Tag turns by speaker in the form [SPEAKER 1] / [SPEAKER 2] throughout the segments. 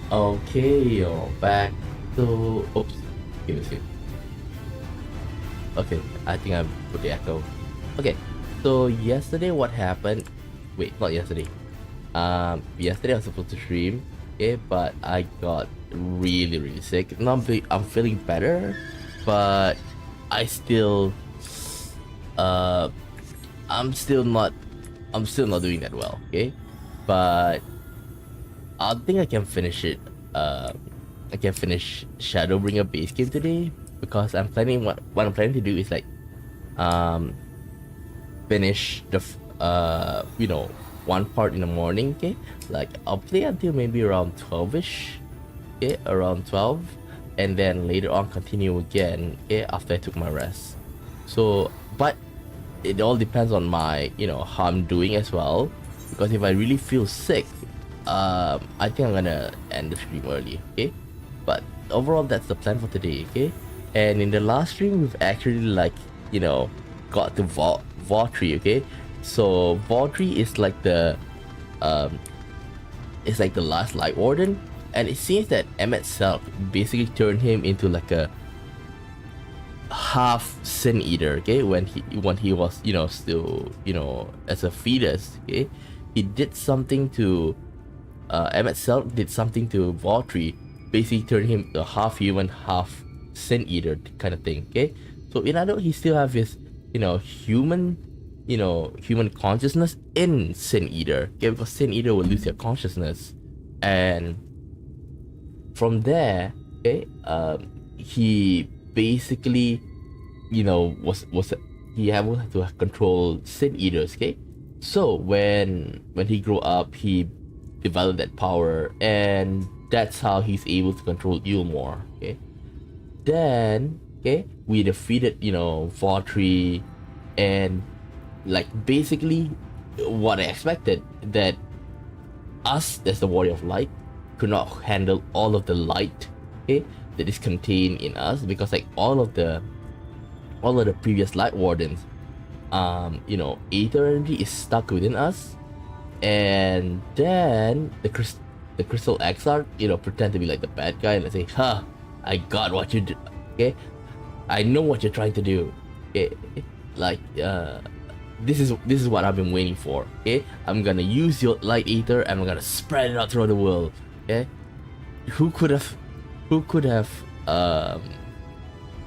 [SPEAKER 1] Okay, you're back to. Oops, give me a second. Okay, I think I put the echo. Okay, so yesterday what happened? Wait, not yesterday. Yesterday I was supposed to stream, okay, but I got really sick. I'm feeling better, but I still, uh, I'm still not, I'm still not doing that well, okay, but I think I can finish it. I can finish Shadowbringer base game today because I'm planning what I'm planning to do is like um finish the one part in the morning. Okay, like I'll play until maybe around 12ish. Okay, around 12, and then later on continue again. Okay, after I took my rest. So, but it all depends on my how I'm doing as well. Because if I really feel sick, I think I'm gonna end the stream early. Okay, but overall that's the plan for today. Okay, and in the last stream we've actually got to Vaultry. Okay, so Vaultry is like the um it's like the last light warden, and it seems that Emmet Selk basically turned him into like a half sin eater. Okay, when he was still as a fetus. Okay, he did something to Emmet Selk did something to Vaultry, basically turned him to half human, half sin eater kind of thing. Okay, so in other words, he still have his human human consciousness in sin eater. Okay, because sin eater will lose their consciousness, and from there, okay, he basically was he able to control sin eaters. Okay, so when he grew up, he developed that power, and that's how he's able to control Ilmor. Okay, then okay, we defeated Vautry, and like basically what I expected, that us as the Warrior of Light could not handle all of the light, okay, that is contained in us, because like all of the previous light wardens, aether energy is stuck within us. And then the crystal exarch pretend to be like the bad guy and say, "Ha, I got what you do. Okay, I know what you're trying to do. Okay, like this is what I've been waiting for. Okay, I'm gonna use your light ether and I'm gonna spread it out throughout the world. Okay, who could have who could have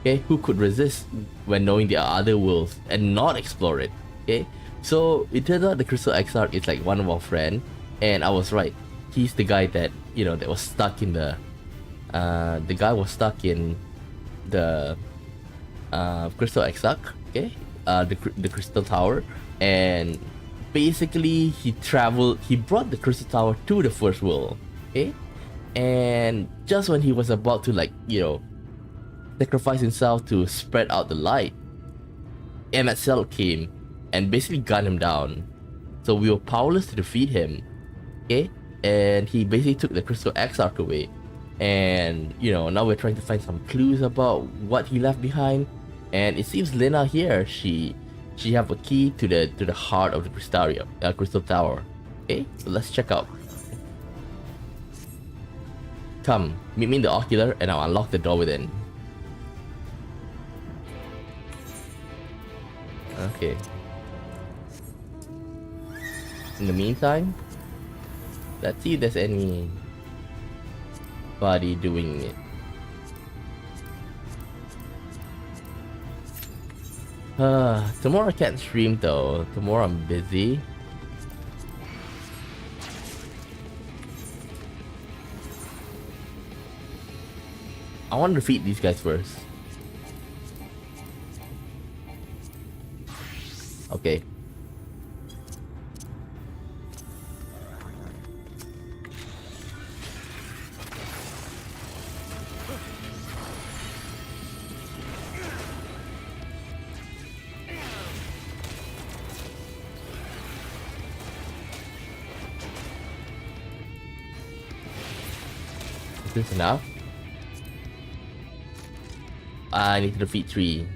[SPEAKER 1] okay, who could resist when knowing there are other worlds and not explore it? Okay, so it turns out the crystal exarch is like one of our friend, and I was right. He's the guy that that was stuck in the guy was stuck in the crystal exarch. Okay, the crystal tower, and basically he brought the crystal tower to the first world. Okay, and just when he was about to sacrifice himself to spread out the light, Emmet Selk came and basically gunned him down. So we were powerless to defeat him. Okay, and he basically took the crystal exarch away, and now we're trying to find some clues about what he left behind. And it seems Lena here, she have a key to the heart of the crystal tower. Okay, so let's check out. Come, meet me in the ocular and I'll unlock the door within. Okay. In the meantime, let's see if there's anybody doing it. Tomorrow I can't stream though. Tomorrow I'm busy. I want to defeat these guys first. Okay. Is this enough? I need to defeat 3.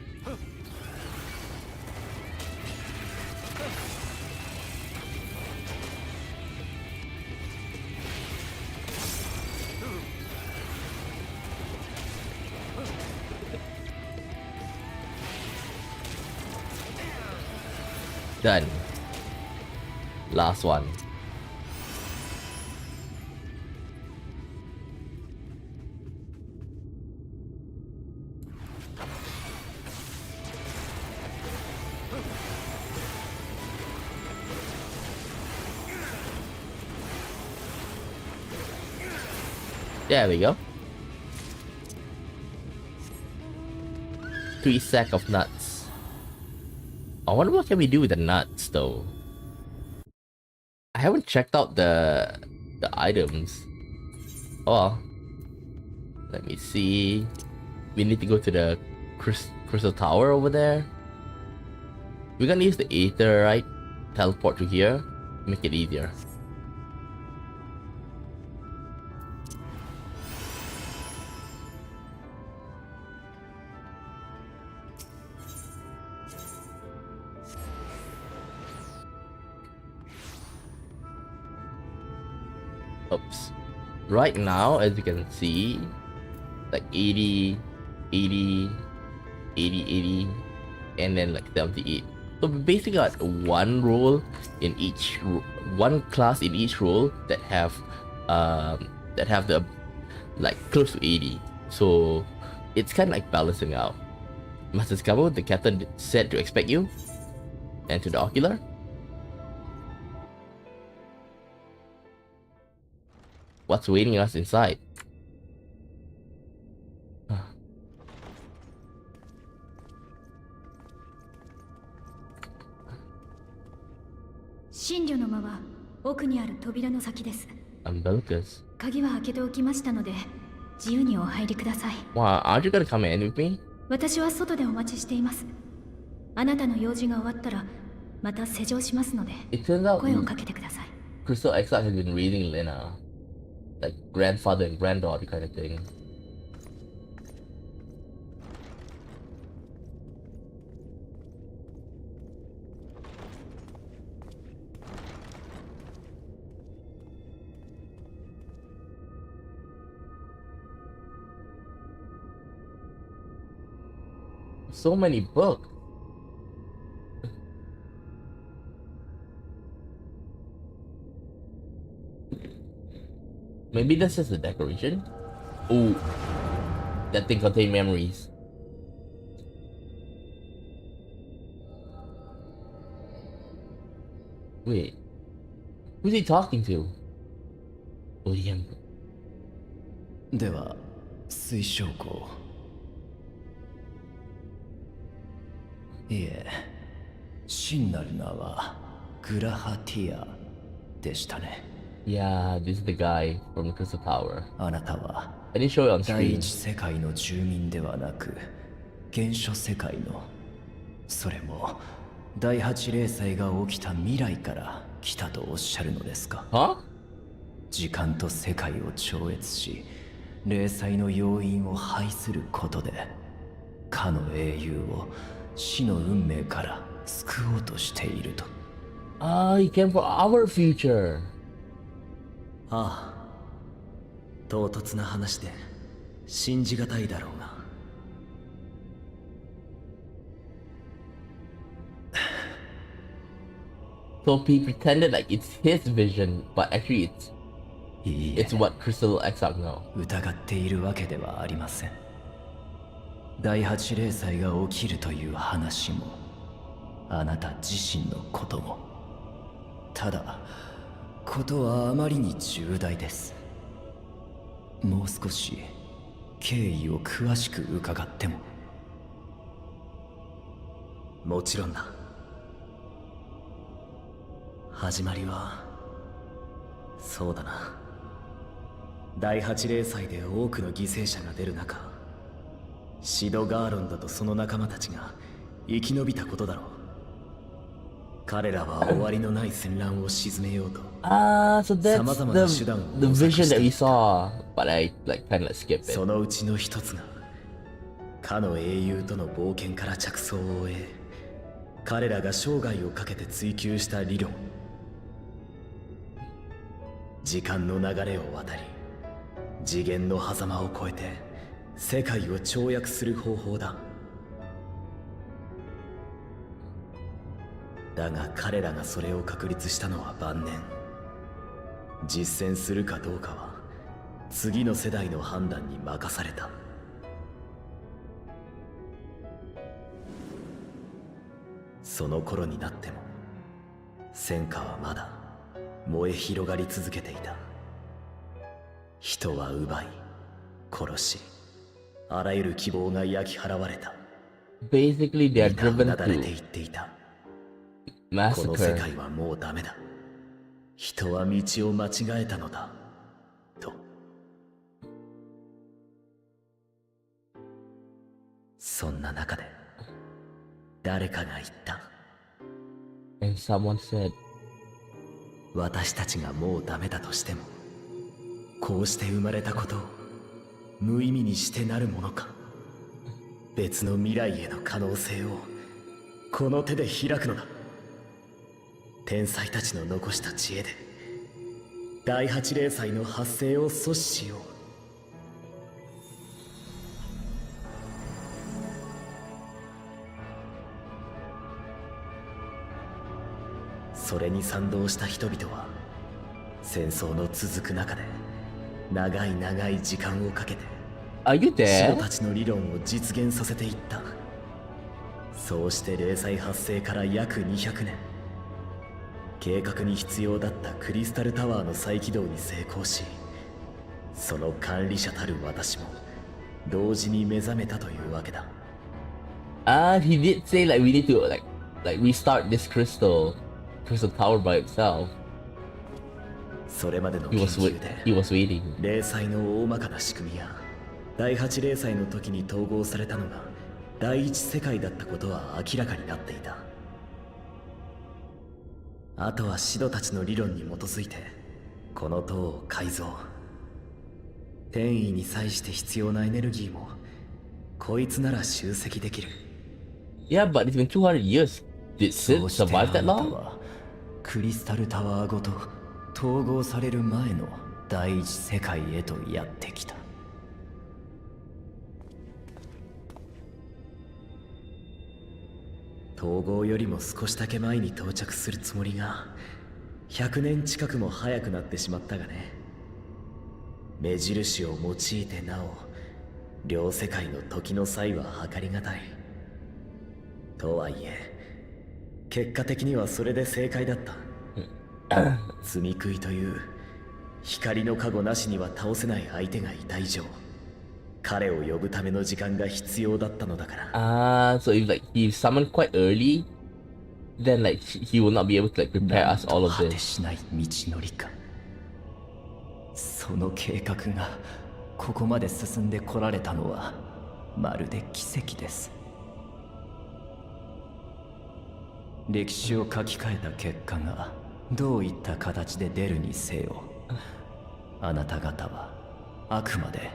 [SPEAKER 1] Done. Last one. There we go. 3 sack of nuts. I wonder what can we do with the nuts though. I haven't checked out the items. Oh well. Let me see. We need to go to the crystal tower over there. We're gonna use the Aether, right? Teleport to here. Make it easier. Oops. Right now, as you can see, like 80, 80, 80, 80, and then like 78. So we basically got one role in each, one class in each role that have the like close to 80. So it's kind of like balancing out. Master Scabo, the captain said to expect you. And to the ocular. What's waiting us inside?
[SPEAKER 2] 神女の間は奥にある扉の先です。
[SPEAKER 1] Umbilicus.
[SPEAKER 2] 鍵は開けておきましたので、自由にお入りください。
[SPEAKER 1] Wow, aren't you gonna come in with me?
[SPEAKER 2] 私は外でお待ちしています。あなたの用事が終わったら、また施錠しますので、声をかけてください。
[SPEAKER 1] Crystal Exile has been reading Lena. Like grandfather and granddaughter kind of thing. So many books. Maybe that's just a decoration? Ooh, that thing contains memories. Wait, who's he talking to? William.
[SPEAKER 3] では、推奨校。いえ、真なる名はグラハティアでしたね。
[SPEAKER 1] Yeah, this is the guy from the Crystal Tower.
[SPEAKER 3] あなたは
[SPEAKER 1] I didn't show it on
[SPEAKER 3] 第
[SPEAKER 1] screen.
[SPEAKER 3] 一世界の住民ではなく、原初世界の、それも第八霊災が起きた未来から来たとおっしゃるのですか？
[SPEAKER 1] Huh?
[SPEAKER 3] 時間と世界を超越し、霊災の要因を排することで、かの英雄を死の運命から救おうとしていると。
[SPEAKER 1] Ah, he came for our future.
[SPEAKER 3] ああ、唐突な話で信じがたいだろうが。
[SPEAKER 1] So he pretended like it's his vision, but actually it's what Crystal Exile know.
[SPEAKER 3] 疑っているわけではありません。第八霊災が起きるという話も、あなた自身のことも。ただ、ことはあまりに重大です。もう少し経緯を詳しく伺っても。もちろんだ。始まりはそうだな。第八霊祭で多くの犠牲者が出る中、シド・ガーロンドとその仲間たちが生き延びたことだろう。彼らは終わりのない戦乱を鎮めようと。
[SPEAKER 1] Ah, so that's the vision that we saw, but I like kind of skip it.
[SPEAKER 3] そのうちの一つが、かの英雄との冒険から着想を得、彼らが生涯をかけて追求した理論。時間の流れを渡り、次元の狭間を越えて世界を跳躍する方法だ。だが彼らがそれを確立したのは晩年。実践するかどうかは次の世代の判断に任された。その頃になっても戦火はまだ燃え広がり続けていた。人は奪い殺し、あらゆる希望が焼き払われた。
[SPEAKER 1] Basically, they are
[SPEAKER 3] 皆
[SPEAKER 1] driven
[SPEAKER 3] うなだれて
[SPEAKER 1] to
[SPEAKER 3] いっていた。この世
[SPEAKER 1] massacre.
[SPEAKER 3] 界はもうダメだ。人は道を間違えたのだ。と。そんな中で、誰かが言った。
[SPEAKER 1] And someone said,
[SPEAKER 3] 私たちがもうダメだとしても、こうして生まれたことを無意味にしてなるものか。別の未来への可能性をこの手で開くのだ。天才たちの残した知恵で第八霊祭の発生を阻止しよう。それに賛同した人々は戦争の続く中で長い長い時間をかけて
[SPEAKER 1] Are you
[SPEAKER 3] シロ
[SPEAKER 1] there?
[SPEAKER 3] たちの理論を実現させていった。そうして霊祭発生から約200年、計画に必要だったクリスタルタワーの再起動に成功し、その管理者たる私も同時に目覚めたというわけだ。
[SPEAKER 1] He did say like we need to like restart this crystal tower by itself.
[SPEAKER 3] それまでの
[SPEAKER 1] He
[SPEAKER 3] 研
[SPEAKER 1] was
[SPEAKER 3] 究で
[SPEAKER 1] he was waiting.
[SPEAKER 3] 霊祭の大まかな仕組みや第8霊祭の時に統合されたのが第一世界だったことは明らかになっていた。あとはシドたちの理論に基づいてこの塔を改造。転移に際して必要なエネルギーもこいつなら集積できる。
[SPEAKER 1] Yeah, but it's been 200 years. Did
[SPEAKER 3] そ
[SPEAKER 1] Sid
[SPEAKER 3] うして
[SPEAKER 1] survive that
[SPEAKER 3] あなた
[SPEAKER 1] long?
[SPEAKER 3] はクリスタルタワーごと統合される前の第一世界へとやってきた。統合よりも少しだけ前に到着するつもりが100年近くも早くなってしまったがね。目印を用いてなお両世界の時の際は計りがたい。とはいえ結果的にはそれで正解だった。積み食いという光の加護なしには倒せない相手がいた以上、彼を呼ぶための時間が必要だったのだから。
[SPEAKER 1] So if like he summoned quite early, then like he will not be able to like prepare us all of
[SPEAKER 3] 果て
[SPEAKER 1] this.
[SPEAKER 3] しない道のりか。その計画がここまで進んでこられたのはまるで奇跡です。歴史を書き換えた結果がどういった形で出るにせよ、あなた方はあくまで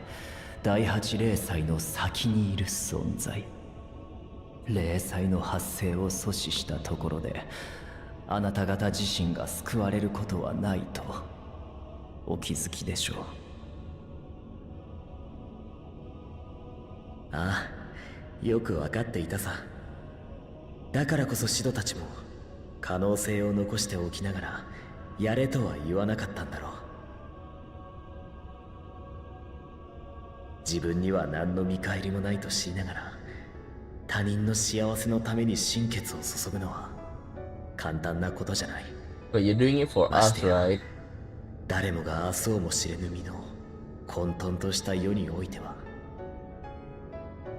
[SPEAKER 3] 第八霊祭の先にいる存在。霊祭の発生を阻止したところであなた方自身が救われることはないとお気づきでしょう。ああ、よくわかっていたさ。だからこそシドたちも可能性を残しておきながらやれとは言わなかったんだろう。自分には何の見返りもないと知りながら他人の幸せのために心血を注ぐのは簡単なことじゃない。
[SPEAKER 1] But you're doing it for
[SPEAKER 3] ま
[SPEAKER 1] us,
[SPEAKER 3] してや
[SPEAKER 1] right?
[SPEAKER 3] 誰もが明日をも知れぬ身の混沌とした世においては、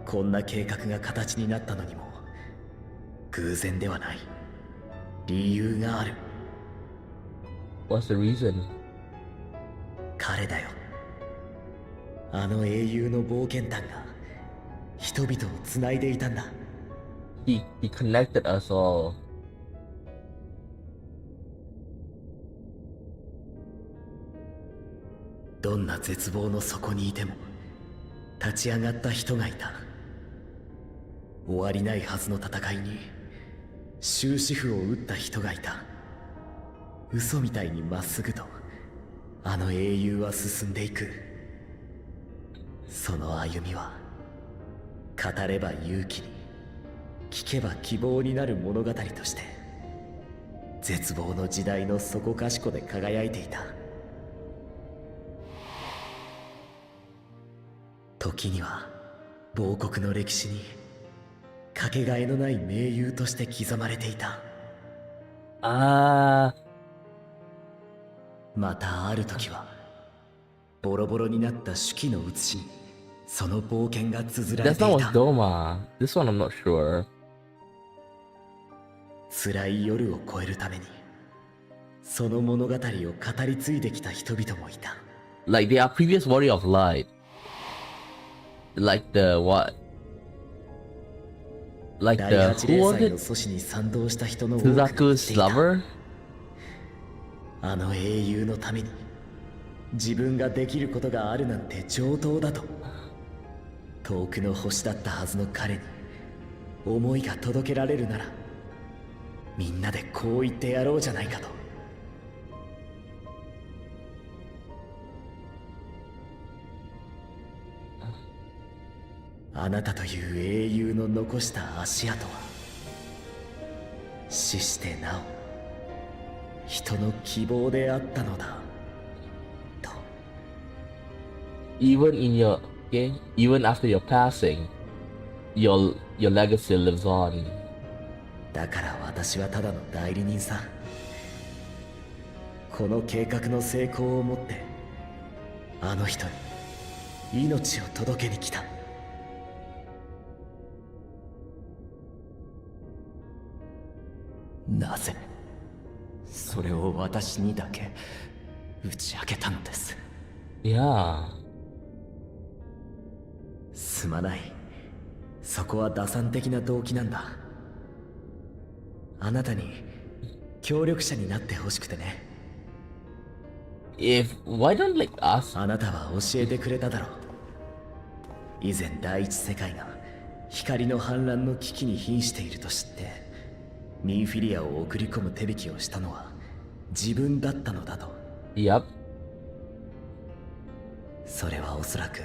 [SPEAKER 3] こんな計画が形になったのにも偶然ではない。理由がある。
[SPEAKER 1] What's the reason?
[SPEAKER 3] 彼だよ。あの英雄の冒険団が人々を繋いでいたんだ。
[SPEAKER 1] He connected us all.
[SPEAKER 3] どんな絶望の底にいても立ち上がった人がいた。終わりないはずの戦いに終止符を打った人がいた。嘘みたいにまっすぐとあの英雄は進んでいく。その歩みは語れば勇気に聞けば希望になる物語として絶望の時代の底かしこで輝いていた。時には亡国の歴史にかけがえのない盟友として刻まれていた。
[SPEAKER 1] Ah,
[SPEAKER 3] またある時はボロボロになった手記の写しにその冒険が綴られ
[SPEAKER 1] that's
[SPEAKER 3] て
[SPEAKER 1] not
[SPEAKER 3] い
[SPEAKER 1] with
[SPEAKER 3] た。
[SPEAKER 1] Doma. This one I'm not sure.
[SPEAKER 3] 辛い夜を越えるためにその物語を語り継いできた人々もいた。
[SPEAKER 1] Like they are previous Warrior of Light. Like the what? Like
[SPEAKER 3] 第
[SPEAKER 1] the
[SPEAKER 3] 8
[SPEAKER 1] who
[SPEAKER 3] 零
[SPEAKER 1] was
[SPEAKER 3] 祭
[SPEAKER 1] it?
[SPEAKER 3] の阻止に賛同した人の多くが言ってい
[SPEAKER 1] Suzaku's
[SPEAKER 3] た。
[SPEAKER 1] lover?
[SPEAKER 3] あの英雄のために自分ができることがあるなんて上等だと。遠くの星だったはずの彼に思いが届けられるならみんなでこう言ってやろうじゃないかと。あなたという英雄の残した足跡は死してなお人の希望であったのだと。
[SPEAKER 1] Even in your okay, even after your passing, your legacy lives on.
[SPEAKER 3] だから私はただの代理人さ。この計画の成功をもってあの人に命を届けに来た。なぜそれを私にだけ打ち明けたのです。
[SPEAKER 1] Yeah.
[SPEAKER 3] すまない。そこは打算的な動機なんだ。あなたに協力者になってほしくてね。
[SPEAKER 1] Why don't like us?
[SPEAKER 3] あなたは教えてくれただろう。以前第一世界が光の反乱の危機に瀕していると知ってミンフィリアを送り込む手引きをしたのは自分だったのだと。
[SPEAKER 1] Yep.
[SPEAKER 3] それはおそらく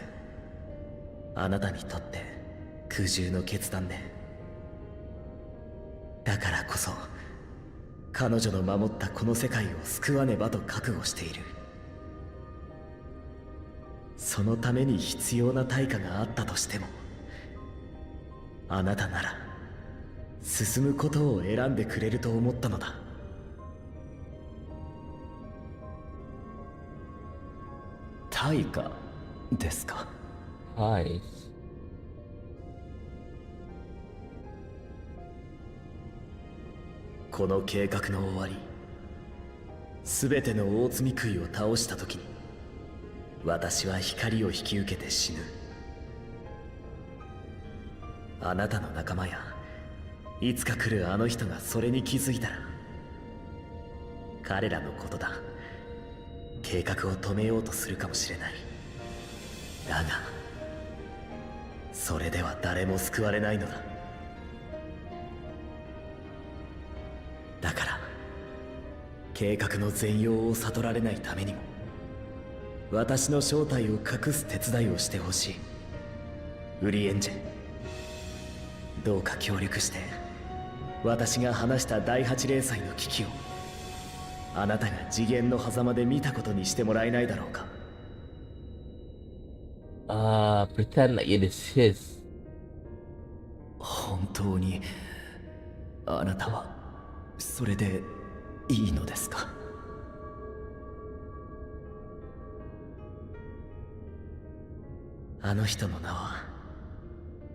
[SPEAKER 3] あなたにとって苦渋の決断で、だからこそ彼女の守ったこの世界を救わねばと覚悟している。そのために必要な対価があったとしてもあなたなら進むことを選んでくれると思ったのだ。対価ですか。
[SPEAKER 1] Nice.
[SPEAKER 3] この計画の終わり、全ての大罪食いを倒した時に私は光を引き受けて死ぬ。あなたの仲間やいつか来るあの人がそれに気づいたら彼らのことだ。計画を止めようとするかもしれない。だがそれでは誰も救われないのだ。だから計画の全容を悟られないためにも私の正体を隠す手伝いをしてほしい。ウリエンジェ、どうか協力して私が話した第8零祭の危機をあなたが次元の狭間で見たことにしてもらえないだろうか。
[SPEAKER 1] Pretend like it is his.
[SPEAKER 3] 本当にあなたはそれでいいのですか。あの人の名は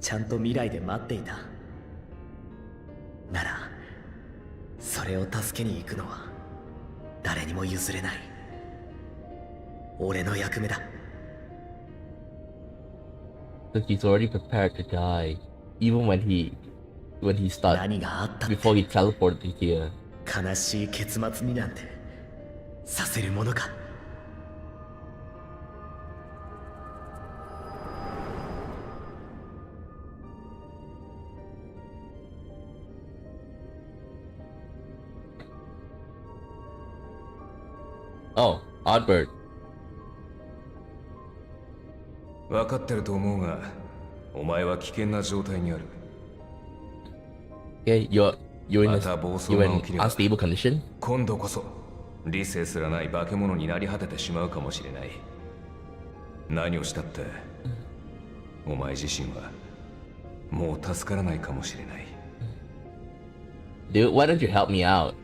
[SPEAKER 3] ちゃんと未来で待っていた。ならそれを助けに行くのは誰にも譲れない俺の役目だ。
[SPEAKER 1] So he's already prepared to die, even when he started
[SPEAKER 3] 何があったって
[SPEAKER 1] before he teleported here.
[SPEAKER 3] 悲しい結末になんてさせるものか。
[SPEAKER 1] Oh, Oddbird.
[SPEAKER 4] 分かってると思うが、お前は危険な状態にある。
[SPEAKER 1] Okay, you're in
[SPEAKER 4] また暴走
[SPEAKER 1] you're
[SPEAKER 4] が
[SPEAKER 1] in
[SPEAKER 4] 起きれば
[SPEAKER 1] unstable condition.
[SPEAKER 4] 今度こそ理性すらない化け物になり果ててしまうかもしれない。何をしたってお前自身はもう助からないかもしれない。
[SPEAKER 1] Dude, why don't you help me out?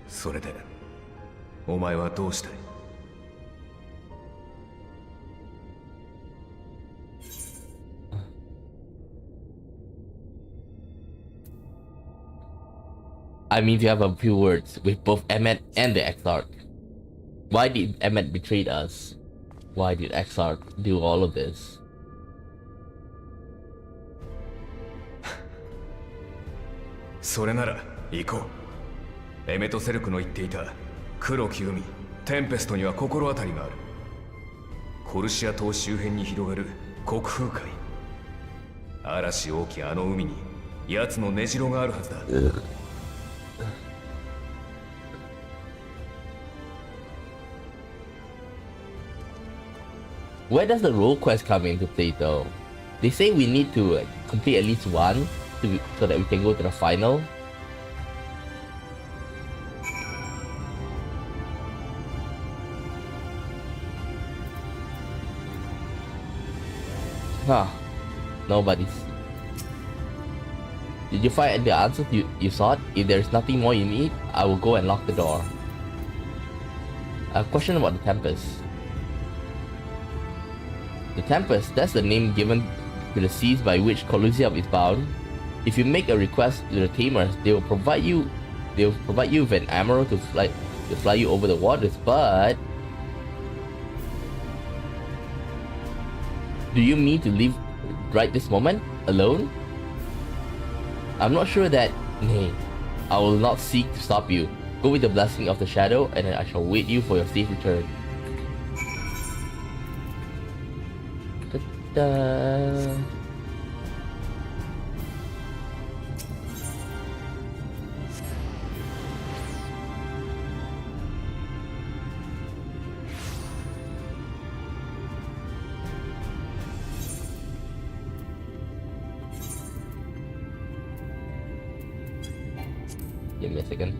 [SPEAKER 4] それでお前はどうしたい？
[SPEAKER 1] I mean to have a few words with both Emmet and the Exarch. Why did Emmet betray us? Why did Exarch do all of this?
[SPEAKER 4] それなら行こう。エメトセルクの言っていた黒き海テンペストには心当たりがある。コルシア島周辺に広がる国風海。嵐大きあの海に奴の根城があるはずだ。
[SPEAKER 1] Where does the role quest come into play though? They say we need to complete at least one so that we can go to the final. Huh. Nobody's. Did you find the answers you sought? If there is nothing more you need, I will go and lock the door. A question about the Tempest. The Tempest, that's the name given to the seas by which Colossia is bound. If you make a request to the Tamers, they will provide you with an emerald to fly you over the waters, but do you mean to leave right this moment? Alone? I'm not sure that. Nay, I will not seek to stop you. Go with the blessing of the shadow, and I shall wait you for your safe return. Ta-da. Give me a second.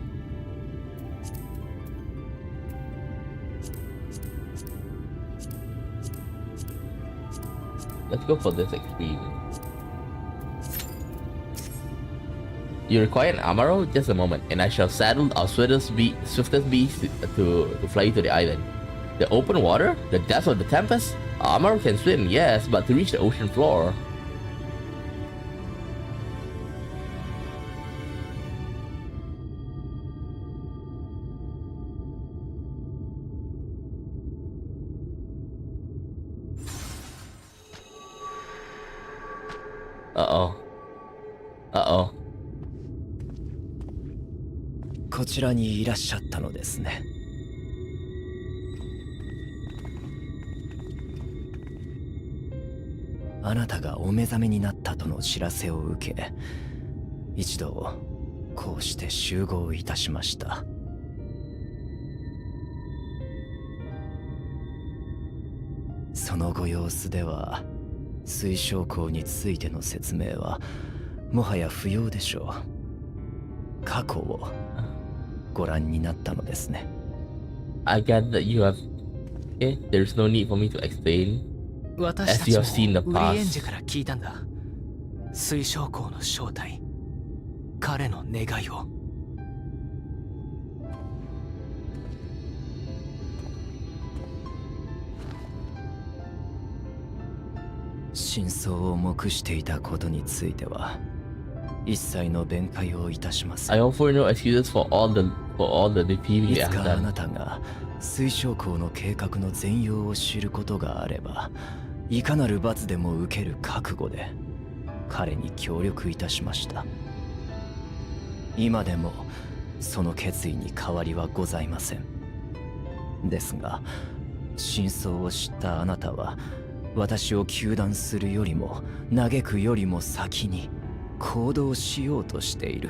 [SPEAKER 1] Let's go for this extreme. You require an armor? Just a moment, and I shall saddle our swiftest beast to fly you to the island. The open water? The depths of the tempest? Armor can swim, yes, but to reach the ocean floor. Uh-oh. Uh-oh.
[SPEAKER 3] こちらにいらっしゃったのですね。あなたがお目覚めになったとの知らせを受け、一度こうして集合いたしました。そのご様子では水晶港についての説明はもはや不要でしょう。過去をご覧になったのですね。
[SPEAKER 1] I get that you have. Okay, there's no need for me to explain.
[SPEAKER 5] 私た
[SPEAKER 1] As you have
[SPEAKER 5] ち
[SPEAKER 1] seen
[SPEAKER 5] も
[SPEAKER 1] the
[SPEAKER 5] ウリエン
[SPEAKER 1] past.
[SPEAKER 5] ジから聞いたんだ。水晶港の正体、彼の願いを。
[SPEAKER 3] 真相を黙していたことについては一切の弁解をいたします。
[SPEAKER 1] I offer no excuses for all the deceiving
[SPEAKER 3] い
[SPEAKER 1] that
[SPEAKER 3] つ
[SPEAKER 1] I've
[SPEAKER 3] かあ
[SPEAKER 1] done.
[SPEAKER 3] なたが水晶港の計画の全容を知ることがあれば、いかなる罰でも受ける覚悟で彼に協力いたしました。今でもその決意に変わりはございません。ですが真相を知ったあなたは私を糾弾するよりも嘆くよりも先に行動しようとしている。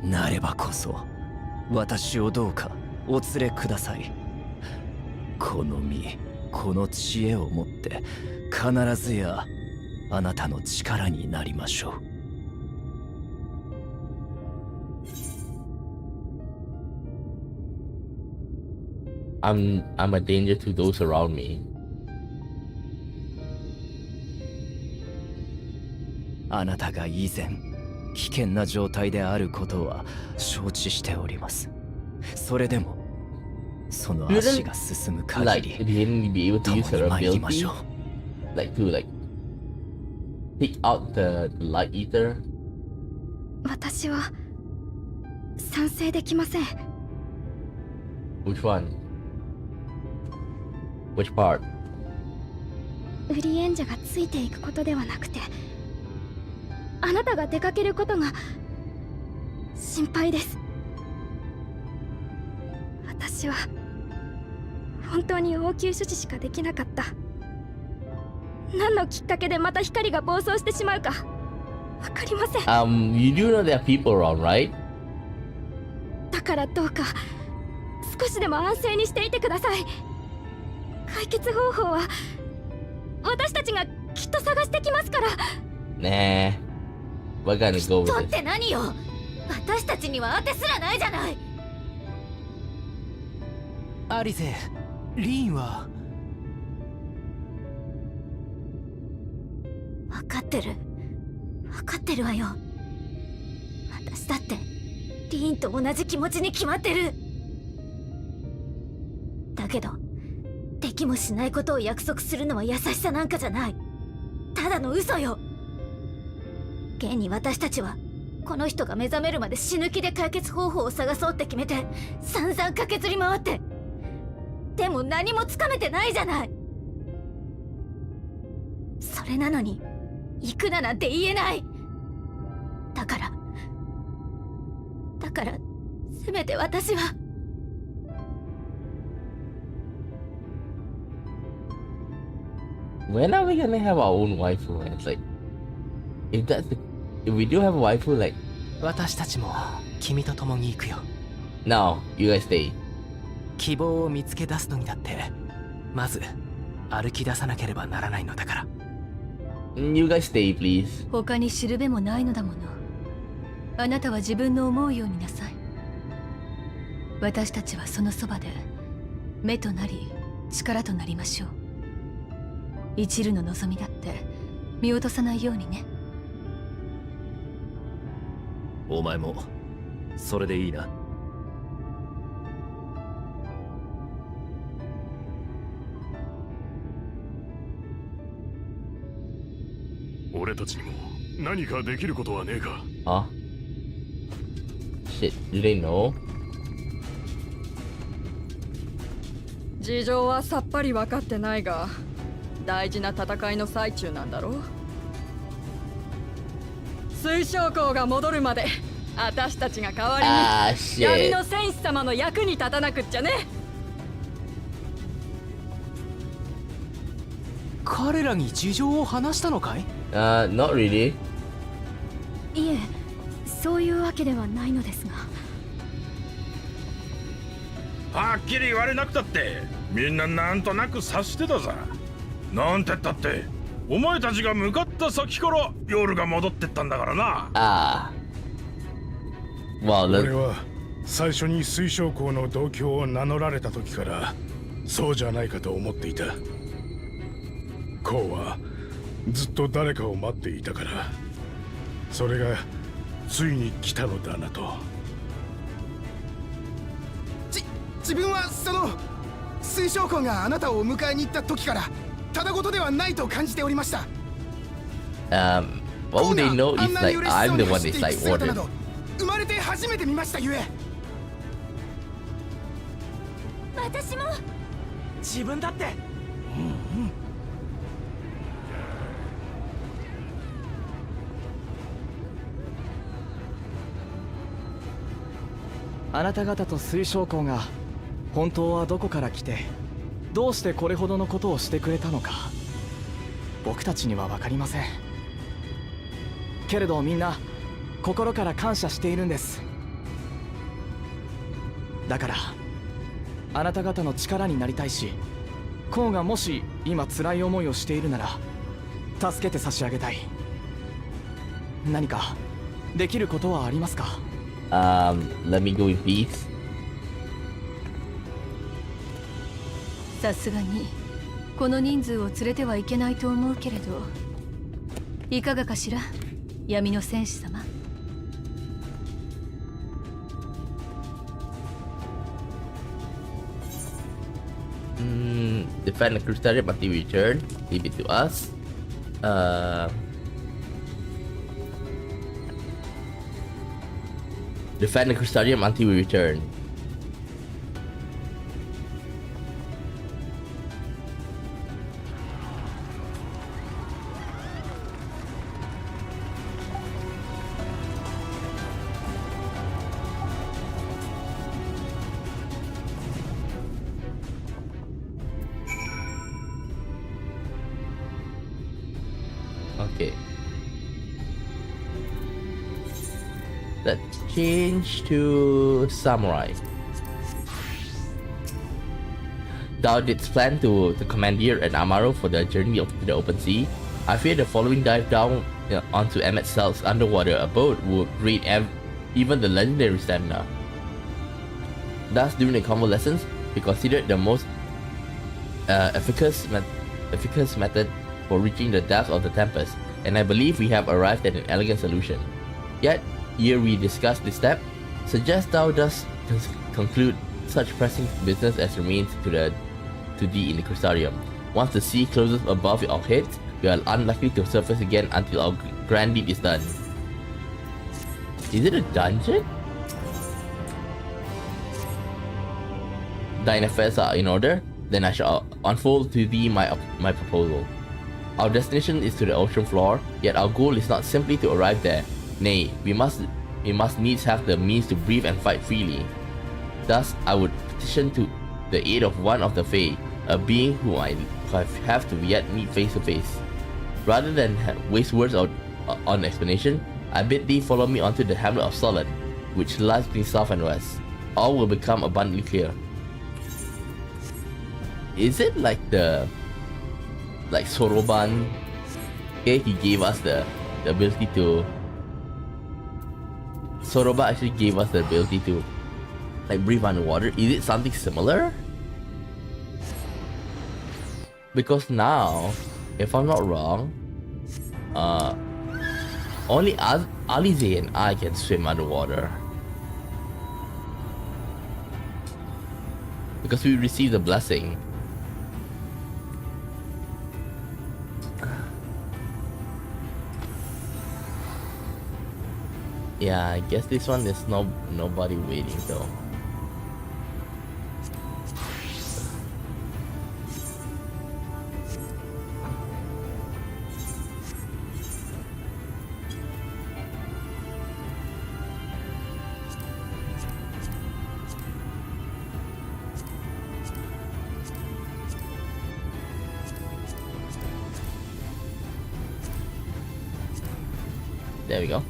[SPEAKER 3] なればこそ私をどうかお連れください。この身この知恵をもって必ずやあなたの力になりましょう。
[SPEAKER 1] I'm a danger to those around me.
[SPEAKER 3] あなたが以前危険な状態であることは承知しております。それでもその足が進む限
[SPEAKER 1] Like,
[SPEAKER 3] り
[SPEAKER 1] didn't be able to
[SPEAKER 3] 共
[SPEAKER 1] use
[SPEAKER 3] に
[SPEAKER 1] her
[SPEAKER 3] 参りまし
[SPEAKER 1] ability,
[SPEAKER 3] ょう。
[SPEAKER 1] like to like pick out the light eater.
[SPEAKER 2] 私は賛成できません。
[SPEAKER 1] Which one? Which part?
[SPEAKER 2] ウリエンジャがついていくことではなくて、あなたが出かけることが心配です。私は本当に応急処置しかできなかった。何のきっかけでまた光が暴走してしまうかわかりません。
[SPEAKER 1] You do know there are people around, right?
[SPEAKER 2] だからどうか少しでも安静にしていてください。解決方法は私たちがきっと探してきますから。
[SPEAKER 1] Nah, we're gonna go
[SPEAKER 2] と
[SPEAKER 1] with
[SPEAKER 2] っ
[SPEAKER 1] this.
[SPEAKER 2] て何よ、私たちには当てすらないじゃない。
[SPEAKER 5] アリゼ、リーンは。
[SPEAKER 2] 分かってるわよ。私だってリーンと同じ気持ちに決まってる。だけどできもしないことを約束するのは優しさなんかじゃない。ただの嘘よ。現に私たちはこの人が目覚めるまで死ぬ気で解決方法を探そうって決めて散々駆けずり回って、でも何もつかめてないじゃない。それなのに行くななんて言えない。だからせめて私は。
[SPEAKER 1] When are we gonna have our own waifu? Man? It's like, if we do have a waifu, like,
[SPEAKER 5] 私たちも君と共に行くよ。
[SPEAKER 1] no, you guys stay.
[SPEAKER 5] 希望を見つけ出すのにだってまず歩き出さなければならないのだから。
[SPEAKER 1] You guys stay, please.
[SPEAKER 2] 他に知るべもないのだもの。あなたは自分の思うようになさい。私たちはそのそばで目となり力となりましょう。一縷の望みだって見落とさないようにね。
[SPEAKER 3] お前もそれでいいな。
[SPEAKER 6] 俺たちにも何かできることはねえか。
[SPEAKER 1] Huh? Shit, do they know?
[SPEAKER 7] 事情はさっぱり分かってないが、大事な戦いの最中なんだろう。水晶港が戻るまで私たちが代わりに闇
[SPEAKER 1] shit.
[SPEAKER 7] の戦士様の役に立たなくっちゃね。
[SPEAKER 5] 彼らに事情を話したのかい？
[SPEAKER 1] Not really.
[SPEAKER 2] いえ、そういうわけではないのですが。
[SPEAKER 6] はっきり言われなくたってみんななんとなく察してたさ。なんてったってお前たちが向かった先から夜が戻ってったんだからな。
[SPEAKER 1] Well,
[SPEAKER 6] 俺は最初に水晶港の同郷を名乗られた時からそうじゃないかと思っていた。コウはずっと誰かを待っていたから、それがついに来たのだなと。
[SPEAKER 8] 自分はその水晶港があなたをお迎えに行った時からただごとではないと感じておりました。
[SPEAKER 1] what would they know is like I'm the one they like ordered.
[SPEAKER 8] 生まれて初めて見ましたゆえ。
[SPEAKER 2] 私も。
[SPEAKER 5] 自分だって。
[SPEAKER 9] あなた方と水晶港が本当はどこから来てどうしてこれほどのことをしてくれたのか僕たちには分かりません。けれどみんな心から感謝しているんです。だからあなた方の力になりたいし、コウがもし今辛い思いをしているなら助けて差し上げたい。何かできることはありますか？
[SPEAKER 1] Let me go in peace.
[SPEAKER 10] さすがにこの人数を連れてはいけないと思うけれど、いかがかしら、闇の戦士様。
[SPEAKER 1] Defend the Crystarium until we return. Leave it to us. Defend the Crystarium until we return. Okay. Let's change to Samurai. Thou didst plan to commandeer an Amaro for the journey to the open sea. I fear the following dive down onto Emmet Cell's underwater abode would drain even the legendary stamina. Thus, during the convalescence, we considered the most efficacious method for reaching the depths of the Tempest, and I believe we have arrived at an elegant solution. Yet, ere we discuss this step, suggest thou dost conclude such pressing business as remains to thee in the Crystarium. Once the sea closes above our heads, we are unlikely to surface again until our grand deed is done. Is it a dungeon? Thine affairs are in order, then I shall unfold to thee my proposal. Our destination is to the ocean floor, yet our goal is not simply to arrive there. Nay, we must needs have the means to breathe and fight freely. Thus, I would petition to the aid of one of the Fae, a being whom I have to yet meet face to face. Rather than waste words on explanation, I bid thee follow me onto the hamlet of Solid, which lies between south and west. All will become abundantly clear. Is it like Soroban? Okay, he gave us the ability to. Soroba actually gave us the ability to breathe underwater. Is it something similar? Because now, if I'm not wrong, only Alize and I can swim underwater. Because we received the blessing. Yeah, I guess this one there's nobody waiting though. There we go.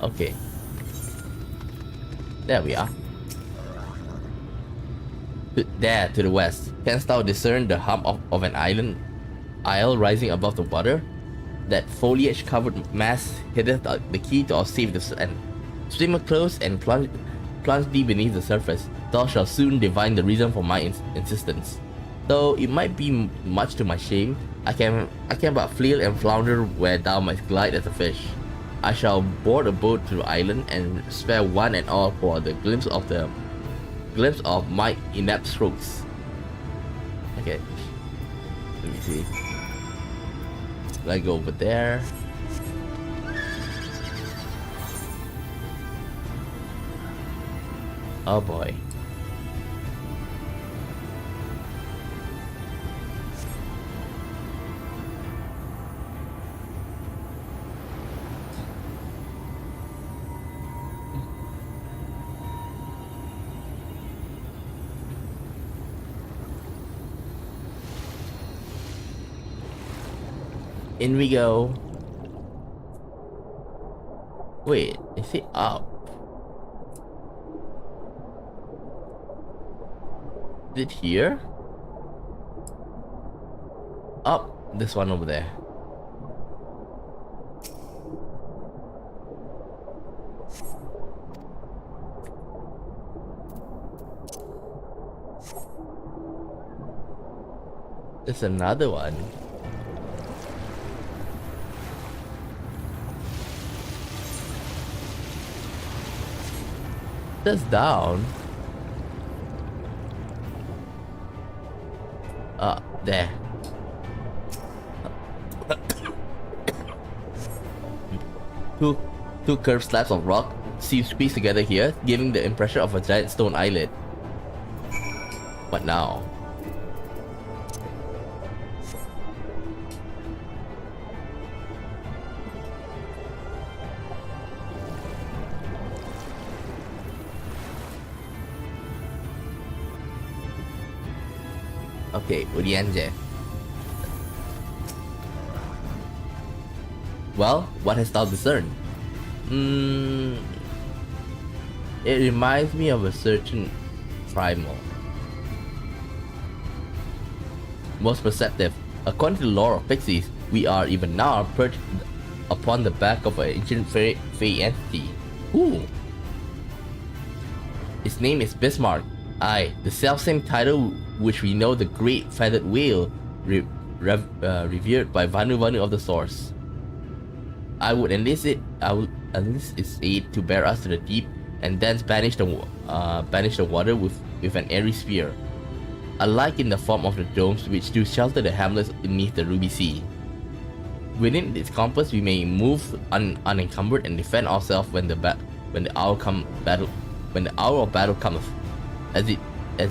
[SPEAKER 1] Okay. There we are. There, to the west, canst thou discern the hump of an isle rising above the water? That foliage-covered mass hiddeth the key to our safe descent. Swim close and plunge deep beneath the surface. Thou shalt soon divine the reason for my insistence. Though it might be much to my shame, I can but flail and flounder where thou mightst glide as a fish. I shall board a boat to the island and spare one and all for the glimpse of my inept strokes. Okay. Let me see. I go over there. Oh boy. In we go. Wait, is it up? Is it here? Up, this one over there. There's another one. That's down. There. Two curved slabs of rock seem squeezed together here, giving the impression of a giant stone islet. What now? Okay, ulian je. Well, what hast thou discerned? It reminds me of a certain primal. Most perceptive. According to the lore of pixies, we are even now perched upon the back of an ancient fey entity. Who? Its name is Bismarck. Aye, the selfsame title which we know the great feathered whale revered by Vanu of the source. I would enlist its aid to bear us to the deep and thence banish the water with an airy sphere, alike in the form of the domes which do shelter the hamlets beneath the ruby sea. Within its compass we may move unencumbered and defend ourselves when the hour of battle cometh, as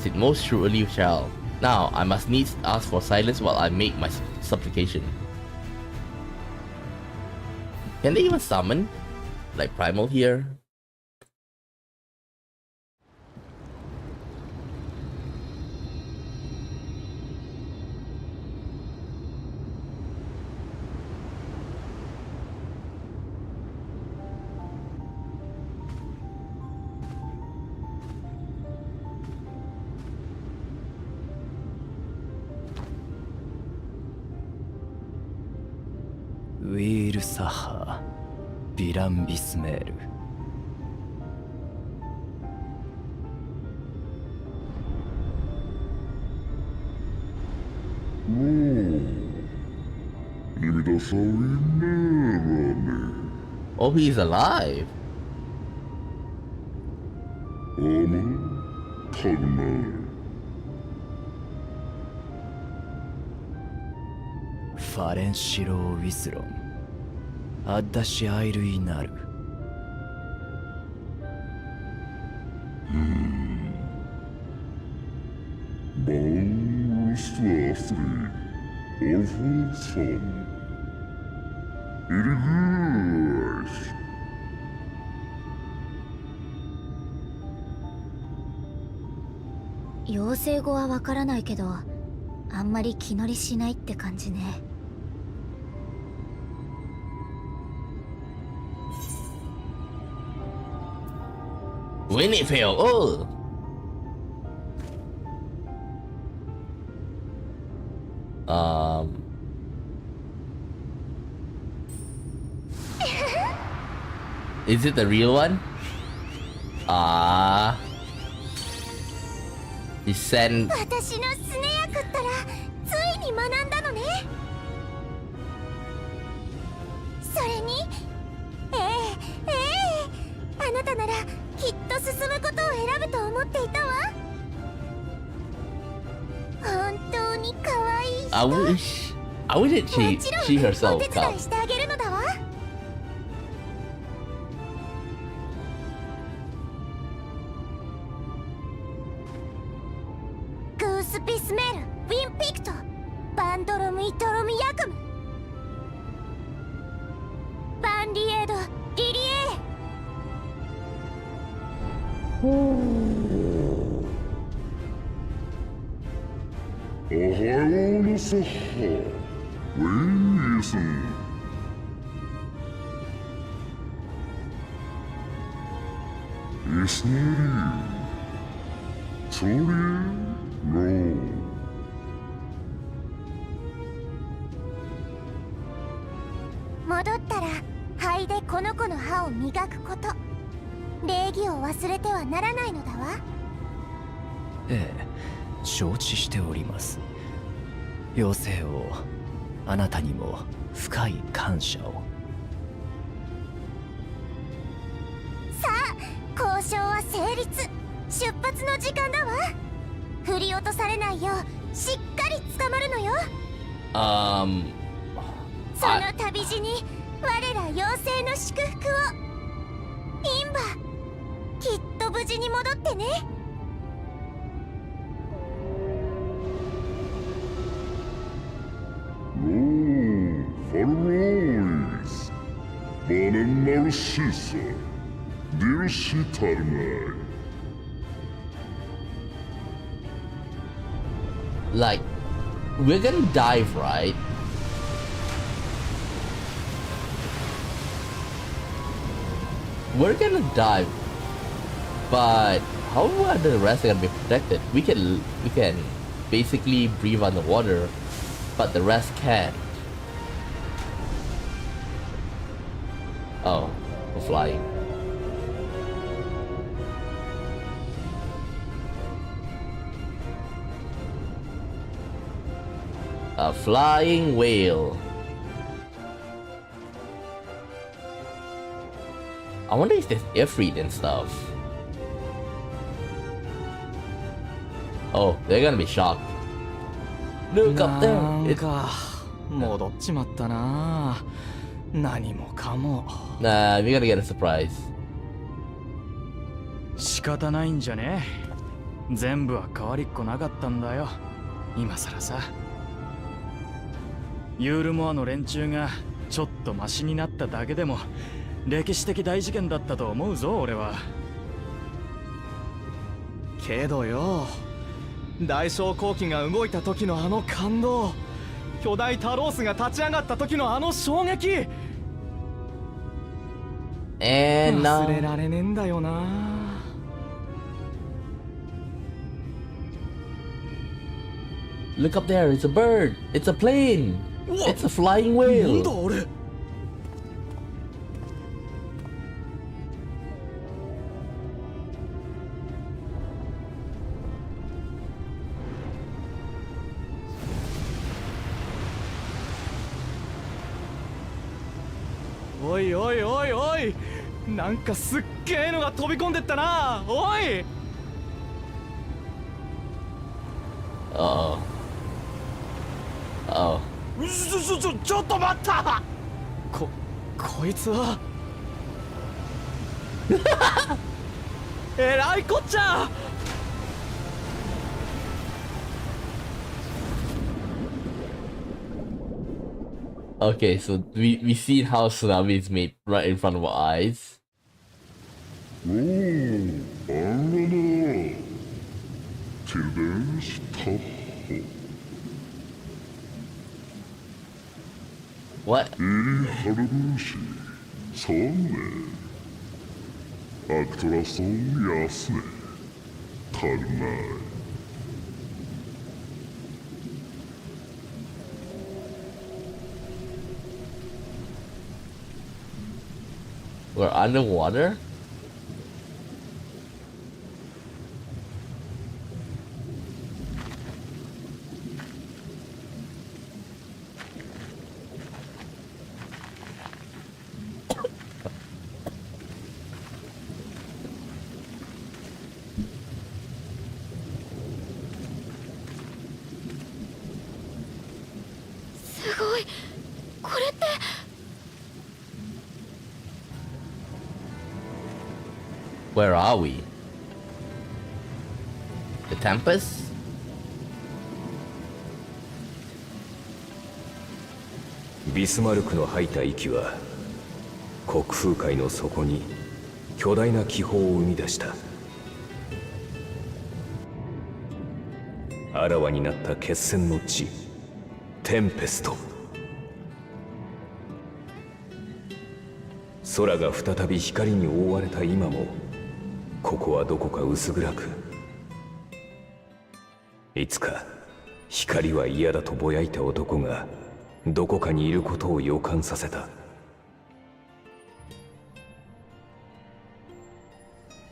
[SPEAKER 1] it most surely shall. Now I must needs ask for silence while I make my supplication. Can they even summon like primal here?
[SPEAKER 3] Wheel Saha, Biran Bismel.
[SPEAKER 1] Oh, he's alive.
[SPEAKER 3] Faren Shiro Wisron, Addashi Airui Naru.
[SPEAKER 2] 妖精語はわからないけど、あんまり気乗りしないって感じね。
[SPEAKER 1] Winifred, oh! Is it the real one? He sent.
[SPEAKER 2] 私のスネアクったらついに学んだのね。それに、あなたならきっと進むことを選ぶと思っていたわ。本当に可愛い人。
[SPEAKER 1] I wish she herself
[SPEAKER 2] お手伝いしてあげるのだわ。グースピスメール、ウィンピクト、バンドロムイトロムヤクム、バンリエード、リリエー。
[SPEAKER 6] おはようのさは。Wesen. Isneri. Sorry. No.
[SPEAKER 2] 戻ったら肺でこの子の歯を磨くこと。礼儀を忘れてはならないのだわ。
[SPEAKER 3] ええ、承知しております。妖精王、あなたにも深い感謝を。
[SPEAKER 2] さあ、交渉は成立。出発の時間だわ。振り落とされないようしっかり捕まるのよ。その旅路に我ら妖精の祝福を。インバ、きっと無事に戻ってね。
[SPEAKER 6] Farois. Bonen Narcissa. Dirsitarnai.
[SPEAKER 1] Like, we're gonna dive, right? We're gonna dive, but how are the rest gonna be protected? We can basically breathe underwater, but the rest can't. Oh, we're flying. A flying whale. I wonder if there's airfreight and stuff. Oh, they're gonna be shocked. Look up
[SPEAKER 9] な
[SPEAKER 1] there.
[SPEAKER 9] んか戻っちまったな。何もかも。
[SPEAKER 1] Nah, we're gonna get a surprise.
[SPEAKER 9] 仕方ないんじゃね。全部は変わりっこなかったんだよ。今さらさ。ユールモアの連中がちょっとマシになっただけでも歴史的大事件だったと思うぞ、俺は。けどよ、大将後期が動いた時のあの感動、巨大タロースが立ち上がった時のあの衝撃、
[SPEAKER 1] And
[SPEAKER 9] 忘れられねえんだよな。
[SPEAKER 1] look up there, it's a bird. It's a plane. It's a flying
[SPEAKER 9] なん
[SPEAKER 1] whale.
[SPEAKER 9] だあれ。おいおいおいおい、なんかすっげえのが飛び込んでったな。おい。
[SPEAKER 1] Uh-oh. Uh-oh.
[SPEAKER 9] ちょっと待った。こいつはえらいこっちゃ。
[SPEAKER 1] Okay, so we seen how tsunami is made right in front of our eyes.
[SPEAKER 6] Oh, Arana. Tildens Taho.
[SPEAKER 1] What?
[SPEAKER 6] Harurushi. Sonne. Actorason Yasne. Tarnai.
[SPEAKER 1] We're underwater? Where are we? The Tempest?
[SPEAKER 4] 「ビスマルクの吐いた息は国風海の底に巨大な気泡を生み出した。あらわになった決戦の地テンペスト。空が再び光に覆われた今もここはどこか薄暗く、いつか光は嫌だとぼやいた男がどこかにいることを予感させた。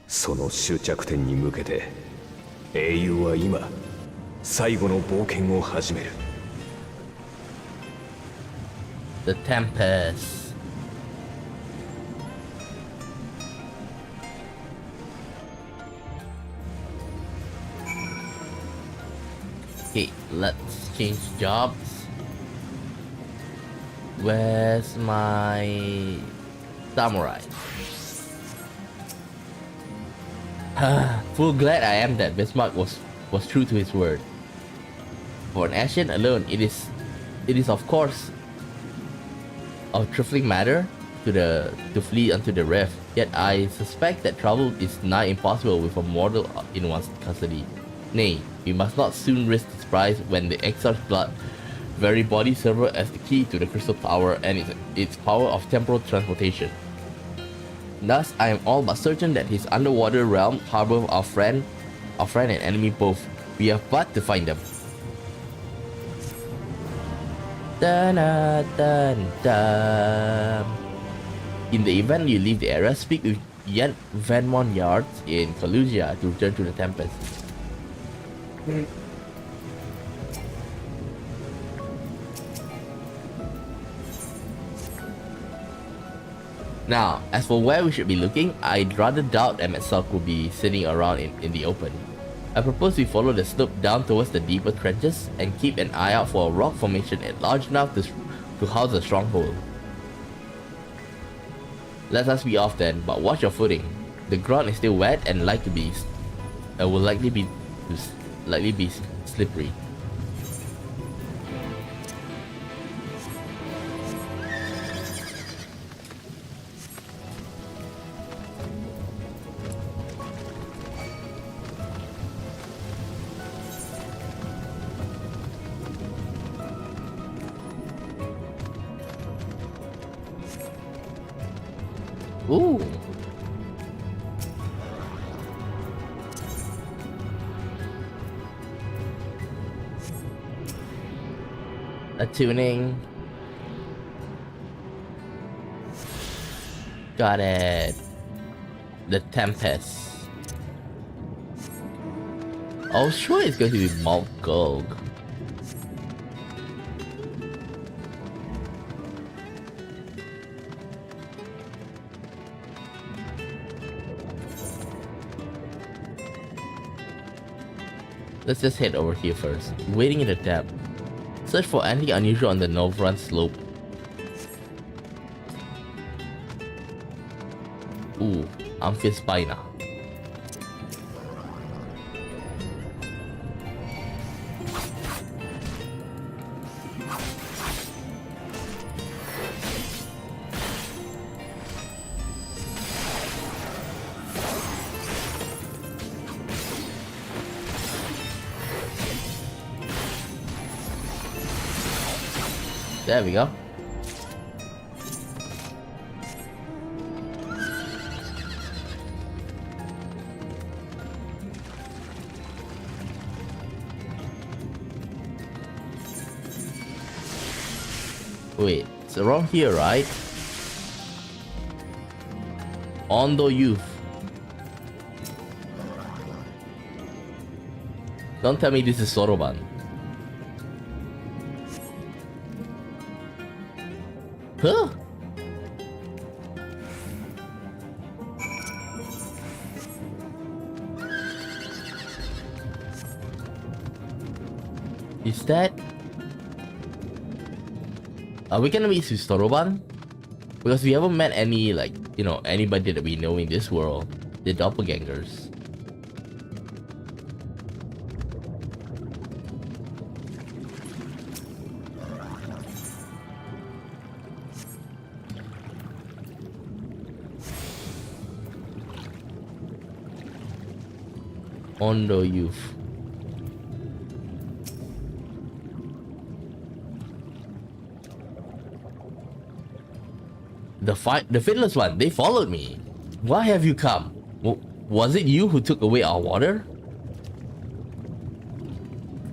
[SPEAKER 4] その終着点に向けて英雄は今最後の冒険を始める。
[SPEAKER 1] The Tempest. Okay, let's change jobs. Where's my samurai? Full glad I am that Bismarck was true to his word. For an Ashen alone, it is of course of trifling matter to flee unto the rift. Yet I suspect that travel is nigh impossible with a mortal in one's custody. Nay, we must not soon risk its prize when the exile's blood very body serve as the key to the crystal tower and its power of temporal transportation. Thus, I am all but certain that his underwater realm harbors our friend and enemy both. We have but to find them. Dun, dun, dun. In the event you leave the area, speak with Yen Vanmon Yard in Kalusia to return to the Tempest. Now, as for where we should be looking, I'd rather doubt Emet will be sitting around in the open. I propose we follow the slope down towards the deeper trenches and keep an eye out for a rock formation large enough to house a stronghold. Let us be off then, but watch your footing. The ground is still wet and will likely be slippery. Ooh. A tuning. Got it. The Tempest. Oh, sure, it's going to be Moogles. Let's just head over here first. Waiting in the tab. Search for anything unusual on the Novran slope. Ooh, Amphispina. There we go. Wait, it's around here, right? Ondo Youth. Don't tell me this is Soroban. Huh? Is that... Are we gonna meet Soroban? Because we haven't met any, like, you know, anybody that we know in this world. The doppelgangers. Ondo Youth. the Fiddler's one, they followed me. Why have you come? Was it you who took away our water?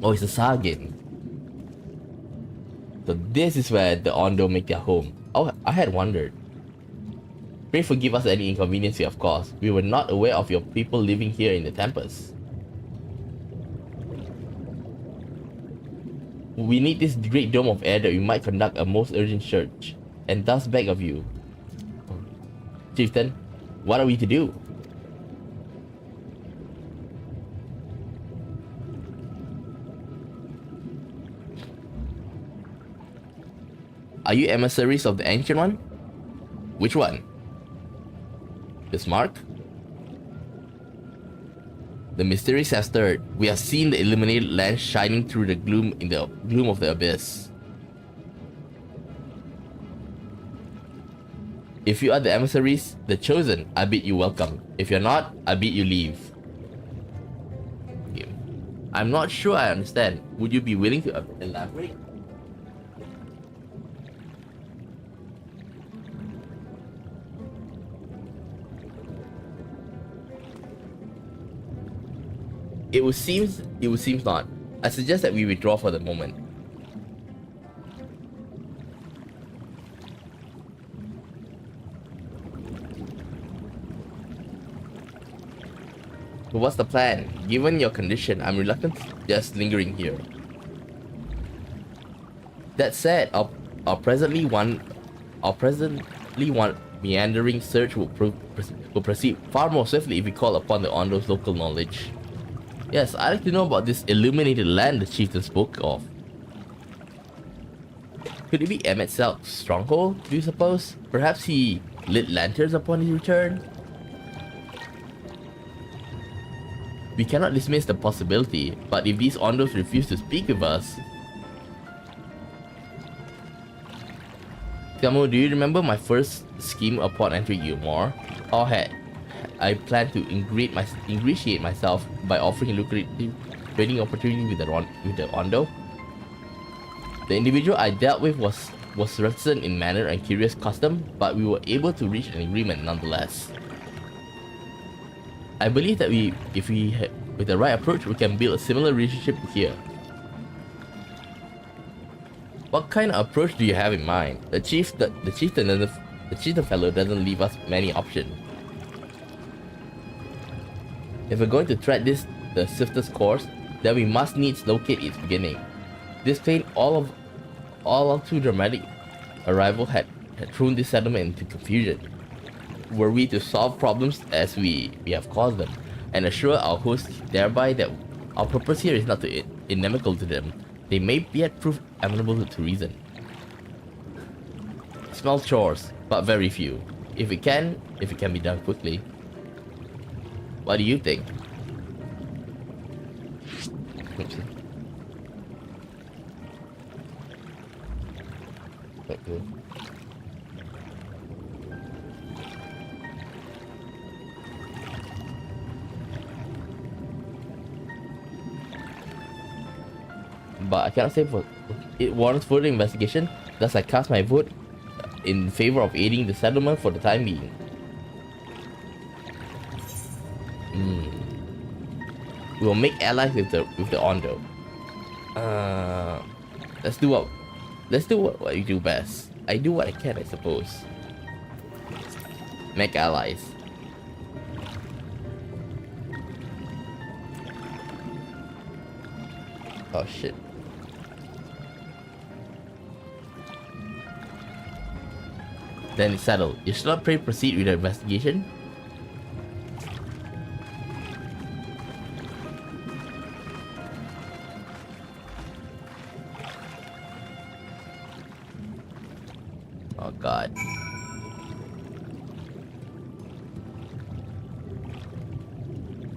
[SPEAKER 1] Oh, it's a Sagin. So this is where the Ondo make their home. Oh, I had wondered. Pray forgive us any inconvenience we have caused. We were not aware of your people living here in the Tempest. We need this great dome of air that we might conduct a most urgent search, and thus beg of you. Chieftain, what are we to do? Are you emissaries of the Ancient One? Which one? This mark? The mysteries have stirred. We have seen the illuminated land shining through the gloom in the gloom of the abyss. If you are the emissaries, the chosen, I bid you welcome. If you're not, I bid you leave. Okay. I'm not sure I understand. Would you be willing to elaborate? It would seem not. I suggest that we withdraw for the moment. So what's the plan? Given your condition, I'm reluctant just lingering here. That said, our presently one meandering search will proceed far more swiftly if we call upon the Ondo's local knowledge. Yes, I'd like to know about this illuminated land the chieftain spoke of. Could it be Emmet's stronghold, do you suppose? Perhaps he lit lanterns upon his return? We cannot dismiss the possibility, but if these Ondos refuse to speak with us... Skamu, do you remember my first scheme upon entering Gilmore? Or had I planned to ingratiate myself by offering a lucrative trading opportunity with the Ondo? The individual I dealt with was reticent in manner and curious custom, but we were able to reach an agreement nonetheless. I believe that with the right approach, we can build a similar relationship here. What kind of approach do you have in mind? The chieftain fellow doesn't leave us many options. If we're going to tread the swiftest course, then we must needs locate its beginning. This plain all too dramatic arrival had thrown this settlement into confusion. Were we to solve problems as we have caused them, and assure our hosts thereby that our purpose here is not inimical to them, they may yet prove amenable to reason. Small chores, but very few. If it can be done quickly. What do you think? Okay. But I cannot say for it warrants further investigation, thus I cast my vote in favor of aiding the settlement for the time being. We will make allies with the Ondo. Let's do what we do best. I do what I can, I suppose. Make allies. Oh shit. Then it's settled. You should not proceed with the investigation. Oh god.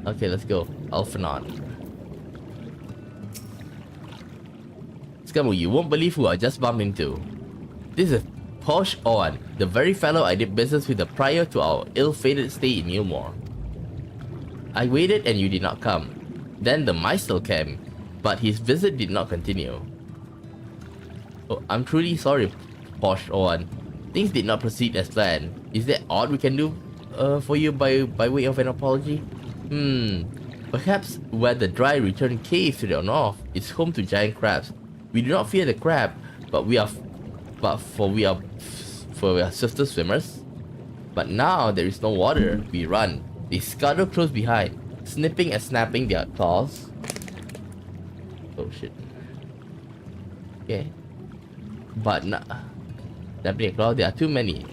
[SPEAKER 1] Okay, let's go. Alphanon. Skamu, you won't believe who I just bumped into. This is Posh Owen, the very fellow I did business with prior to our ill-fated stay in Newmore. I waited and you did not come. Then the Maistel came, but his visit did not continue. Oh, I'm truly sorry, Posh Owen. Things did not proceed as planned. Is there aught we can do for you by way of an apology? Perhaps where the dry return cave to the north is home to giant crabs. We do not fear the crab, but we are swifter swimmers. But now there is no water. We run. They scuttle close behind, snipping and snapping their claws. Oh shit. Okay. But snapping their claws, there are too many.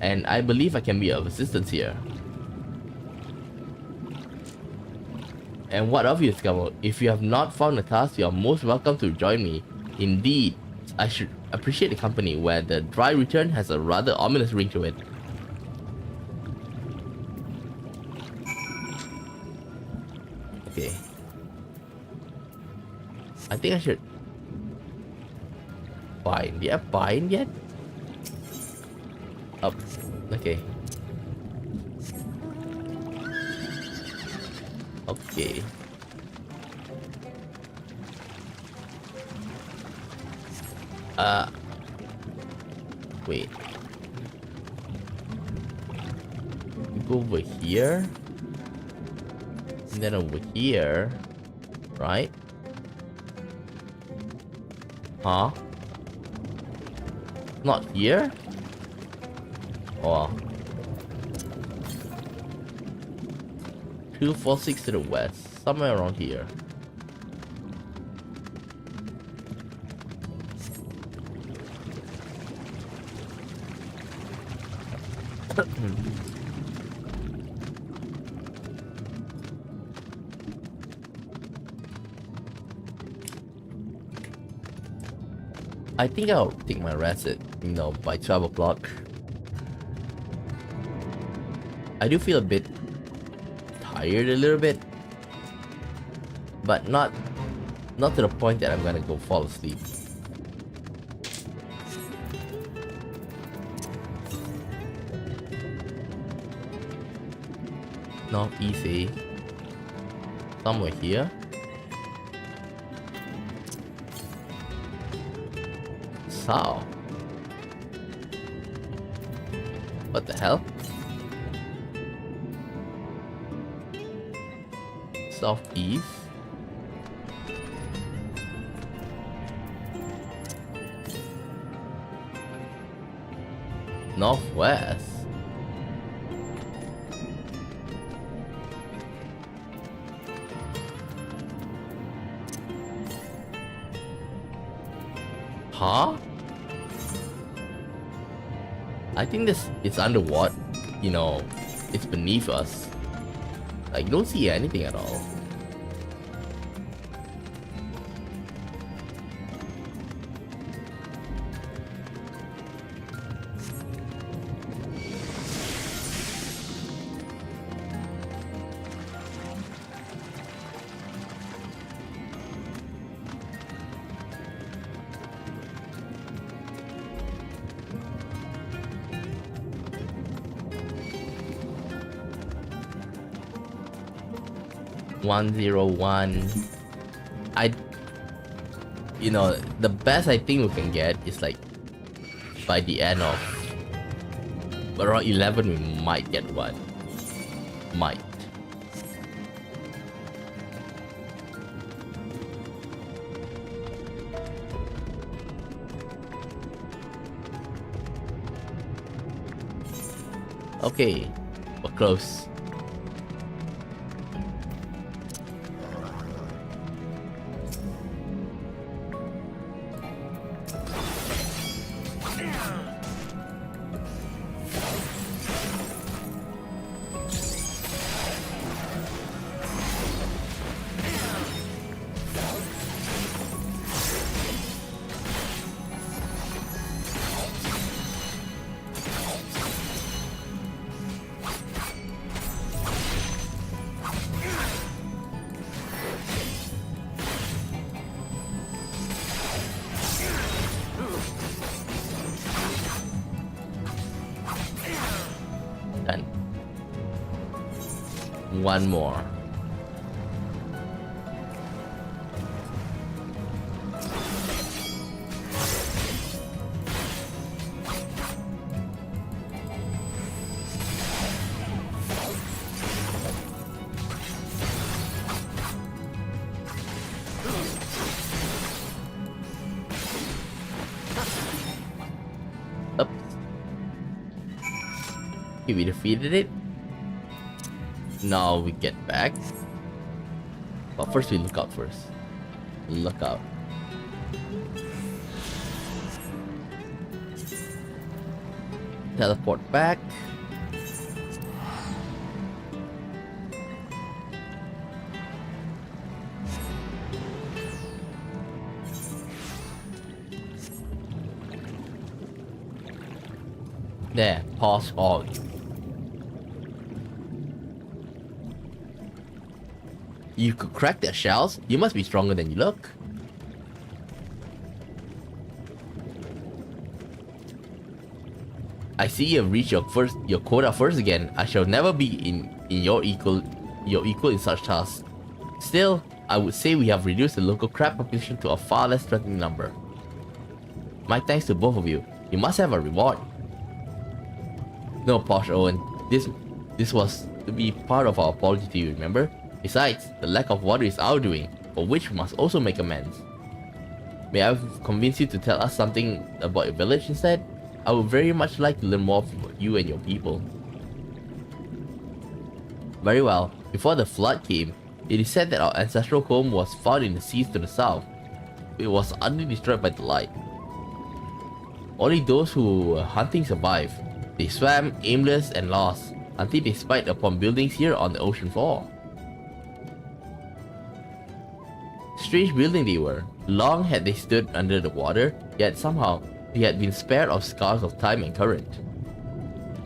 [SPEAKER 1] And I believe I can be of assistance here. And what of you, Scamo? If you have not found a task, you are most welcome to join me. Indeed, I should appreciate the company where the dry return has a rather ominous ring to it. Okay. I think I should bind. Yeah, bind yet? Up. Okay. Okay. Wait. We go over here. And then over here. Right? Huh? Not here? Oh. 246 to the west. Somewhere around here. I think I'll take my rest at, by 12 o'clock. I do feel a bit tired a little bit, but not to the point that I'm gonna go fall asleep. Not easy. Somewhere here. South. What the hell? Southeast. Northwest. Huh? I think this is underwater. It's beneath us. Like, don't see anything at all. The best I think we can get is like by the end of around 11 we might get one. Might. Okay, we're close. Done. One more. Okay, we defeated it. Now we get back. But first we look out first. Look out. Teleport back. There, pause all. You could crack their shells? You must be stronger than you look. I see you have reached your quota first again. I shall never be your equal in such tasks. Still, I would say we have reduced the local crab population to a far less threatening number. My thanks to both of you. You must have a reward. No, Posh Owen. This was to be part of our apology to you, remember? Besides, the lack of water is our doing, for which we must also make amends. May I convince you to tell us something about your village instead? I would very much like to learn more about you and your people. Very well. Before the flood came, it is said that our ancestral home was found in the seas to the south. It was utterly destroyed by the light. Only those who were hunting survived. They swam, aimless and lost, until they spied upon buildings here on the ocean floor. Strange building they were. Long had they stood under the water, yet somehow they had been spared of scars of time and current.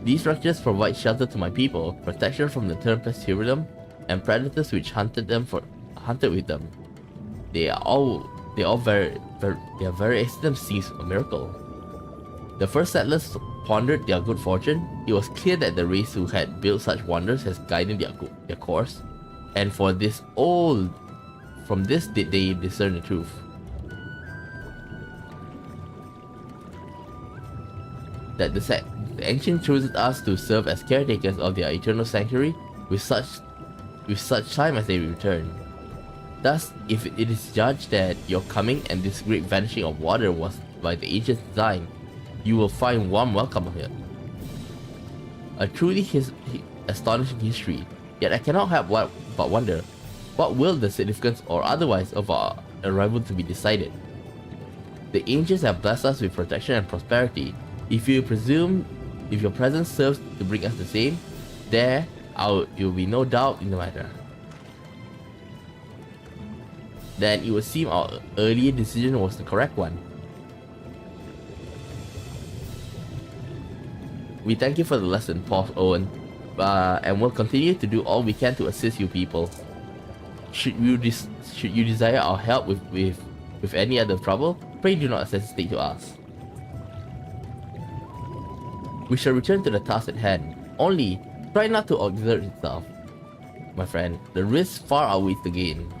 [SPEAKER 1] These structures provide shelter to my people, protection from the Tempest Tyrannom, and predators which hunted with them. Their very existence seems a miracle. The first settlers pondered their good fortune. It was clear that the race who had built such wonders has guided their course, and from this did they discern the truth. That the ancient chose us to serve as caretakers of their eternal sanctuary with such time as they return. Thus, if it is judged that your coming and this great vanishing of water was by the ancients' design, you will find warm welcome here. A truly astonishing history, yet I cannot help but wonder, what will the significance or otherwise of our arrival to be decided? The ancients have blessed us with protection and prosperity. If your presence serves to bring us the same, there will be no doubt in the matter. Then it would seem our earlier decision was the correct one. We thank you for the lesson, Paul Owen, and will continue to do all we can to assist you people. Should you desire our help with any other trouble, pray do not hesitate to ask. We shall return to the task at hand. Only, try not to exert yourself. My friend, the risk far outweighs the gain.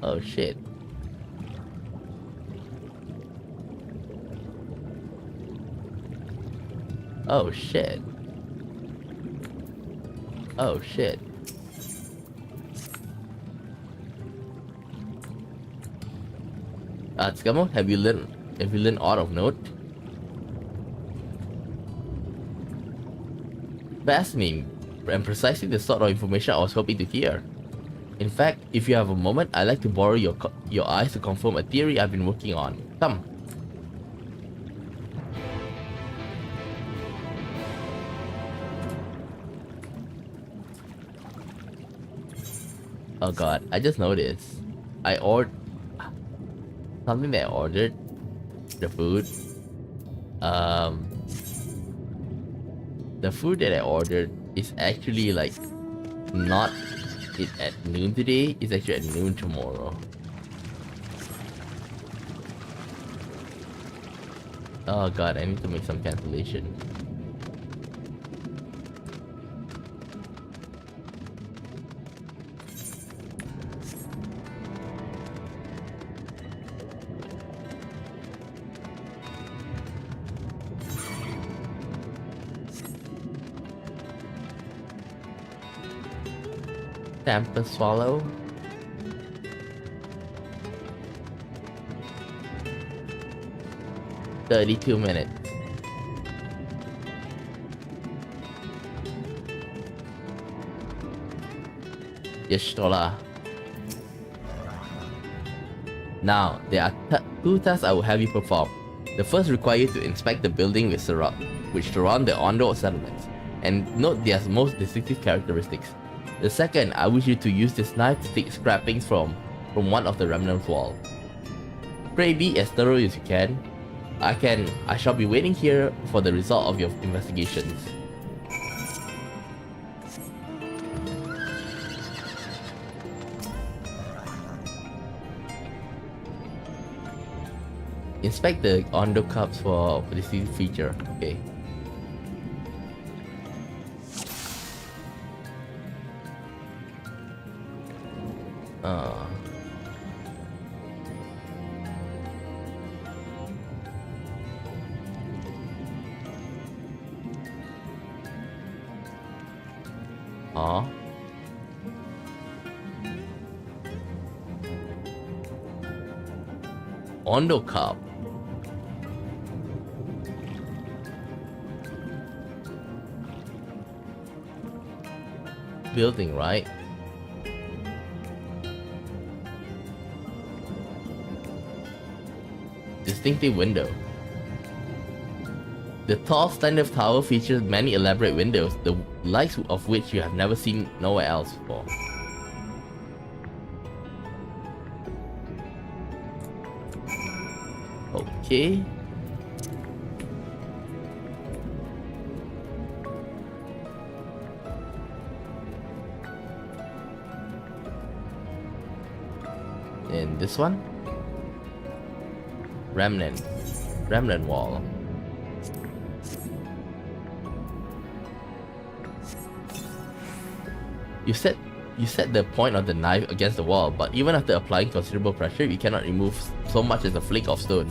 [SPEAKER 1] Oh shit. Oh shit. Oh shit. Tsukamo, have you learned aught of note? Fascinating, and precisely the sort of information I was hoping to hear. In fact, if you have a moment, I'd like to borrow your eyes to confirm a theory I've been working on. Come. Oh god, I just noticed. I ordered something that I ordered. The food. The food that I ordered is actually like not it at noon today. It's actually at noon tomorrow. Oh god, I need to make some cancellation. Tampa Swallow. "32 minutes. Yestola. Now, there are two tasks I will have you perform. The first requires you to inspect the building which surround the Ondo settlements, and note their most distinctive characteristics. The second, I wish you to use this knife to take scrappings from one of the remnant wall. Pray be as thorough as you can. I shall be waiting here for the result of your investigations." Inspect the Ondo cups for this feature. Okay. Ondo cup. Building, right? Distinctive window. The tall standard tower features many elaborate windows, the likes of which you have never seen nowhere else before. Okay. And this one? Remnant wall. You set the point of the knife against the wall, but even after applying considerable pressure, you cannot remove so much as a flake of stone.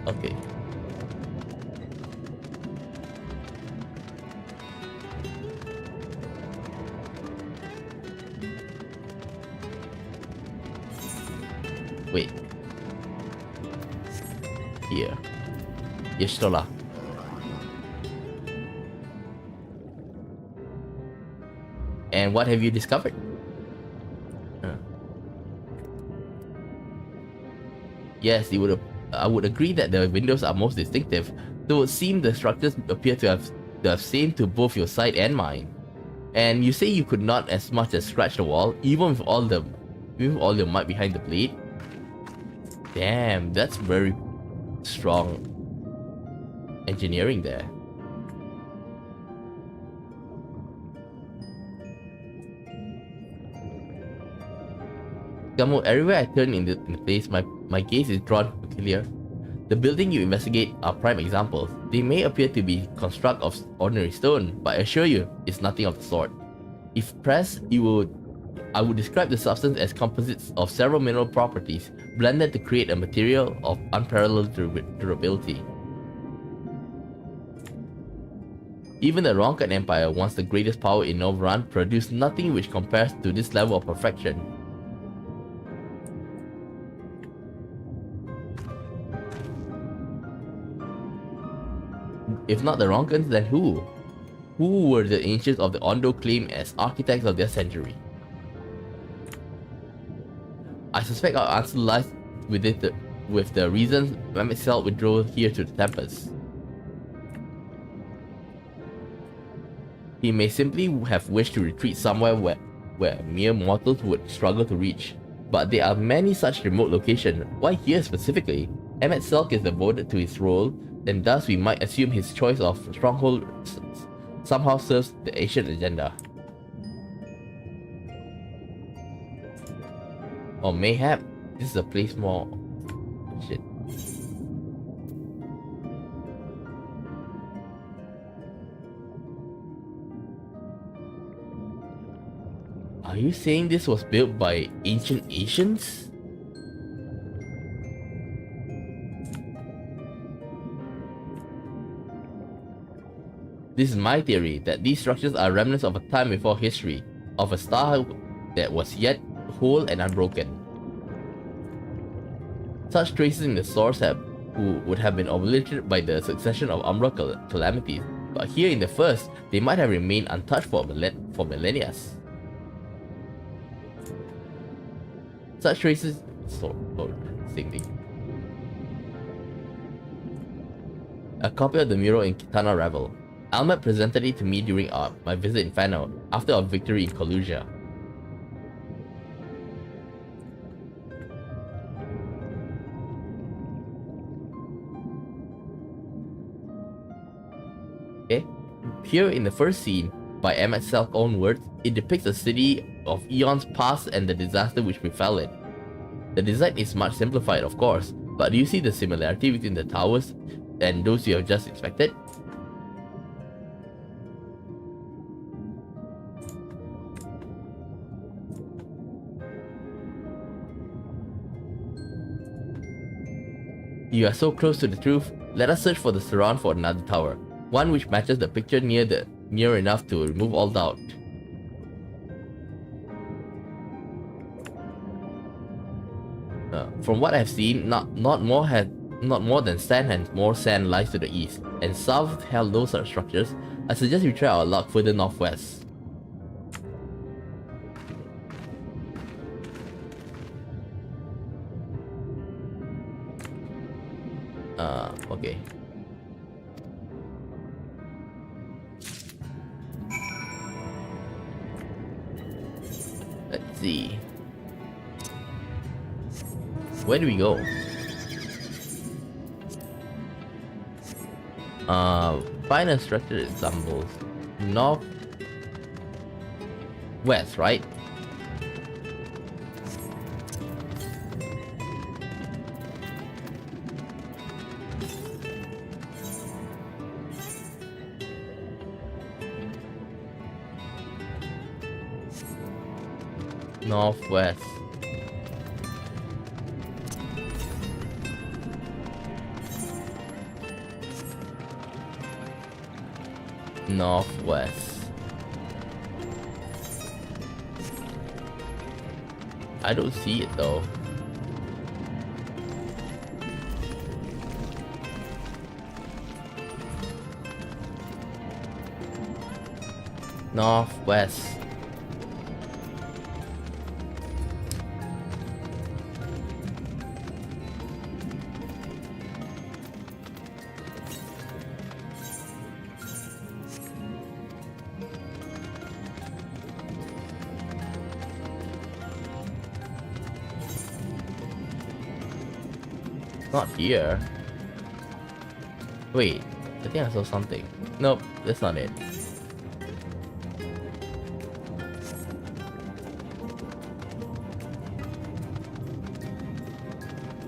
[SPEAKER 1] Okay. Wait. Here. Yestola. And what have you discovered? Yes, I would agree that the windows are most distinctive, though it would seem the structures appear to have seemed to both your sight and mine. And you say you could not as much as scratch the wall, even with all your might behind the blade? Damn, that's very strong engineering there. Gamo, everywhere I turn in the place, my gaze is drawn to clear. The building you investigate are prime examples. They may appear to be construct of ordinary stone, but I assure you, it's nothing of the sort. If pressed, I would describe the substance as composites of several mineral properties, blended to create a material of unparalleled durability. Even the Ronkan Empire, once the greatest power in Novaran, produced nothing which compares to this level of perfection. If not the Ronkans, then who? Who were the ancients of the Ondo claim as architects of their century? I suspect our answer lies with the reasons Mamexel withdrew here to the Tempest. He may simply have wished to retreat somewhere where mere mortals would struggle to reach. But there are many such remote locations. Why here specifically? Emmett Selk is devoted to his role, and thus we might assume his choice of stronghold somehow serves the ancient agenda. Or mayhap this is a place more... shit. Are you saying this was built by ancient Asians? This is my theory, that these structures are remnants of a time before history, of a star that was yet whole and unbroken. Such traces in the source would have been obliterated by the succession of Umbra calamities, but here in the first, they might have remained untouched for millennia. Such traces... same thing. A copy of the mural in Kitana Revel. Almet presented it to me during my visit in Fano, after our victory in Collusia. Okay, here in the first scene, by Emmett Selk's own words, it depicts a city of eons past and the disaster which befell it. The design is much simplified, of course, but do you see the similarity between the towers and those you have just inspected? You are so close to the truth, let us search for the surround for another tower, one which matches the picture near enough to remove all doubt. From what I have seen, not more than sand and more sand lies to the east, and south held no such structures. I suggest we try our luck further northwest. Okay. Let's see. Where do we go? Find a structure that resembles north west, right? Northwest. Northwest. I don't see it though. Northwest. Not here. Wait, I think I saw something. Nope, that's not it.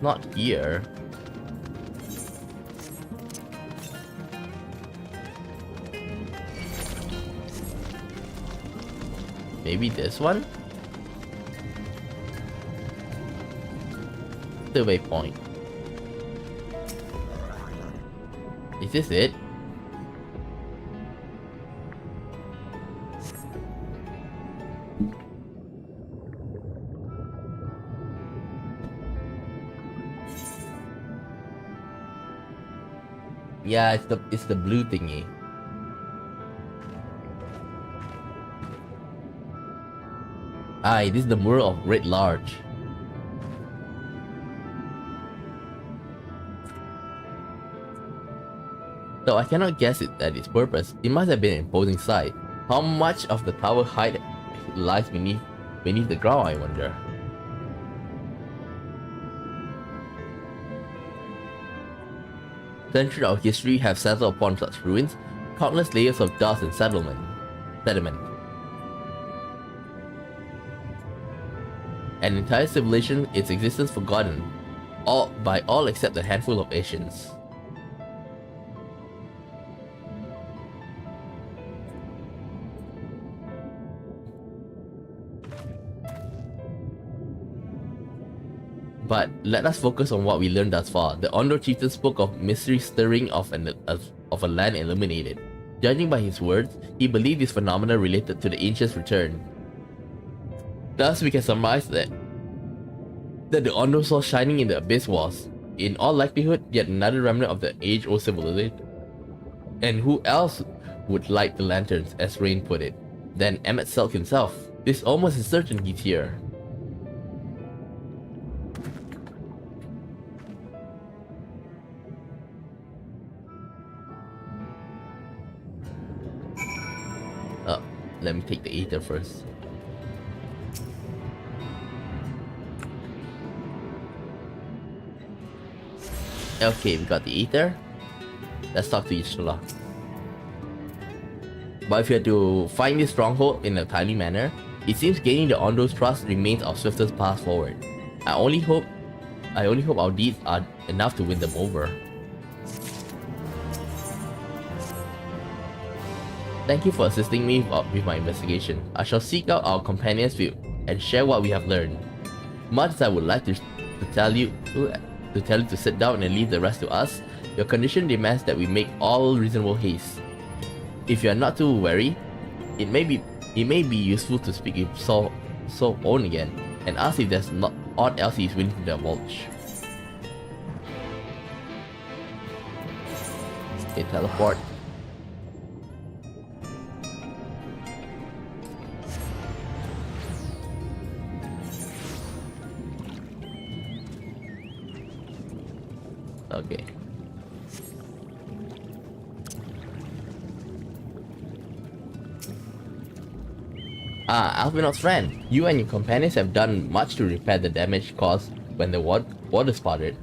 [SPEAKER 1] Not here. Maybe this one? Survey point. Is this it? Yeah, it's the blue thingy. Aye, this is the mural of Red Large. Though I cannot guess it at its purpose, it must have been an imposing sight. How much of the tower height lies beneath the ground, I wonder. Centuries of history have settled upon such ruins, countless layers of dust and sediment. An entire civilization, its existence forgotten, by all except a handful of Asians. But let us focus on what we learned thus far. The Ondo chieftain spoke of mystery stirring of a land illuminated. Judging by his words, he believed this phenomena related to the ancients' return. Thus, we can surmise that the Ondo source shining in the abyss was, in all likelihood, yet another remnant of the age-old civilization. And who else would light the lanterns, as Rain put it, than Emmett Selk himself? This almost is certain he's here. Let me take the ether first. Okay, we got the ether. Let's talk to Yishla. But if you had to find this stronghold in a timely manner, it seems gaining the Ondo's trust remains our swiftest path forward. I only hope our deeds are enough to win them over. Thank you for assisting me with my investigation. I shall seek out our companion's view and share what we have learned. Much as I would like to tell you to sit down and leave the rest to us, your condition demands that we make all reasonable haste. If you are not too wary, it may be useful to speak with Saul Owen again and ask if there's not aught else he is willing to divulge. Okay, teleport. Okay. Alvinot's friend, you and your companions have done much to repair the damage caused when the water spotted.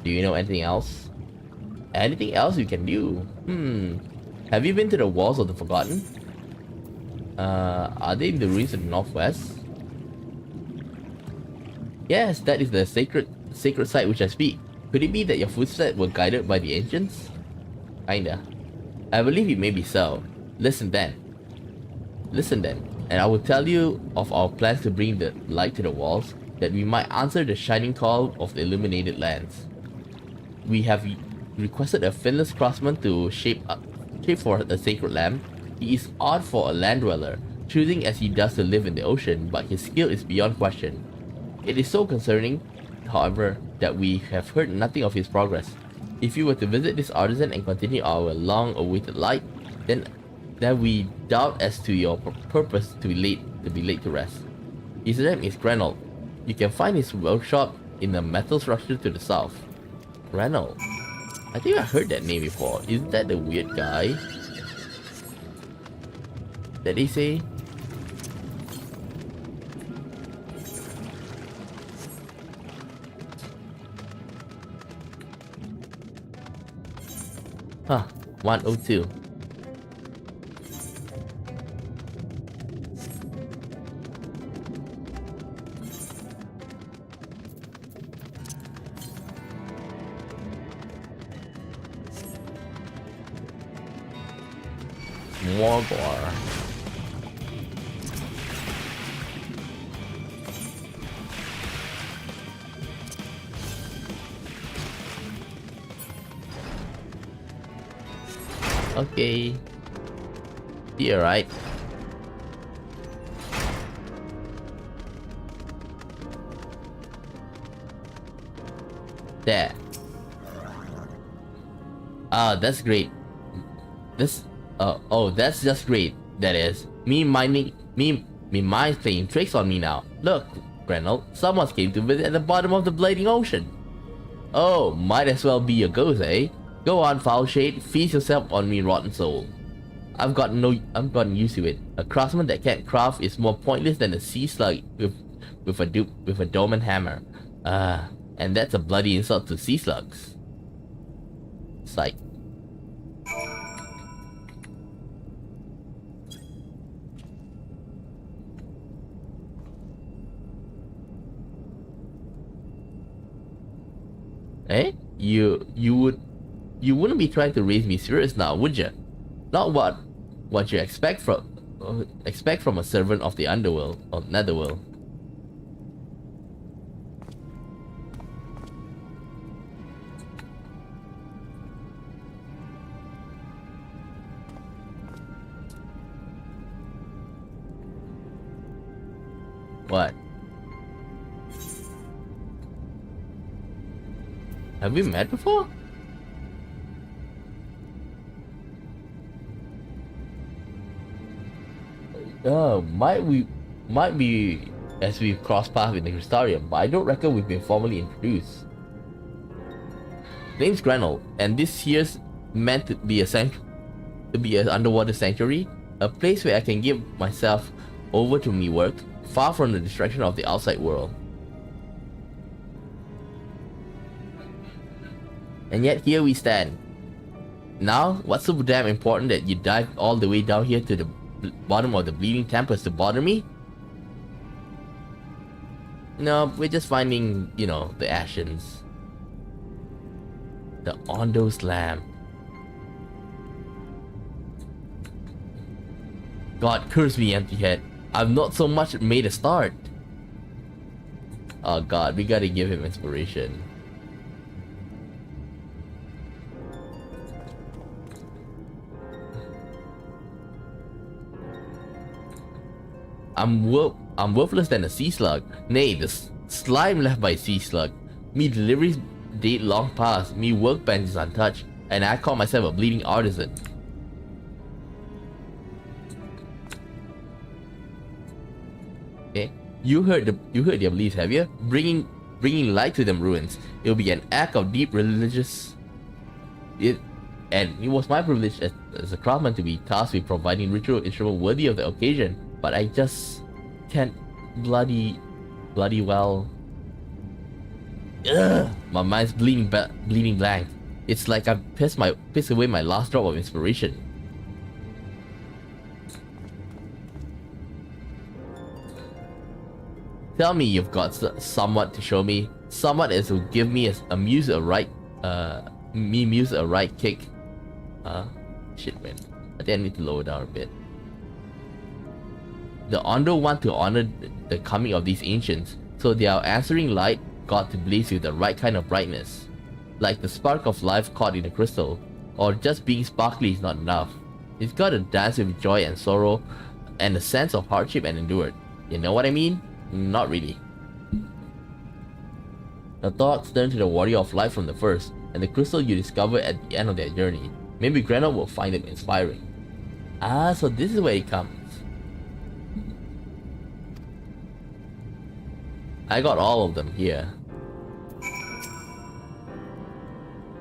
[SPEAKER 1] Do you know anything else? Anything else you can do? Have you been to the walls of the Forgotten? Are they in the ruins of the northwest? Yes, that is the sacred site which I speak. Could it be that your footsteps were guided by the ancients? Kinda. I believe it may be so. Listen then, and I will tell you of our plans to bring the light to the walls, that we might answer the shining call of the illuminated lands. We have requested a finless craftsman to shape for a sacred lamp. He is odd for a land dweller, choosing as he does to live in the ocean, but his skill is beyond question. It is so concerning, however, that we have heard nothing of his progress. If you were to visit this artisan and continue our long-awaited light, then we doubt as to your purpose to be laid to rest. His name is Grenell. You can find his workshop in the metal structure to the south. Grenell. I think I heard that name before. Isn't that the weird guy that they say? Huh, 102. Morgor. Okay. You're right. There. Ah, that's great. That's just great. That is me mind playing tricks on me now. Look, Grenell, someone came to visit at the bottom of the blading ocean. Oh, might as well be a ghost, eh? Go on, foul shade, feast yourself on me, rotten soul. I've gotten used to it. A craftsman that can't craft is more pointless than a sea slug with a dome and hammer. And that's a bloody insult to sea slugs. Psych. Eh? You wouldn't be trying to raise me spirits now, would you? Not what you expect from a servant of the underworld or netherworld. What? Have we met before? Might be as we cross paths in the Crystarium, but I don't reckon we've been formally introduced. Name's Grenell, and this here's meant to be an underwater sanctuary, a place where I can give myself over to me work, far from the distraction of the outside world. And yet here we stand. Now, what's so damn important that you dive all the way down here to the bottom of the bleeding tempest to bother me? No, we're just finding, you know, the ashes. The Ondo's lamp. God curse me, empty head. I've not so much made a start. Oh God, we gotta give him inspiration. I'm worthless than a sea slug. Nay, the slime left by a sea slug. Me deliveries date long past, me workbench is untouched, and I call myself a bleeding artisan. Okay, you heard their beliefs, have you? Bringing light to them ruins. It'll be an act of deep religious. And it was my privilege as a craftsman to be tasked with providing ritual instrument worthy of the occasion. But I just can't bloody well. Ugh, my mind's bleeding blank. It's like I've pissed away my last drop of inspiration. Tell me you've got somewhat to show me, somewhat as will give me a muse a right kick. Shit, man. I think I need to lower down a bit. The Ondo want to honor the coming of these ancients, so their answering light got to blaze with the right kind of brightness. Like the spark of life caught in a crystal, or just being sparkly is not enough. It's got to dance with joy and sorrow, and a sense of hardship and endured. You know what I mean? Not really. The thoughts turn to the warrior of life from the first, and the crystal you discover at the end of their journey. Maybe Grenell will find it inspiring. Ah, so this is where it comes. I got all of them here.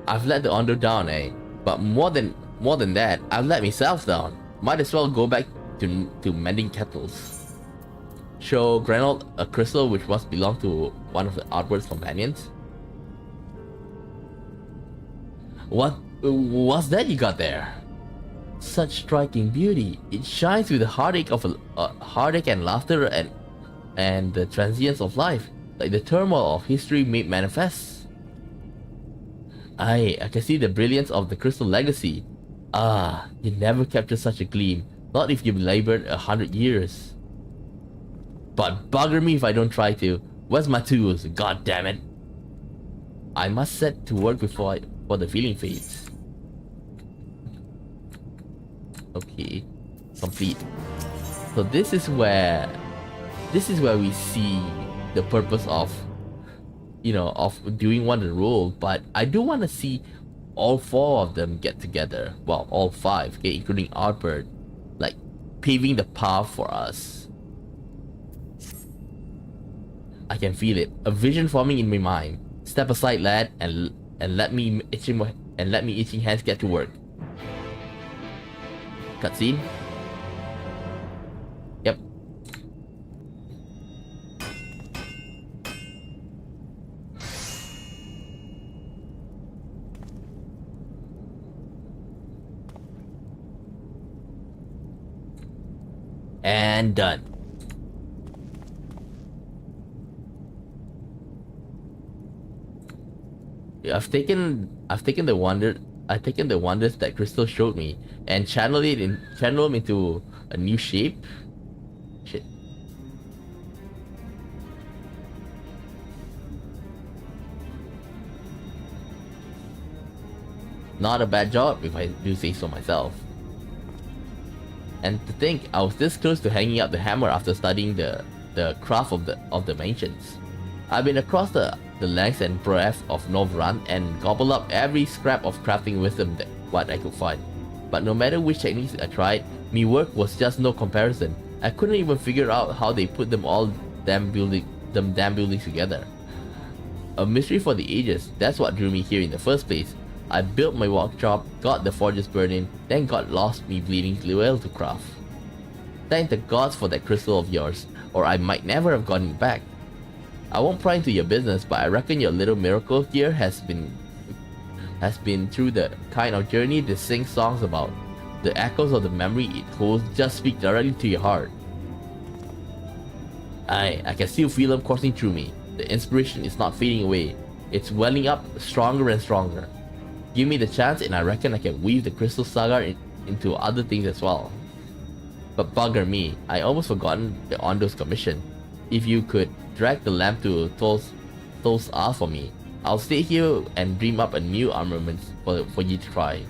[SPEAKER 1] I've let the Ondo down, eh? But more than that, I've let myself down. Might as well go back to mending kettles. Show Grenell a crystal which must belong to one of the Outward's companions. What's that you got there? Such striking beauty. It shines with the heartache and laughter and the transience of life, like the turmoil of history made manifest. I can see the brilliance of the crystal legacy. Ah, you never capture such a gleam, not if you've labored 100 years. But bugger me if I don't try to. Where's my tools? God damn it. I must set to work before the feeling fades. Okay, complete. So this is where we see the purpose of, you know, of doing one of the role. But I do want to see all 4 of them get together. Well, all 5, okay, including Outward, like paving the path for us. I can feel it, a vision forming in my mind. Step aside, lad, and let me itching hands get to work. cutscene. Yep. And done. I've taken the wonders that Crystal showed me and channel them into a new shape. Shit. Not a bad job if I do say so myself. And to think, I was this close to hanging up the hammer after studying the craft of the ancients. I've been across the length and breadth of Novran and gobbled up every scrap of crafting wisdom what I could find. But no matter which techniques I tried, me work was just no comparison. I couldn't even figure out how they put them damn buildings together. A mystery for the ages, that's what drew me here in the first place. I built my workshop, got the forges burning, then got lost me bleeding well to craft. Thank the gods for that crystal of yours, or I might never have gotten it back. I won't pry into your business, but I reckon your little miracle here has been through the kind of journey they sing songs about. The echoes of the memory it holds just speak directly to your heart. I can still feel them coursing through me. The inspiration is not fading away. It's welling up stronger and stronger. Give me the chance and I reckon I can weave the Crystal Saga into other things as well. But bugger me, I almost forgotten the Ondo's commission. If you could drag the lamp to Tol's R for me, I'll stay here and dream up a new armament for you to try.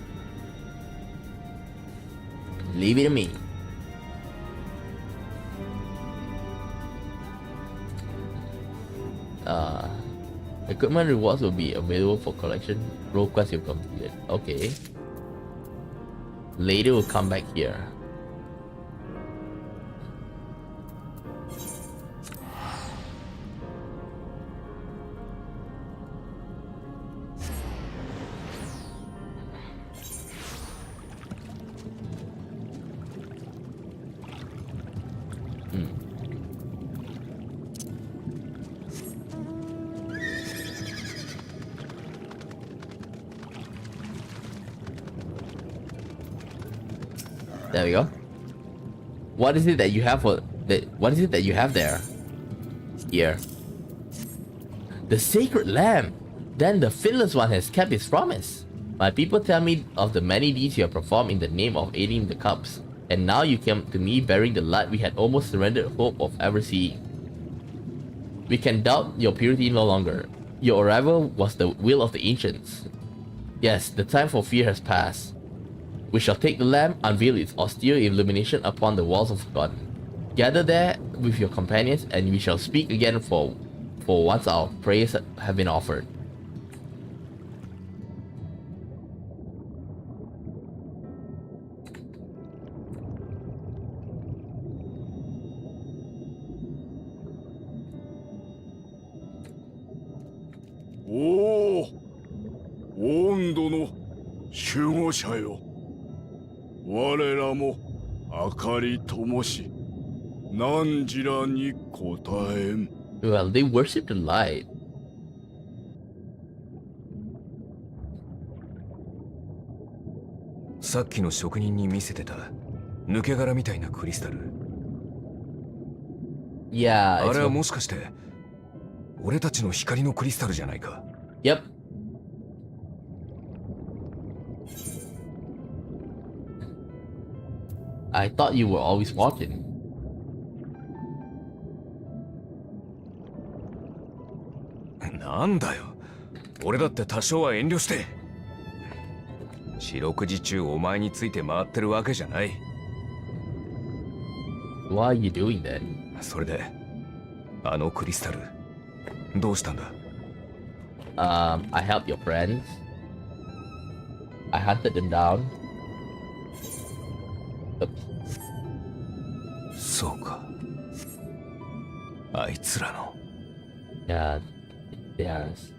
[SPEAKER 1] Leave it to me. Equipment rewards will be available for collection. Role quest you've completed. Okay. Later we'll come back here. There we go. What is it that you have what is it that you have there? Here. The sacred lamb! Then the Finless One has kept his promise. My people tell me of the many deeds you have performed in the name of aiding the cubs, and now you came to me bearing the light we had almost surrendered hope of ever seeing. We can doubt your purity no longer. Your arrival was the will of the ancients. Yes, the time for fear has passed. We shall take the lamp, unveil its austere illumination upon the walls of God. Gather there with your companions, and we shall speak again for once our prayers have been offered.
[SPEAKER 6] Oh, Ondo no Shugosha yo. 我らも明かり灯し何時らに答えん。
[SPEAKER 1] Well, they worship the light.
[SPEAKER 4] Sa さっきの職人に見せてた抜け殻みたいなクリスタル。
[SPEAKER 1] Yeah,
[SPEAKER 4] あれはもしかして俺たちの光のクリスタルじゃないか。
[SPEAKER 1] Yep. I thought you were always watching.
[SPEAKER 4] なんだよ。俺だって多少は遠慮して。四六時中お前について回ってるわけじゃない。
[SPEAKER 1] Why are you doing that?
[SPEAKER 4] それで、あのクリスタル、どうしたんだ？
[SPEAKER 1] I helped your friends. I hunted them down. Oops.
[SPEAKER 4] そうか。あいつらの。
[SPEAKER 1] Yeah, theirs.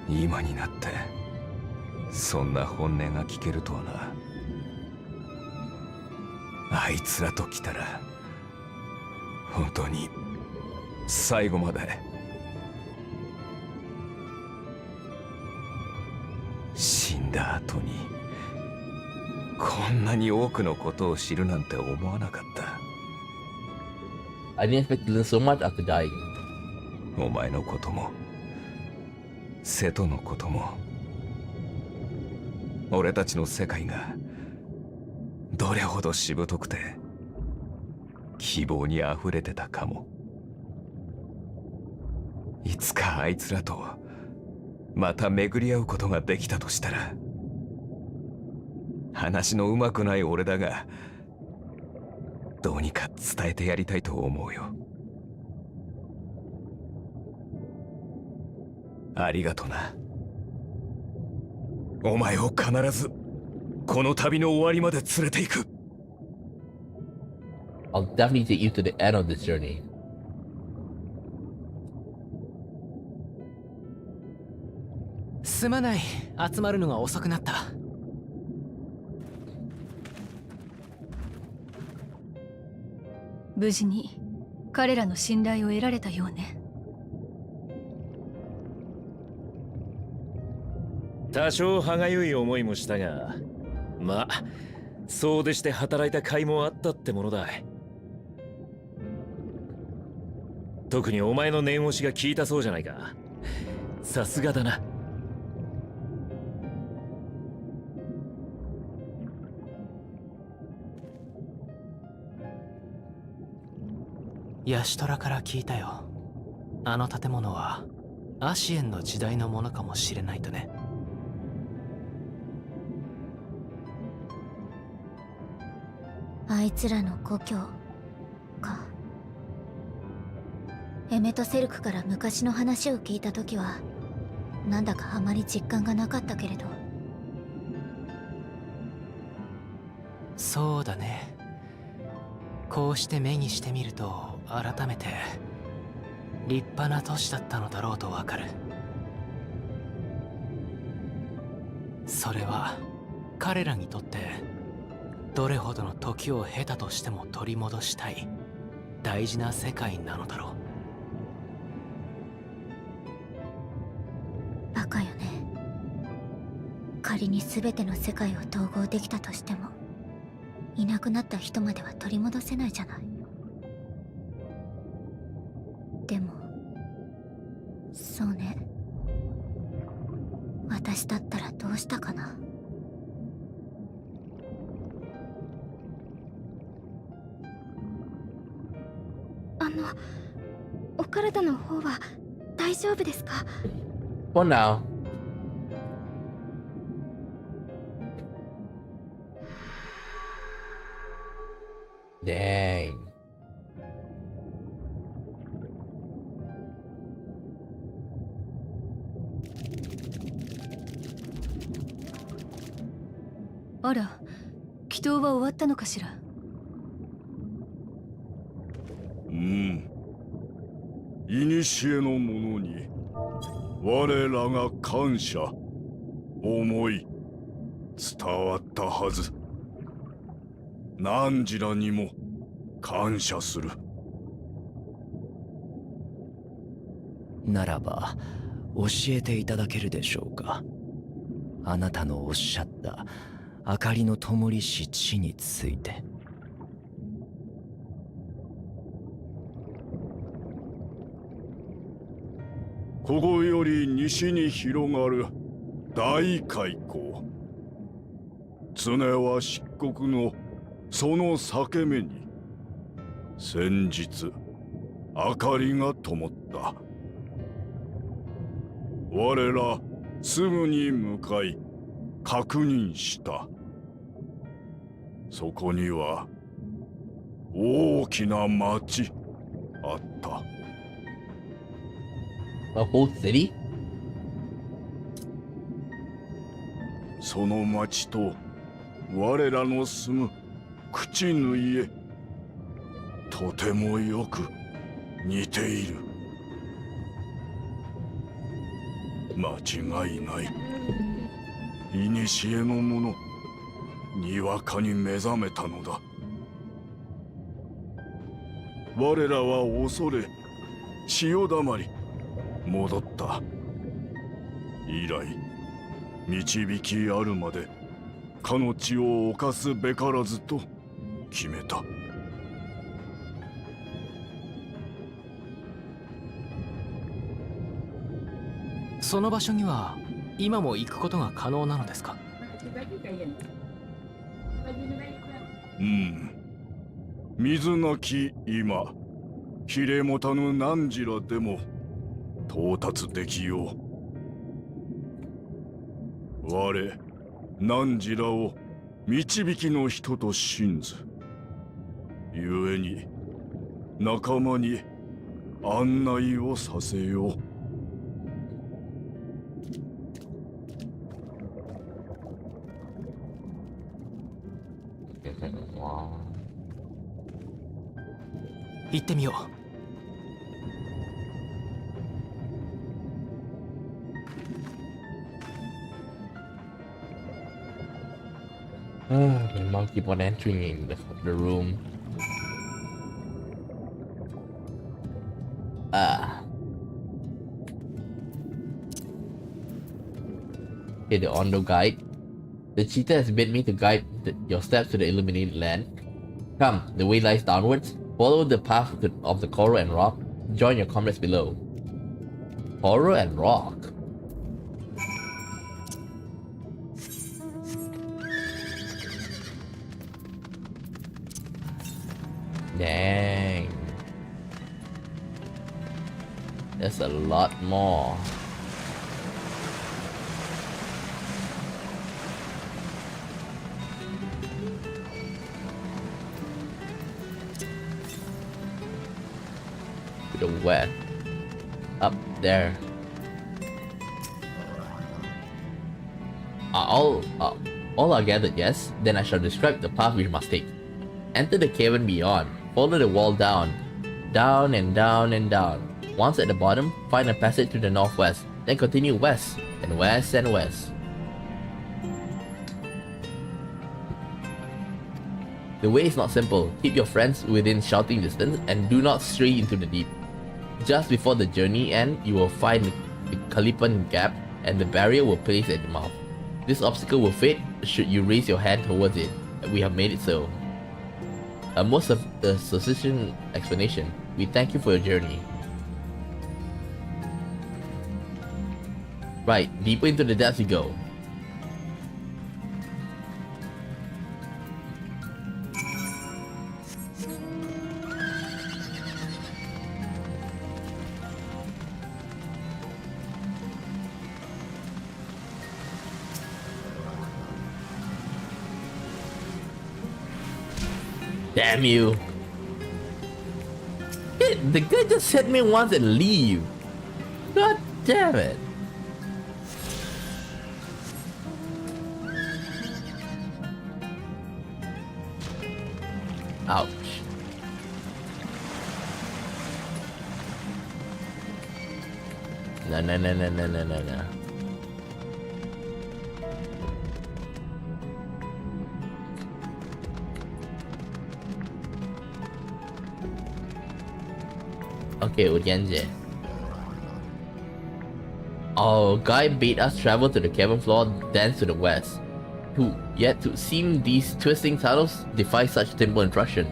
[SPEAKER 4] 今になってそんな本音が聞けるとはな。あいつらと来たら本当に最後まで死んだ後にこんなに多くのことを知るなんて思わなかった。
[SPEAKER 1] I didn't expect to learn so much after dying.
[SPEAKER 4] お前のことも瀬戸のことも俺たちの世界がどれほどしぶとくて希望にあふれてたかも。いつかあいつらとまた巡り合うことができたとしたら、話のうまくない俺だがどうにか伝えてやりたいと思うよ。ありがとな。お前を必ずこの旅の終わりまで連れて行く。
[SPEAKER 1] I'll definitely take you to the end of this journey.
[SPEAKER 5] すまない、集まるのが遅くなった。
[SPEAKER 10] 無事に彼らの信頼を得られたようね。
[SPEAKER 11] 多少歯がゆい思いもしたが、まあそうでして働いた甲斐もあったってものだ。特にお前の念押しが効いたそうじゃないか。さすがだな。
[SPEAKER 5] ヤシトラから聞いたよ。あの建物はアシエンの時代のものかもしれないとね。
[SPEAKER 2] あいつらの故郷か。エメトセルクから昔の話を聞いた時はなんだかあまり実感がなかったけれど。
[SPEAKER 5] そうだね。こうして目にしてみると改めて立派な都市だったのだろうとわかる。それは彼らにとってどれほどの時を経たとしても取り戻したい大事な世界なのだろう。
[SPEAKER 2] バカよね。仮に全ての世界を統合できたとしてもいなくなった人までは取り戻せないじゃない。でもそうね、私だったらどうしたかな。お体の方は大丈夫ですか？
[SPEAKER 1] For now. Dang.
[SPEAKER 10] あら、祈祷は終わったのかしら。
[SPEAKER 6] 古の者に我らが感謝思い伝わったはず。何時らにも感謝する。
[SPEAKER 3] ならば教えていただけるでしょうか。あなたのおっしゃった明かりの灯りし地について。
[SPEAKER 6] ここより西に広がる大海溝。常は漆黒のその裂け目に先日明かりが灯った。我らすぐに向かい確認した。そこには大きな町あった。
[SPEAKER 1] A whole city?
[SPEAKER 6] その町と我らの住む口の家、とてもよく似ている。間違いない。古の者にわかに目覚めたのだ。我らは恐れ血を黙り戻った。以来導きあるまでかの地を侵すべからずと決めた。
[SPEAKER 5] その場所には今も行くことが可能なのですか？
[SPEAKER 6] うん。水なき今、ひれもたぬ汝らでも到達できよう。我、汝らを導きの人と信ず。故に仲間に案内をさせよう。
[SPEAKER 5] 行ってみよ
[SPEAKER 1] う。The monk keep on entering the room. Okay, the Ondo guide. The cheetah has bid me to guide your steps to the illuminated land. Come, the way lies downwards. Follow the path of the coral and rock. Join your comrades below. Coral and rock. Dang. There's a lot more. To the west. Up there. All are gathered, yes? Then I shall describe the path we must take. Enter the cavern beyond. Follow the wall down. Down and down and down. Once at the bottom, find a passage to the northwest. Then continue west and west and west. The way is not simple. Keep your friends within shouting distance and do not stray into the deep. Just before the journey end, you will find the Kalipan gap and the barrier will place at the mouth. This obstacle will fade should you raise your hand towards it. We have made it so. Most of the sufficient explanation. We thank you for your journey. Right, deeper into the depths we go. Damn you. The guy just hit me once and leave. God damn it. Ouch. No. Okay, Udyanze. Oh, guy bade us travel to the cavern floor, then to the west. Yet to seem these twisting tunnels defy such simple intrusion.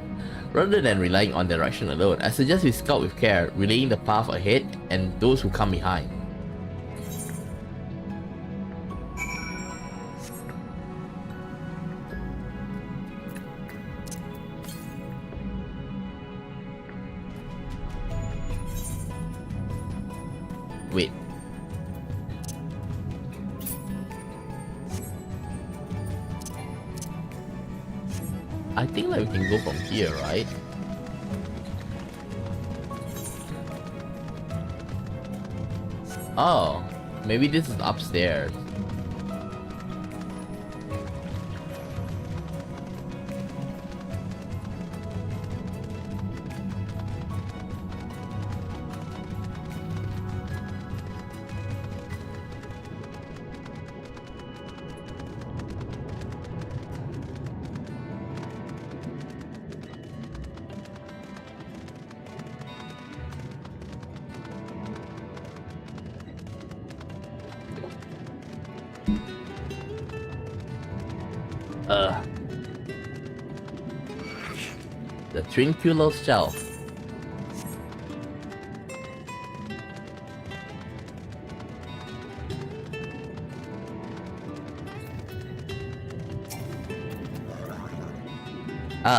[SPEAKER 1] Rather than relying on direction alone, I suggest we scout with care, relaying the path ahead and those who come behind. Wait. I think like we can go from here, right? Oh, maybe this is upstairs. The Trinculo Shell.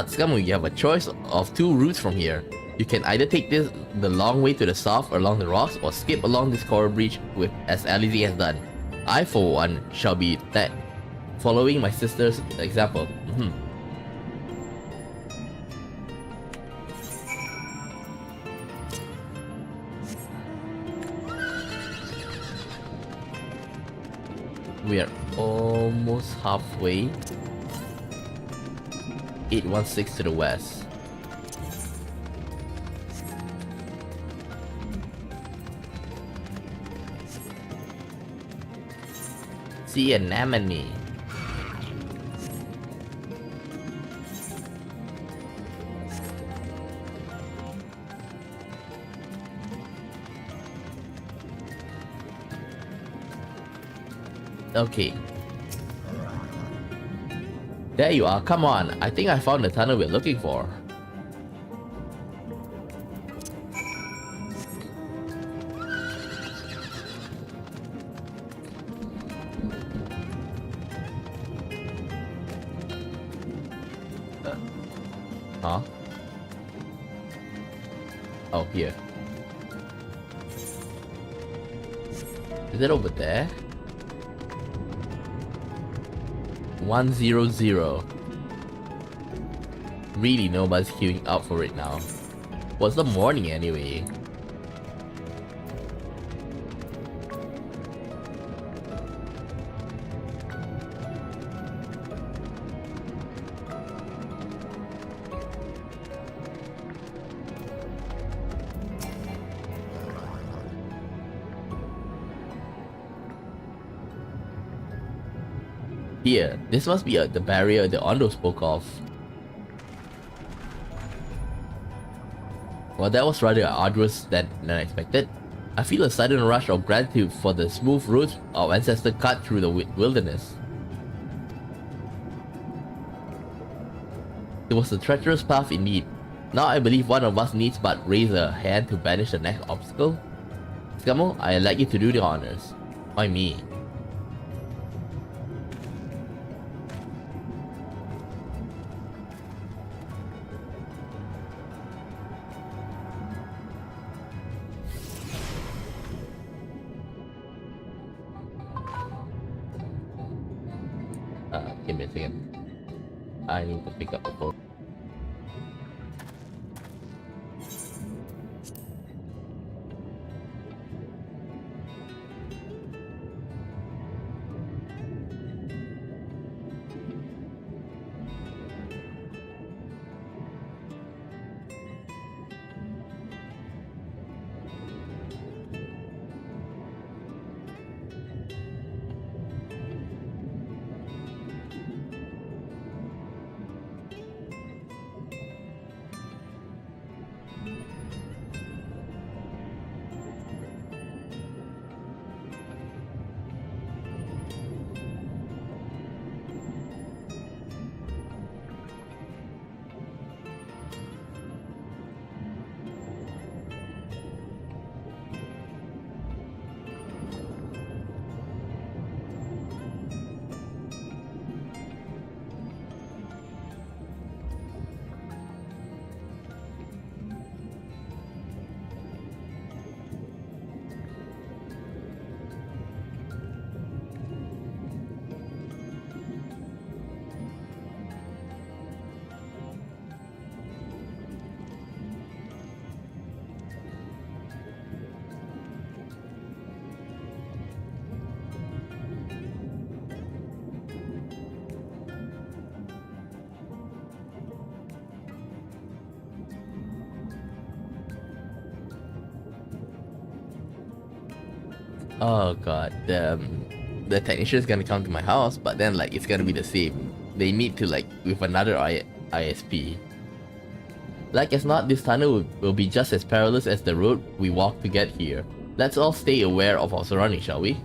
[SPEAKER 1] Tsukamu, you have a choice of two routes from here. You can either take the long way to the south along the rocks or skip along this coral breach as Alize has done. I, for one, shall be following my sister's example. We are almost halfway. 816 to the west. Sea anemone. Okay. There you are, come on. I think I found the tunnel we're looking for. Huh? Oh, here. Is it over there? 100. Really, nobody's queuing up for it now. What's the morning anyway? Here, this must be the barrier the Ondo spoke of. Well, that was rather arduous than expected. I feel a sudden rush of gratitude for the smooth route our ancestors cut through the wilderness. It was a treacherous path indeed. Now I believe one of us needs but raise a hand to banish the next obstacle. Tsukamu, I'd like you to do the honors. Why me? Give me a second. I need to pick up the phone. Oh god, the technician is gonna come to my house, but then like it's gonna be the same. They need to like with another ISP. Like as not, this tunnel will be just as perilous as the road we walked to get here. Let's all stay aware of our surroundings, shall we?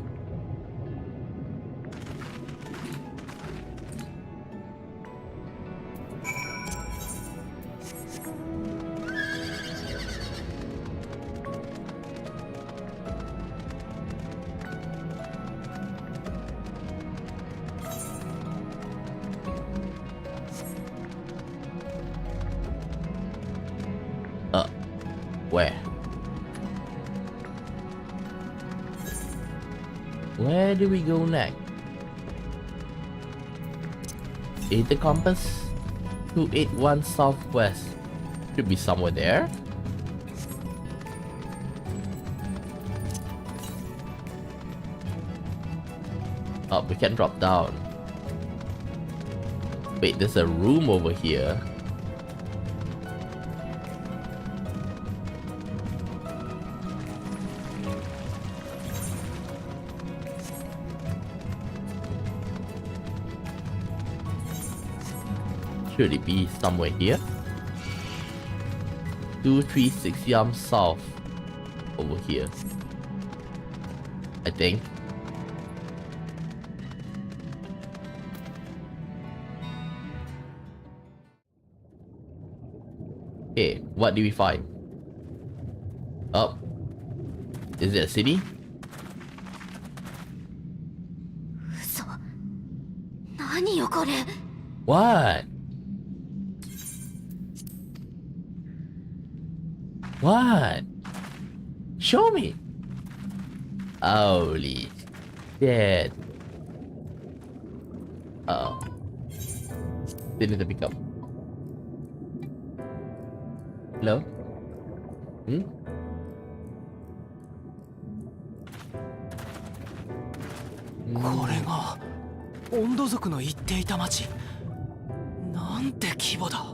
[SPEAKER 1] Where? Where do we go next? Is the compass? 281 southwest. Should be somewhere there. Oh, we can drop down. Wait, there's a room over here. Should it be somewhere here? 236 Yam South. Over here. I think. Okay, what do we find? Oh. Is it a city?
[SPEAKER 2] 嘘。何よこれ。
[SPEAKER 1] What? What? Show me. Holy shit. Oh. They need to pick up. Hello? Hmm?
[SPEAKER 5] これが温土族の言っていた町。なんて規模だ。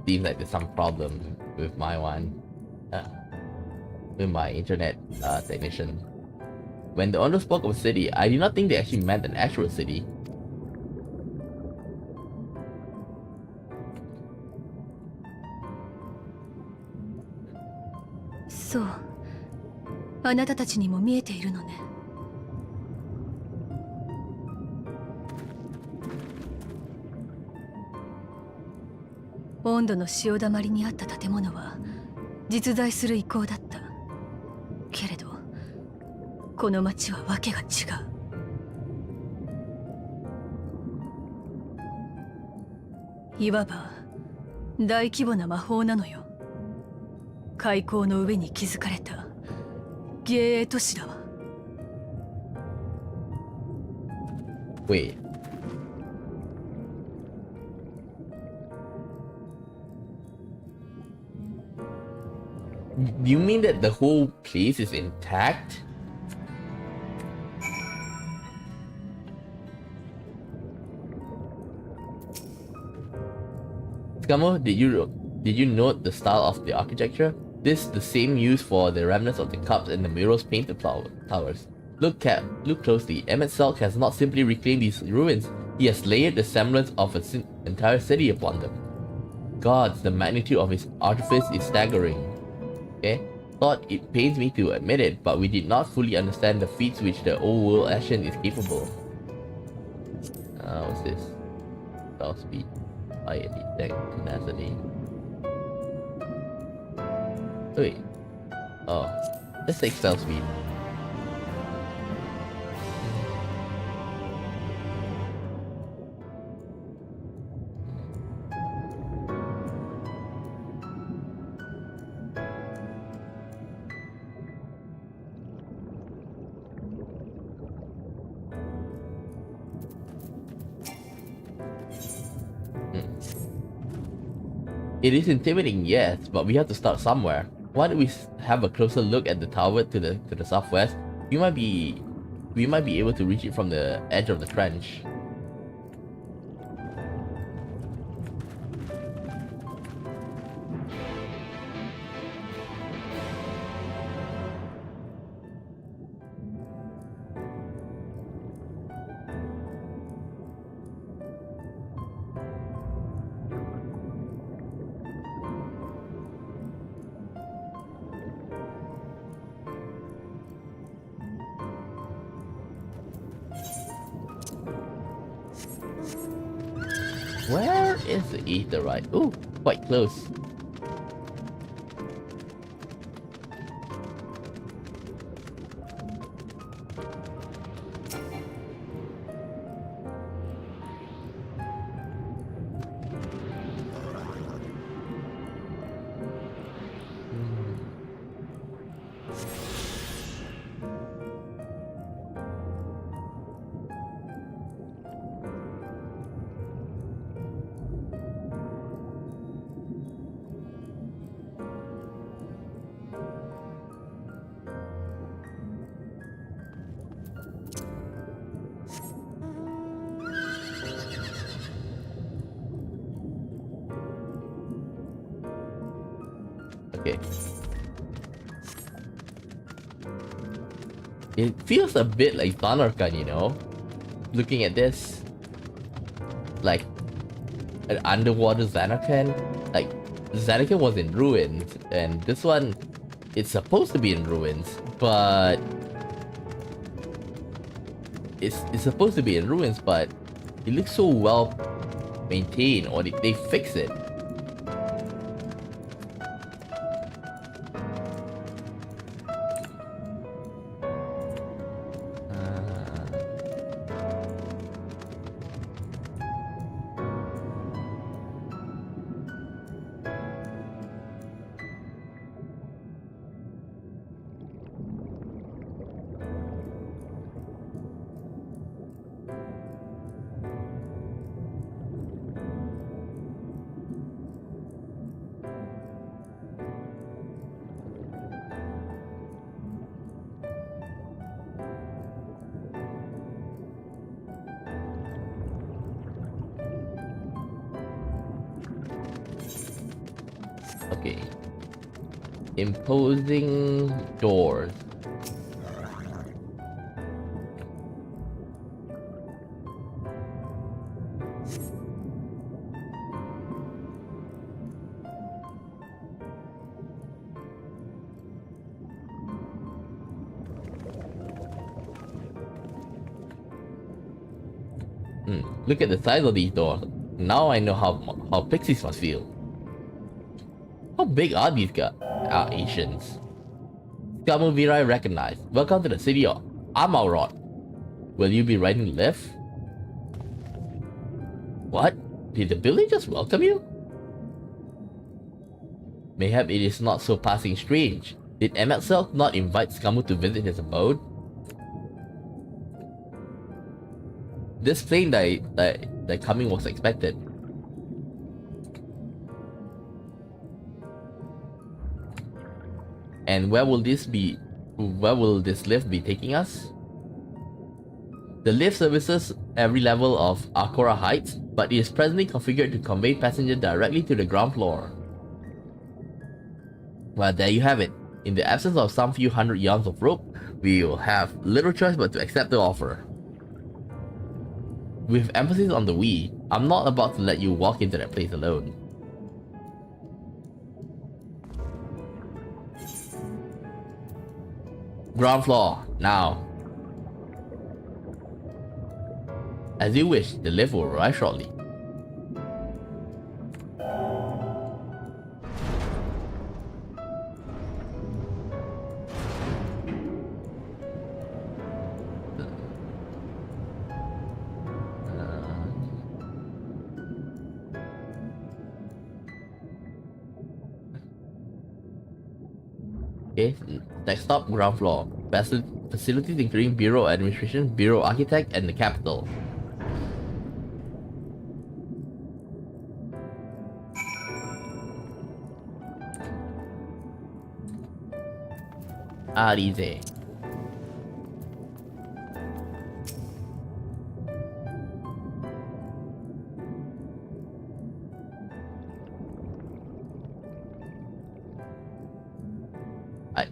[SPEAKER 1] Seems like there's some problem with my one. With my internet technician. When the owner spoke of a city, I did not think they actually meant an actual city.
[SPEAKER 10] そう、あなたたちにも見えているのね。温度の潮だまりにあった建物は実在する遺構だった。けれどこの町はわけが違う。いわば大規模な魔法なのよ。開口の上に築かれた幻影都市だわ。
[SPEAKER 1] Wait. Do you mean that the whole place is intact? Skamo, did you note the style of the architecture? This is the same used for the remnants of the cups and the murals painted towers. Look closely. Emmett Selk has not simply reclaimed these ruins, he has layered the semblance of an entire city upon them. Gods, the magnitude of his artifice is staggering. Okay? Thought it pains me to admit it, but we did not fully understand the feats which the old world Ashen is capable of. What's this? Spell speed. Fire detect, tenacity. Wait. Oh. Let's take spell speed. It is intimidating, yes, but we have to start somewhere. Why don't we have a closer look at the tower to the southwest? We might be able to reach it from the edge of the trench. Where is the ether right? Ooh, quite close. Okay. It feels a bit like Thundergun, you know? Looking at this. Like an underwater Xanarkand. Like Xanarkand was in ruins, and this one it's supposed to be in ruins, but it's supposed to be in ruins, but it looks so well maintained, or they fix it. Okay. Imposing doors. Look at the size of these doors. Now I know how pixies must feel. How big are these guys? Asians. Skamovira recognized. Welcome to the city of Amalrod. Will you be riding lift? What? Did the villagers welcome you? Mayhap it is not so passing strange. Did Emmet Selk not invite Skamu to visit his abode? This plane that coming was expected. And where will this lift be taking us? The lift services every level of Akora Heights, but it is presently configured to convey passengers directly to the ground floor. Well, there you have it. In the absence of some few hundred yards of rope, we will have little choice but to accept the offer. With emphasis on the we, I'm not about to let you walk into that place alone. Ground floor, now. As you wish, the lift will arrive shortly. Okay, next stop, ground floor. Facilities including Bureau Administration, Bureau Architect, and the Capital. Easy.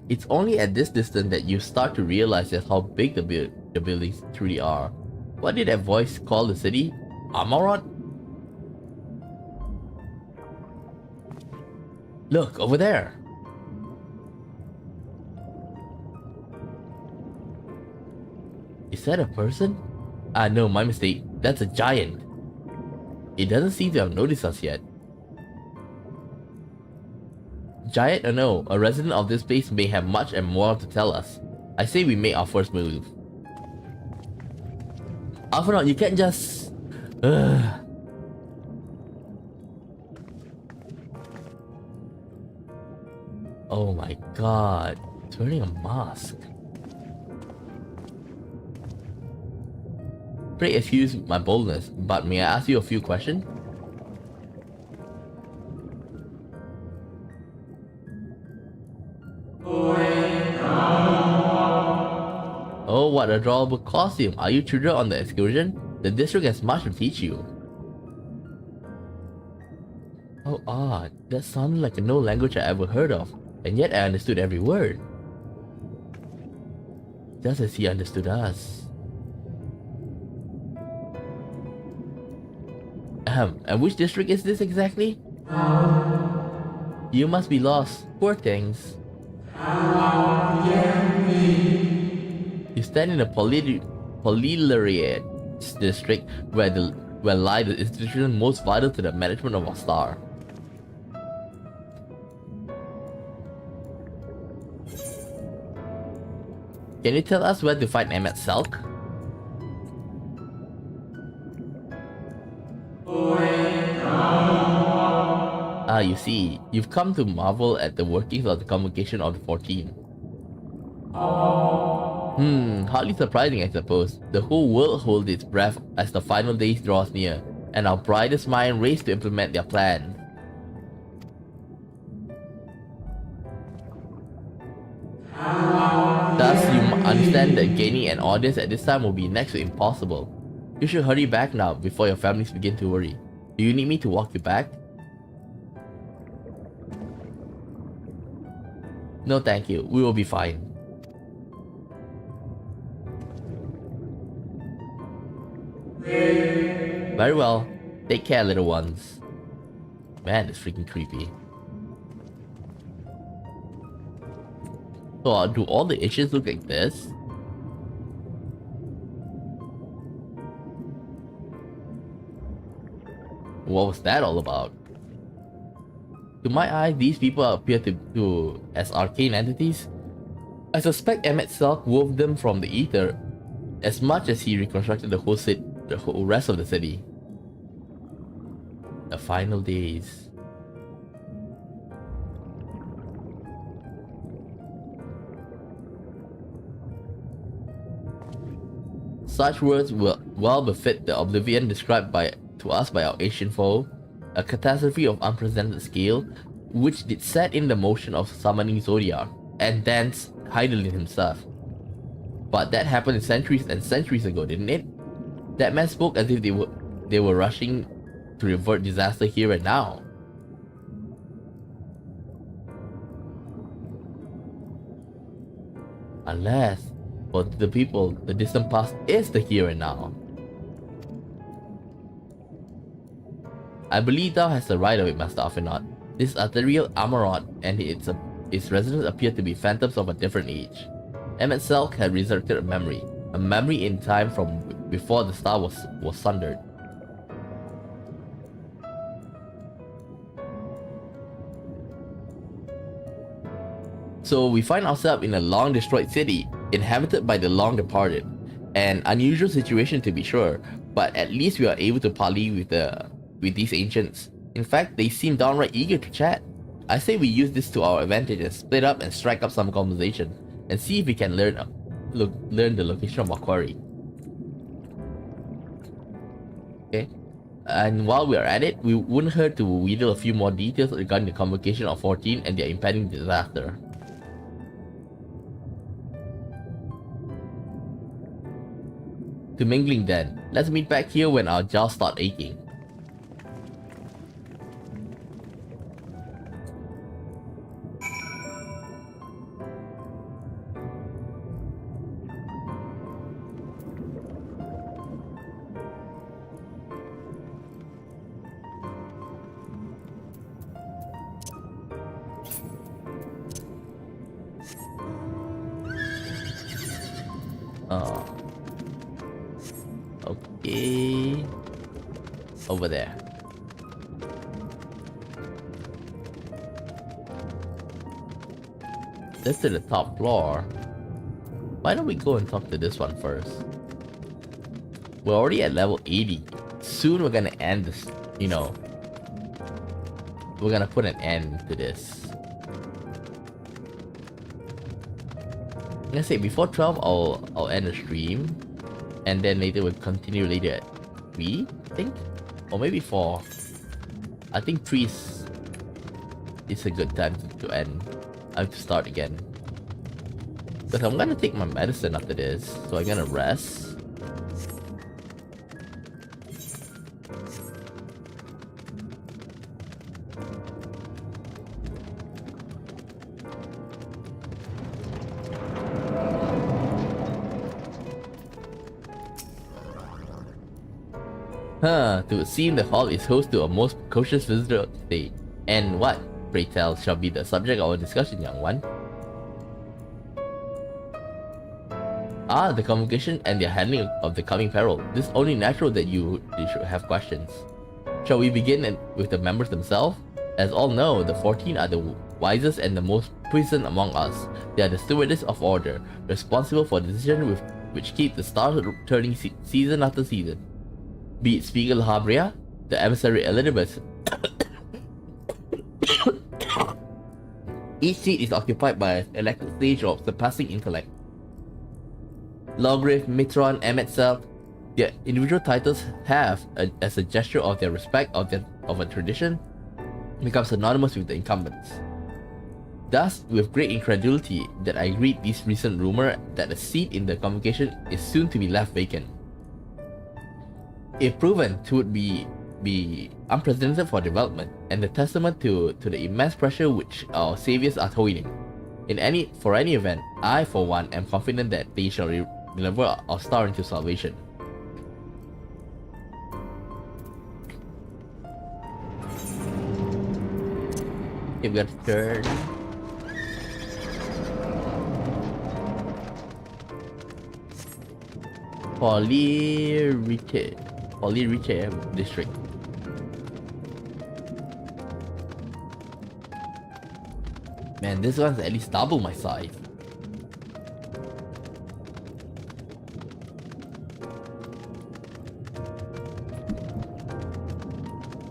[SPEAKER 1] It's only at this distance that you start to realize just how big the buildings truly are. What did that voice call the city? Amarot? Look, over there! Is that a person? No, my mistake. That's a giant. It doesn't seem to have noticed us yet. Giant or no, a resident of this place may have much and more to tell us. I say we make our first move. Alphanaut, you can't just... Oh my god, it's wearing a mask. Pray excuse my boldness, but may I ask you a few questions? Oh, what a adorable costume! Are you children on the excursion? The district has much to teach you. Oh odd, that sounded like no language I ever heard of, and yet I understood every word. Just as he understood us. And which district is this exactly? You must be lost, poor things. You stand in the Polylariat district where lie the institution most vital to the management of our star. Can you tell us where to find Emmet Selk? You see, you've come to marvel at the workings of the Convocation of the 14. Hardly surprising, I suppose. The whole world holds its breath as the final days draws near, and our brightest minds race to implement their plan. Thus, you understand that gaining an audience at this time will be next to impossible. You should hurry back now before your families begin to worry. Do you need me to walk you back? No thank you, we will be fine. Very well, take care little ones. Man, it's freaking creepy. So do all the issues look like this? What was that all about? To my eye, these people appear as arcane entities. I suspect Emmet Selk wove them from the ether as much as he reconstructed the whole rest of the city. The final days. Such words will well befit the oblivion described to us by our ancient foe, a catastrophe of unprecedented scale, which did set in the motion of summoning Zodiac, and thence Hydaelyn himself. But that happened centuries and centuries ago, didn't it? That man spoke as if they were rushing to avert disaster here and now. Unless, for the people, the distant past is the here and now. I believe thou hast the right of it, Master Afinot. This ethereal Amarant and its residents appear to be phantoms of a different age. Emmet Selk had resurrected a memory in time from before the star was sundered. So we find ourselves in a long destroyed city, inhabited by the long departed. An unusual situation to be sure, but at least we are able to parley with these ancients. In fact, they seem downright eager to chat. I say we use this to our advantage and split up and strike up some conversation, and see if we can learn the location of our quarry. Okay, and while we are at it, we wouldn't hurt to wheedle a few more details regarding the convocation of 14 and their impending disaster. To mingling then, let's meet back here when our jaws start aching. Okay, over there. This is the top floor. Why don't we go and talk to this one first? We're already at level 80. Soon we're gonna end this, you know. We're gonna put an end to this. I'm gonna say before 12 I'll end the stream. And then later we'll continue later at 3, I think? Or maybe 4. I think 3 is a good time to end. I have to start again. Because I'm gonna take my medicine after this, so I'm gonna rest. To seem the hall is host to a most precocious visitor of the day. And what, pray tell, shall be the subject of our discussion, young one? Ah, the convocation and their handling of the coming peril. This is only natural that you should have questions. Shall we begin with the members themselves? As all know, the 14 are the wisest and the most puissant among us. They are the stewardess of order, responsible for decisions which keep the stars turning season after season. Be it Spiegel Habria, the emissary Elizabeth. Each seat is occupied by an elected sage of surpassing intellect. Lograve, Mitron, Emmet Self, their individual titles have, as a gesture of their respect of a tradition, become synonymous with the incumbents. Thus, with great incredulity that I read this recent rumor that a seat in the convocation is soon to be left vacant. If proven, it would be unprecedented for development and the testament to the immense pressure which our saviors are toiling. For any event, I for one am confident that they shall deliver our star into salvation. Okay, we got to turn. Poly-Retail District. Man, this one's at least double my size.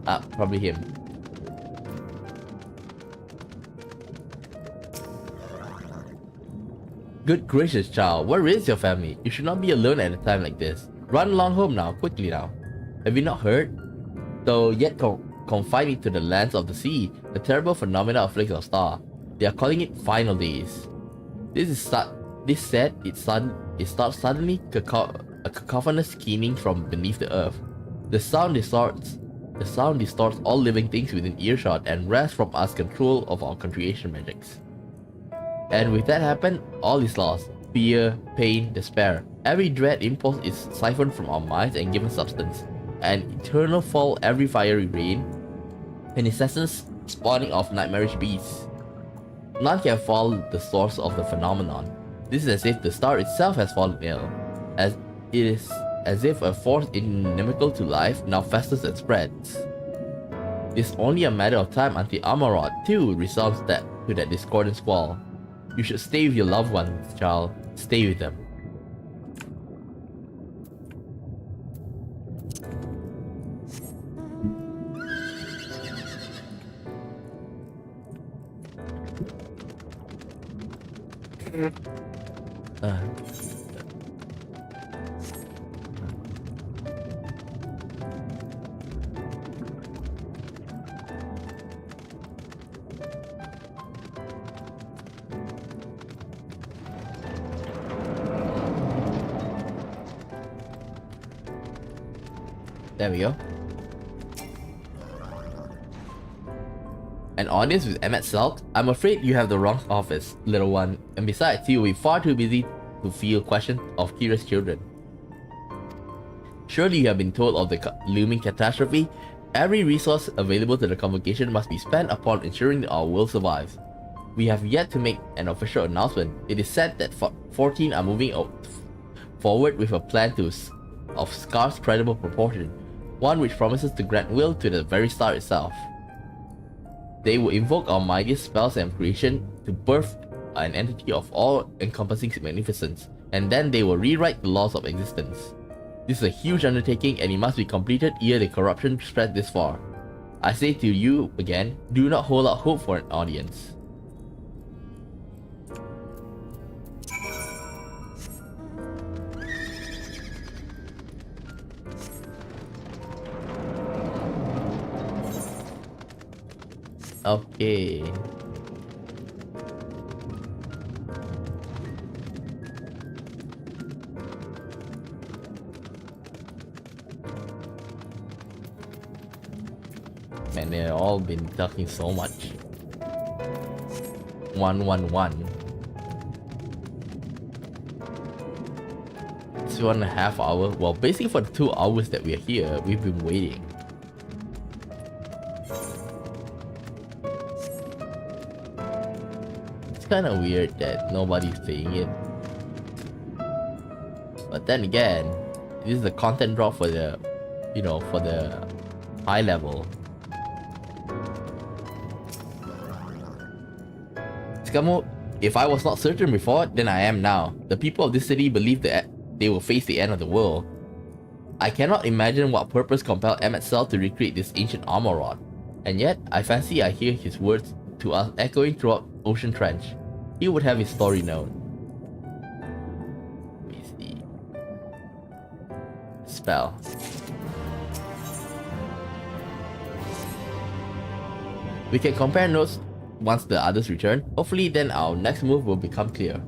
[SPEAKER 1] Ah, probably him. Good gracious, child, where is your family? You should not be alone at a time like this. Run along home now, quickly now. Have you not heard? Though yet confined to the lands of the sea, a terrible phenomena afflicts our star. They are calling it final days. This said, it starts suddenly a cacophonous keening from beneath the earth. The sound distorts all living things within earshot and wrests from us control of our creation magics. And with that happen, all is lost. Fear, pain, despair. Every dread impulse is siphoned from our minds and given substance. An eternal fall every fiery rain, an incessant spawning of nightmarish beasts. None can fall the source of the phenomenon. This is as if the star itself has fallen ill, as it is as if a force inimical to life now festers and spreads. It's only a matter of time until Amarod too resounds to that discordant squall. You should stay with your loved ones, child. Stay with them. There we go. An audience with Emmet Selk? I'm afraid you have the wrong office, little one. And besides, you'll be far too busy to field questions of curious children. Surely you have been told of the looming catastrophe. Every resource available to the convocation must be spent upon ensuring that our world survives. We have yet to make an official announcement. It is said that 14 are moving forward with a plan of scarce credible proportion, one which promises to grant will to the very star itself. They will invoke our mightiest spells and creation to birth an entity of all-encompassing magnificence, and then they will rewrite the laws of existence. This is a huge undertaking and it must be completed ere the corruption spreads this far. I say to you again, do not hold out hope for an audience. Okay. Man, they've all been talking so much. 111. It's 1.5 hours. Well, basically for the 2 hours that we are here, we've been waiting. Kind of weird that nobody's playing it, but then again, this is the content drop for the, for the high level. Skamo, if I was not certain before, then I am now. The people of this city believe that they will face the end of the world. I cannot imagine what purpose compelled Emmet Self to recreate this ancient armor rod, and yet I fancy I hear his words to us echoing throughout Ocean Trench. He would have his story known. Let me see. Spell. We can compare notes once the others return. Hopefully then our next move will become clear.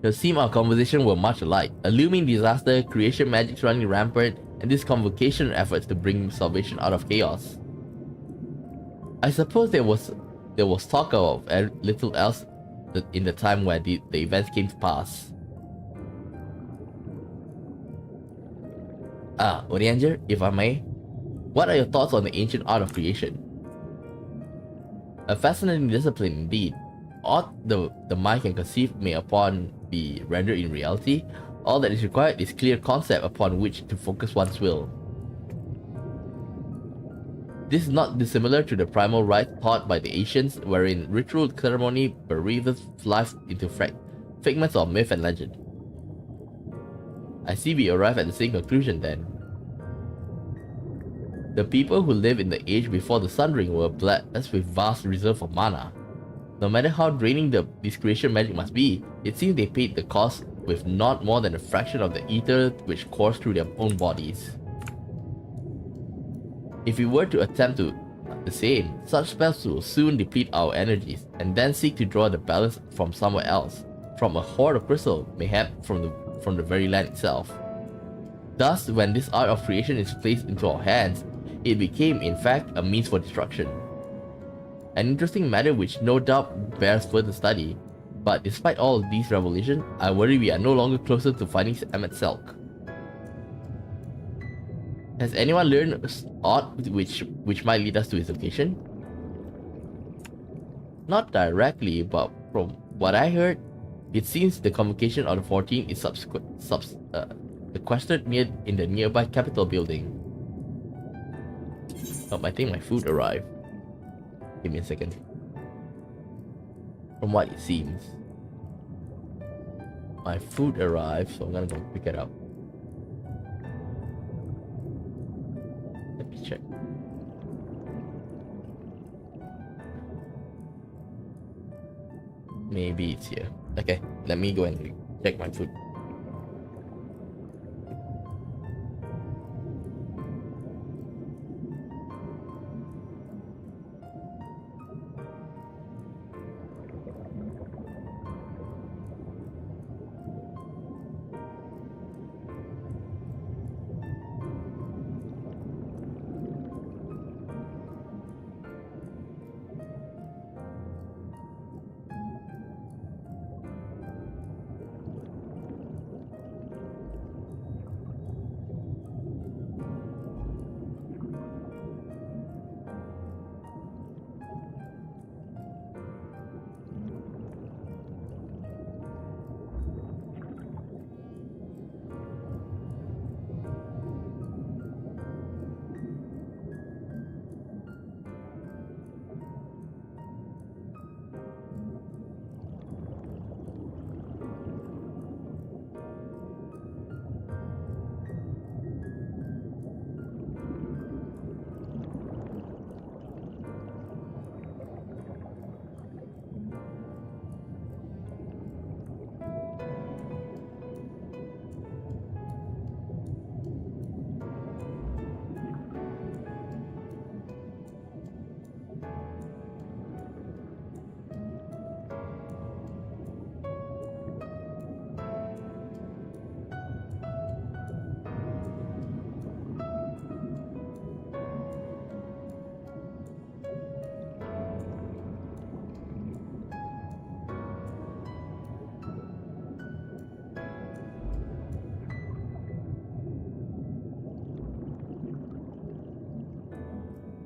[SPEAKER 1] It seemed our conversation were much alike. A looming disaster, creation magics running rampant, and this convocation efforts to bring salvation out of chaos. I suppose there was talk of little else in the time where the events came to pass. Orianger, if I may, what are your thoughts on the ancient art of creation? A fascinating discipline indeed. Aught the mind can conceive may upon be rendered in reality. All that is required is clear concept upon which to focus one's will. This is not dissimilar to the primal rite taught by the ancients, wherein ritual ceremony breathes life into figments of myth and legend. I see we arrive at the same conclusion then. The people who lived in the age before the Sun Ring were blessed with vast reserve of mana. No matter how draining this creation magic must be, it seems they paid the cost with not more than a fraction of the ether which coursed through their own bodies. If we were to attempt to the same, such spells will soon deplete our energies, and then seek to draw the balance from somewhere else, from a hoard of crystal, mayhap from the very land itself. Thus, when this art of creation is placed into our hands, it became in fact a means for destruction. An interesting matter which no doubt bears further study, but despite all of these revelations, I worry we are no longer closer to finding Emmet Selk. Has anyone learned aught which might lead us to his location? Not directly, but from what I heard, it seems the convocation of the 14 is sequestered in the nearby Capitol building. Oh, I think my food arrived. Give me a second. From what it seems, my food arrived, so I'm gonna go pick it up. Let me check. Maybe it's here. Okay, let me go and check my food.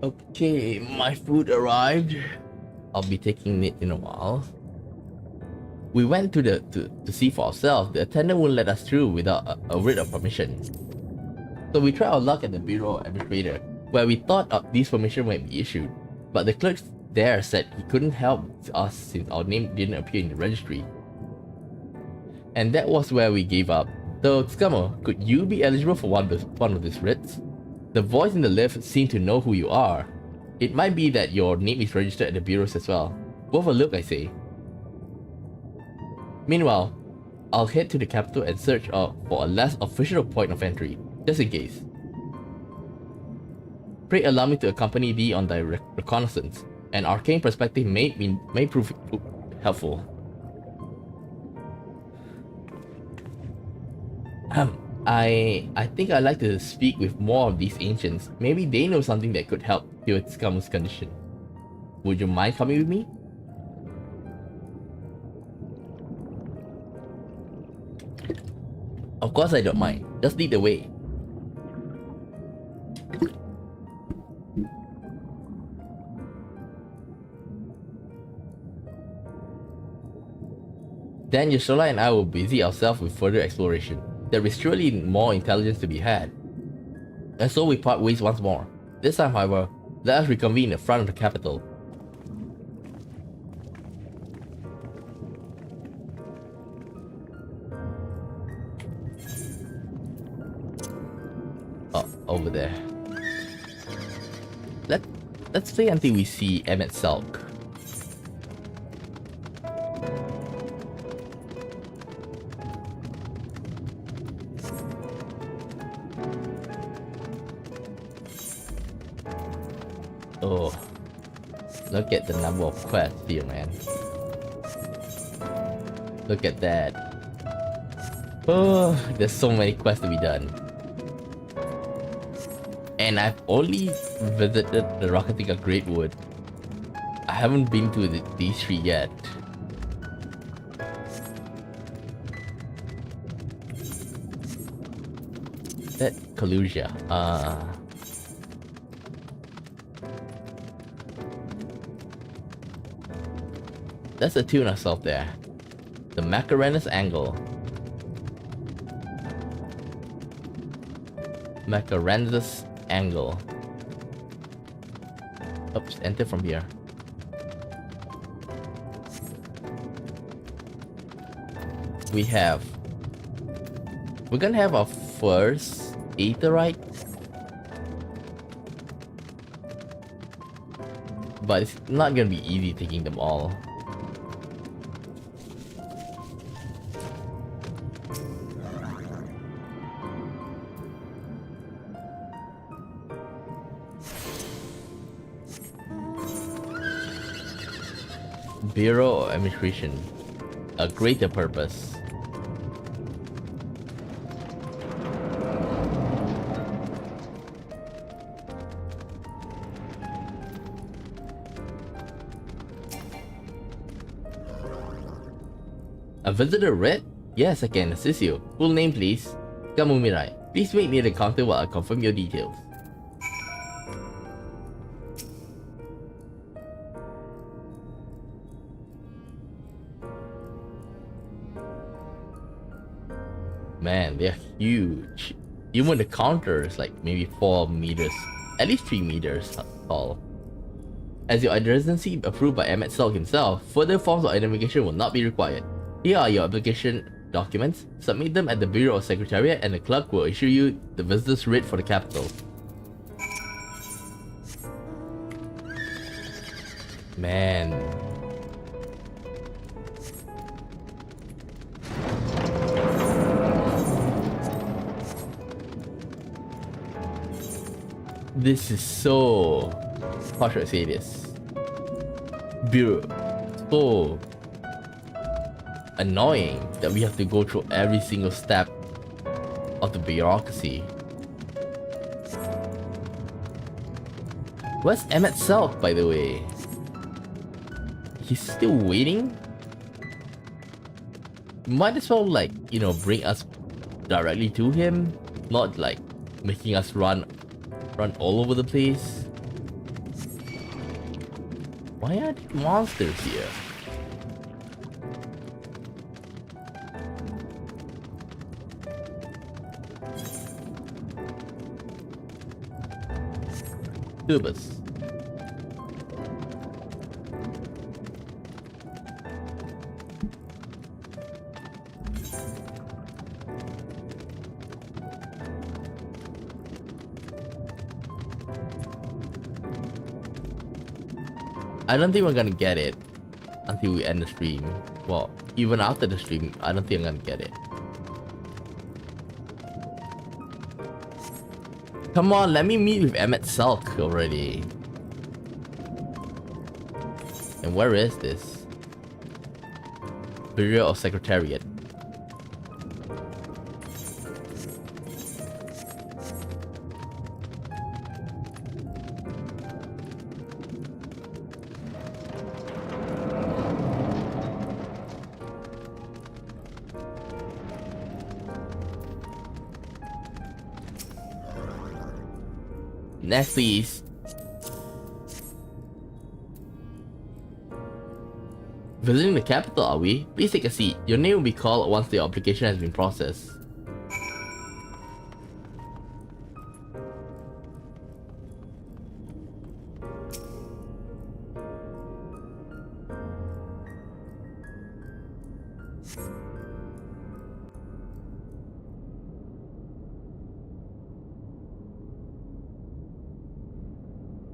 [SPEAKER 1] Okay, my food arrived. I'll be taking it in a while. We went to see for ourselves. The attendant wouldn't let us through without a writ of permission. So we tried our luck at the Bureau Administrator, where we thought these permissions might be issued. But the clerk there said he couldn't help us since our name didn't appear in the registry. And that was where we gave up. Though, Scummer, could you be eligible for one of these writs? The voice in the lift seemed to know who you are. It might be that your name is registered at the bureaus as well. Worth a look, I say. Meanwhile, I'll head to the capital and search for a less official point of entry, just in case. Pray allow me to accompany thee on thy reconnaissance. An arcane perspective may prove helpful. I think I'd like to speak with more of these ancients. Maybe they know something that could help cure Scummer's condition. Would you mind coming with me? Of course I don't mind. Just lead the way. Then Yashola and I will busy ourselves with further exploration. There is surely more intelligence to be had. And so we part ways once more. This time, however, Let us reconvene in front of the capital. Oh, over there. Let's play until we see Emmett Sulk. Oh, look at the number of quests here, man. Look at that. Oh, there's so many quests to be done. And I've only visited the Rocketica Greatwood. I haven't been to these three yet. That Kalusia. Let's attune ourselves there. The Macarena's Angle. Macarena's Angle. Oops, enter from here. We're gonna have our first Aetherite. But it's not gonna be easy taking them all. Bureau of Administration. A greater purpose. A visitor red? Yes, I can assist you. Full name please. Kamumirai. Please wait near the counter while I confirm your details. Man, they're huge. Even the counter is like maybe 4 meters, at least 3 meters tall. As your residency approved by Emmett Sulk himself, further forms of identification will not be required. Here are your application documents. Submit them at the Bureau of Secretariat and the clerk will issue you the visitor's writ for the capital. Man. This is so... how should I say this? So annoying that we have to go through every single step of the bureaucracy. Where's Emmett Sulk, by the way? He's still waiting? Might as well, like, you know, bring us directly to him, not like making us run all over the place. Why are there monsters here? Tubers. I don't think we're gonna get it until we end the stream. Well, even after the stream, I don't think I'm gonna get it. Come on, let me meet with Emmett Sulk already. And where is this? Bureau of Secretariat. Next, please. Visiting the capital, are we? Please take a seat. Your name will be called once the application has been processed.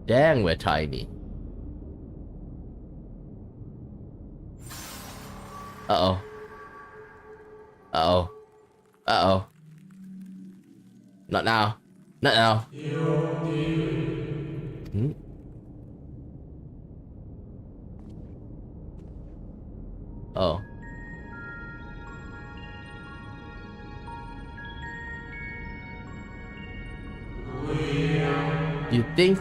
[SPEAKER 1] Dang, we're tiny. Uh-oh. Uh-oh. Uh-oh. Not now. Not now. Hmm? Oh. You think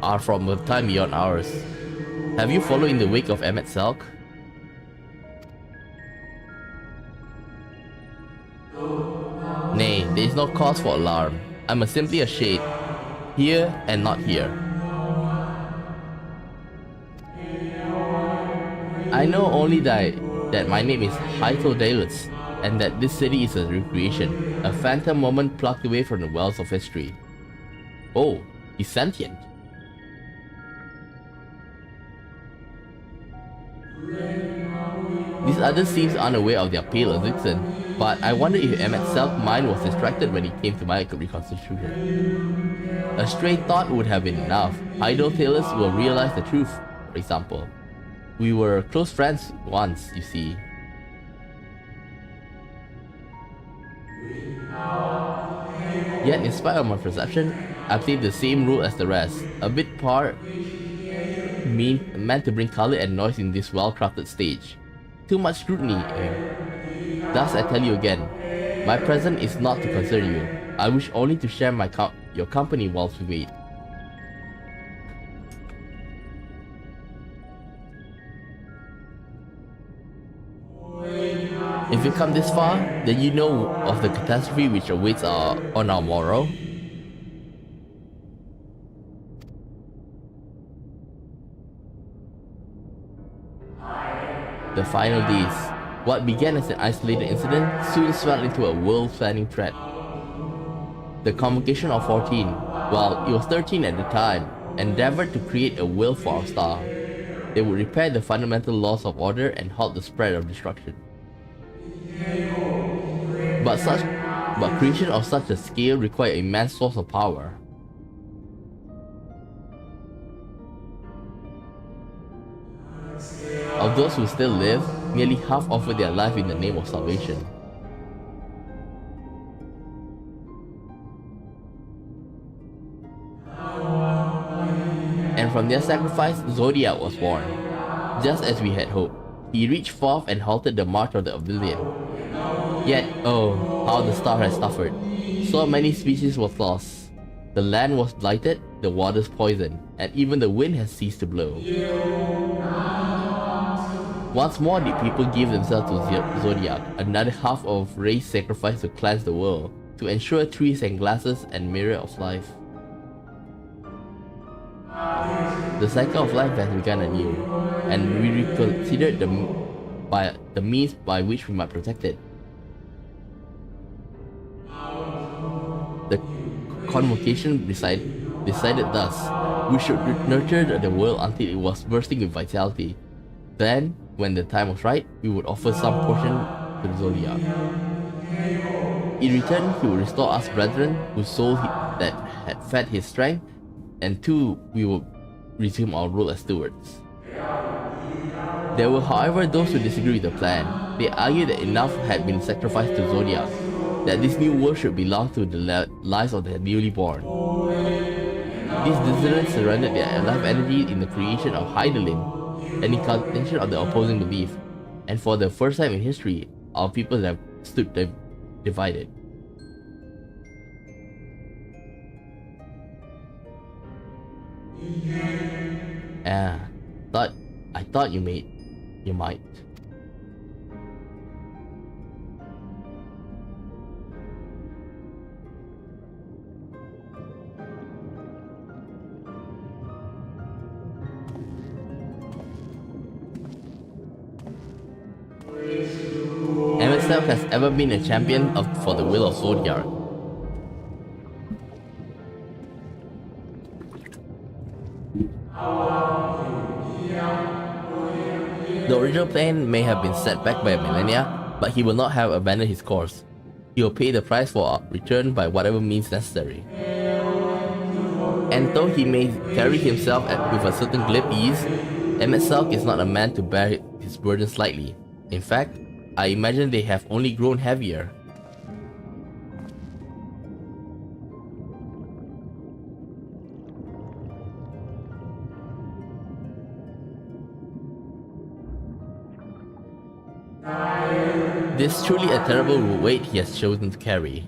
[SPEAKER 1] are from a time beyond ours. Have you followed in the wake of Emmet Selk? Nay, there is no cause for alarm. I'm simply a shade. Here and not here. I know only that my name is Hythodaelus, and that this city is a recreation, a phantom moment plucked away from the wells of history. Oh, he's sentient. These others seem unaware of their pale addiction, but I wonder if Emmet Selk's mind was distracted when he came to my reconstitution. A stray thought would have been enough. Hythodaelus will realize the truth, for example. We were close friends once, you see. Yet, in spite of my perception, I played the same role as the rest. A bit meant to bring color and noise in this well-crafted stage. Too much scrutiny here. Thus, I tell you again, my presence is not to concern you. I wish only to share your company whilst we wait. If you come this far, then you know of the catastrophe which awaits on our morrow. The final days. What began as an isolated incident soon swelled into a world-spanning threat. The Convocation of 14, well, it was 13 at the time, endeavored to create a will for our star. They would repair the fundamental laws of order and halt the spread of destruction. But creation of such a scale required an immense source of power. Of those who still live, nearly half offered their life in the name of salvation. And from their sacrifice, Zodiac was born. Just as we had hoped, he reached forth and halted the march of the Oblivion. Yet, oh, how the star has suffered. So many species were lost. The land was blighted, the waters poisoned, and even the wind has ceased to blow. Once more did people give themselves to Zodiac, another half of race sacrifice to cleanse the world, to ensure trees and glasses and mirror of life. The cycle of life has begun anew, and we reconsidered the means by which we might protect it. The Convocation decided thus: we should nurture the world until it was bursting with vitality. Then, when the time was right, we would offer some portion to the Zodiac. In return, he would restore us brethren whose soul that had fed his strength, and two, we would resume our role as stewards. There were, however, those who disagreed with the plan. They argued that enough had been sacrificed to Zodiac, that this new world should belong to the lives of the newly born. These dissidents surrendered their life energy in the creation of Hydaelyn, an incarnation of the opposing belief, and for the first time in history, our people have stood divided. I thought you might. Emmet Selk has ever been a champion for the will of Zodiac. The original plan may have been set back by a millennia, but he will not have abandoned his course. He will pay the price for our return by whatever means necessary. And though he may carry himself with a certain glib ease, Emmett Selk is not a man to bear his burdens lightly. In fact, I imagine they have only grown heavier. This is truly a terrible weight he has chosen to carry.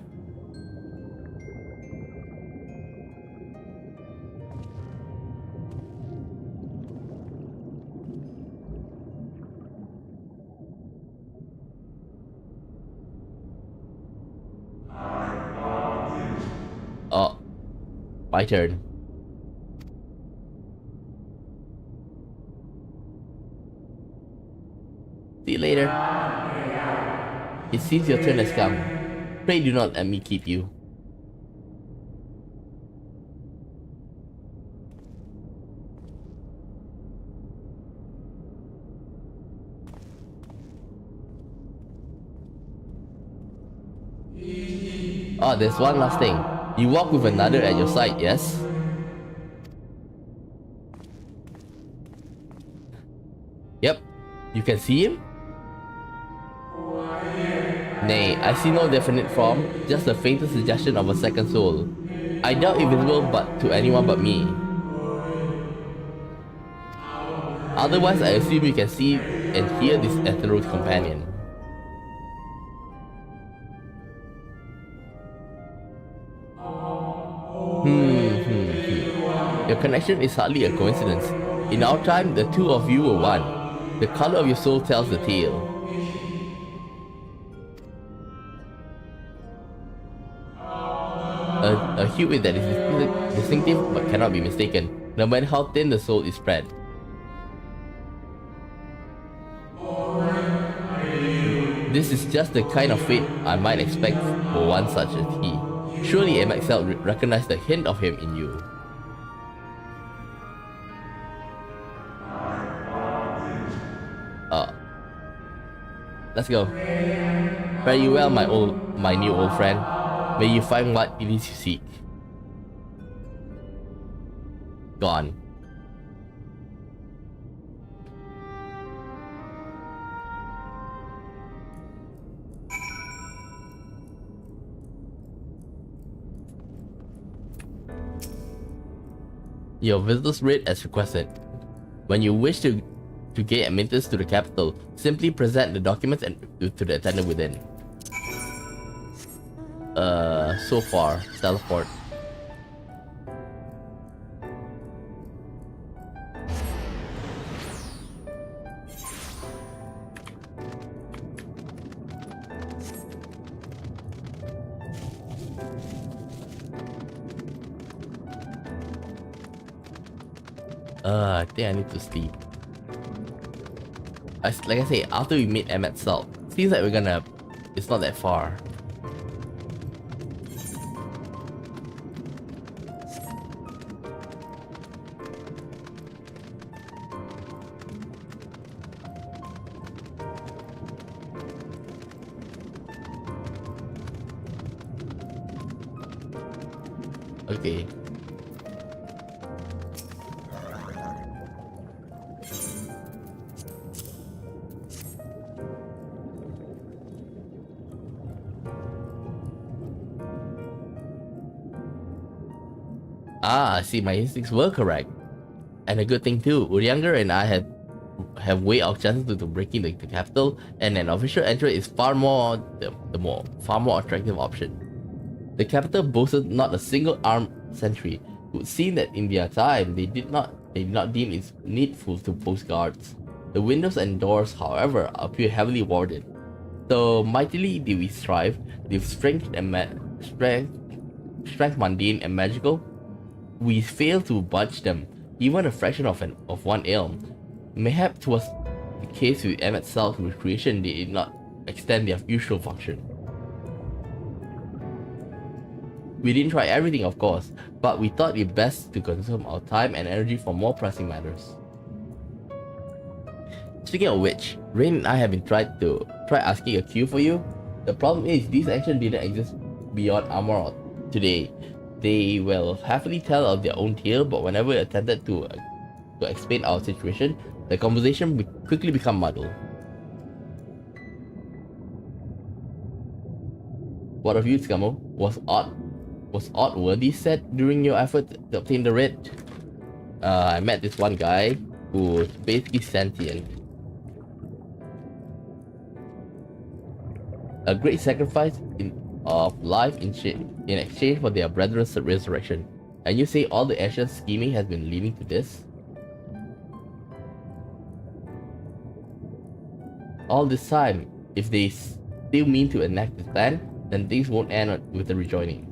[SPEAKER 1] Oh, my turn. See you later. It seems your turn has come. Pray do not let me keep you. Oh, there's one last thing. You walk with another at your side, yes? Yep. You can see him? Nay, I see no definite form, just the faintest suggestion of a second soul. I doubt invisible but to anyone but me. Otherwise, I assume you can see and hear this ethereal companion. Your connection is hardly a coincidence. In our time, the two of you were one. The color of your soul tells the tale. A hue that is distinctive but cannot be mistaken, no matter how thin the soul is spread. This is just the kind of fate I might expect for one such as he. Surely MXL recognized the hint of him in you. Let's go. Fare you well, my new old friend. May you find what it is you seek. Gone. Your visitors rate as requested. When you wish to gain admittance to the capital, simply present the documents and to the attendant within. So far, teleport. I think I need to sleep. Like I say, after we meet Emmett Salt, seems like it's not that far. Okay. I see, my instincts were correct. And a good thing too, Urianger and I have weighed our chances to breaking the capital, and an official entry is far more attractive option. The capital boasted not a single armed sentry. It would seem that in their time they did not deem it needful to post guards. The windows and doors, however, appear heavily warded. So mightily do we strive, with strength mundane and magical, we fail to budge them, even a fraction of one elm. Mayhap 'twas the case with Emmett Self with creation, they did not extend their usual function. We didn't try everything, of course, but we thought it best to consume our time and energy for more pressing matters. Speaking of which, Rain and I have been try asking a queue for you. The problem is these actions didn't exist beyond Armor today. They will happily tell of their own tale, but whenever we attempted to explain our situation, the conversation quickly become muddled. What of you, Scummo? Was Odd worthy said during your effort to obtain the writ? I met this one guy who's basically sentient. A great sacrifice of life in exchange for their brethren's resurrection. And you say all the ancient scheming has been leading to this? All this time, if they still mean to enact this plan, then things won't end with the rejoining.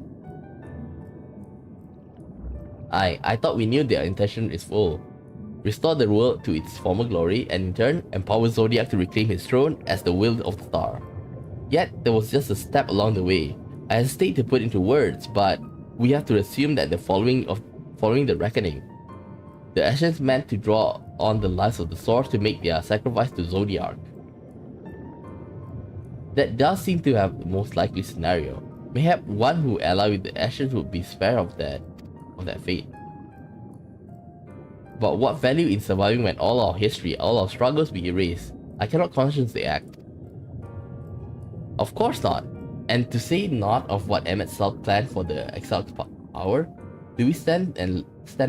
[SPEAKER 1] I thought we knew their intention is full. Restore the world to its former glory, and in turn, empower Zodiac to reclaim his throne as the will of the star. Yet, there was just a step along the way. I hesitate to put into words, but we have to assume that the following the reckoning. The Ashes meant to draw on the lives of the Source to make their sacrifice to Zodiac. That does seem to have the most likely scenario. Mayhap one who allied with the Ashes would be spared of that fate. But what value in surviving when all our history, all our struggles be erased? I cannot consciously act. Of course not. And to say not of what Emmett Selk planned for the exiled power, do we stand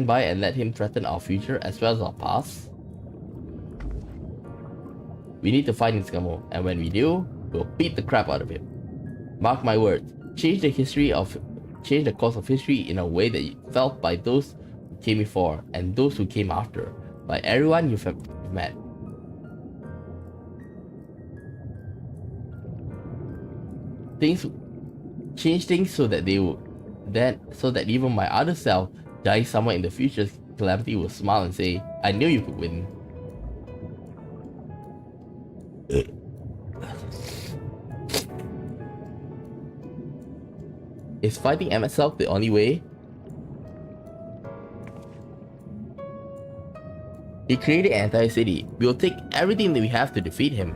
[SPEAKER 1] by and let him threaten our future as well as our past? We need to find him, Scummo, and when we do, we'll beat the crap out of him. Mark my words, change the course of history in a way that you felt by those who came before and those who came after, by everyone you've met. Change things so that even my other self, dying somewhere in the future, Calamity will smile and say, I knew you could win. Is fighting Emmett Selk the only way? He created an entire city. We will take everything that we have to defeat him,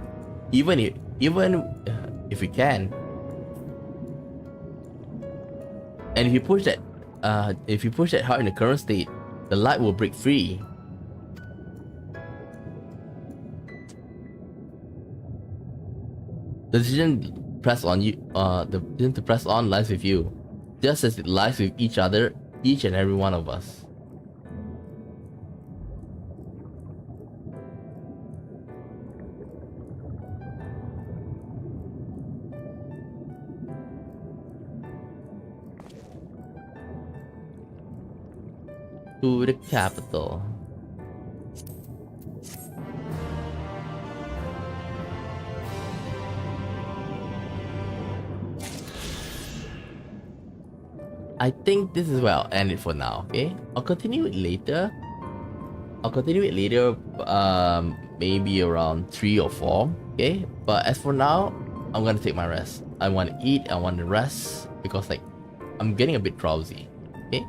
[SPEAKER 1] even if we can. And if you push that hard in the current state, the light will break free. The decision to press on lies with you, just as it lies with each other, each and every one of us. To the capital. I think this is where I'll end it for now, okay? I'll continue it later. Maybe around 3 or 4, okay? But as for now, I'm gonna take my rest. I want to eat, I want to rest, because like, I'm getting a bit drowsy, okay?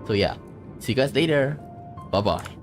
[SPEAKER 1] So yeah, see you guys later. Bye bye.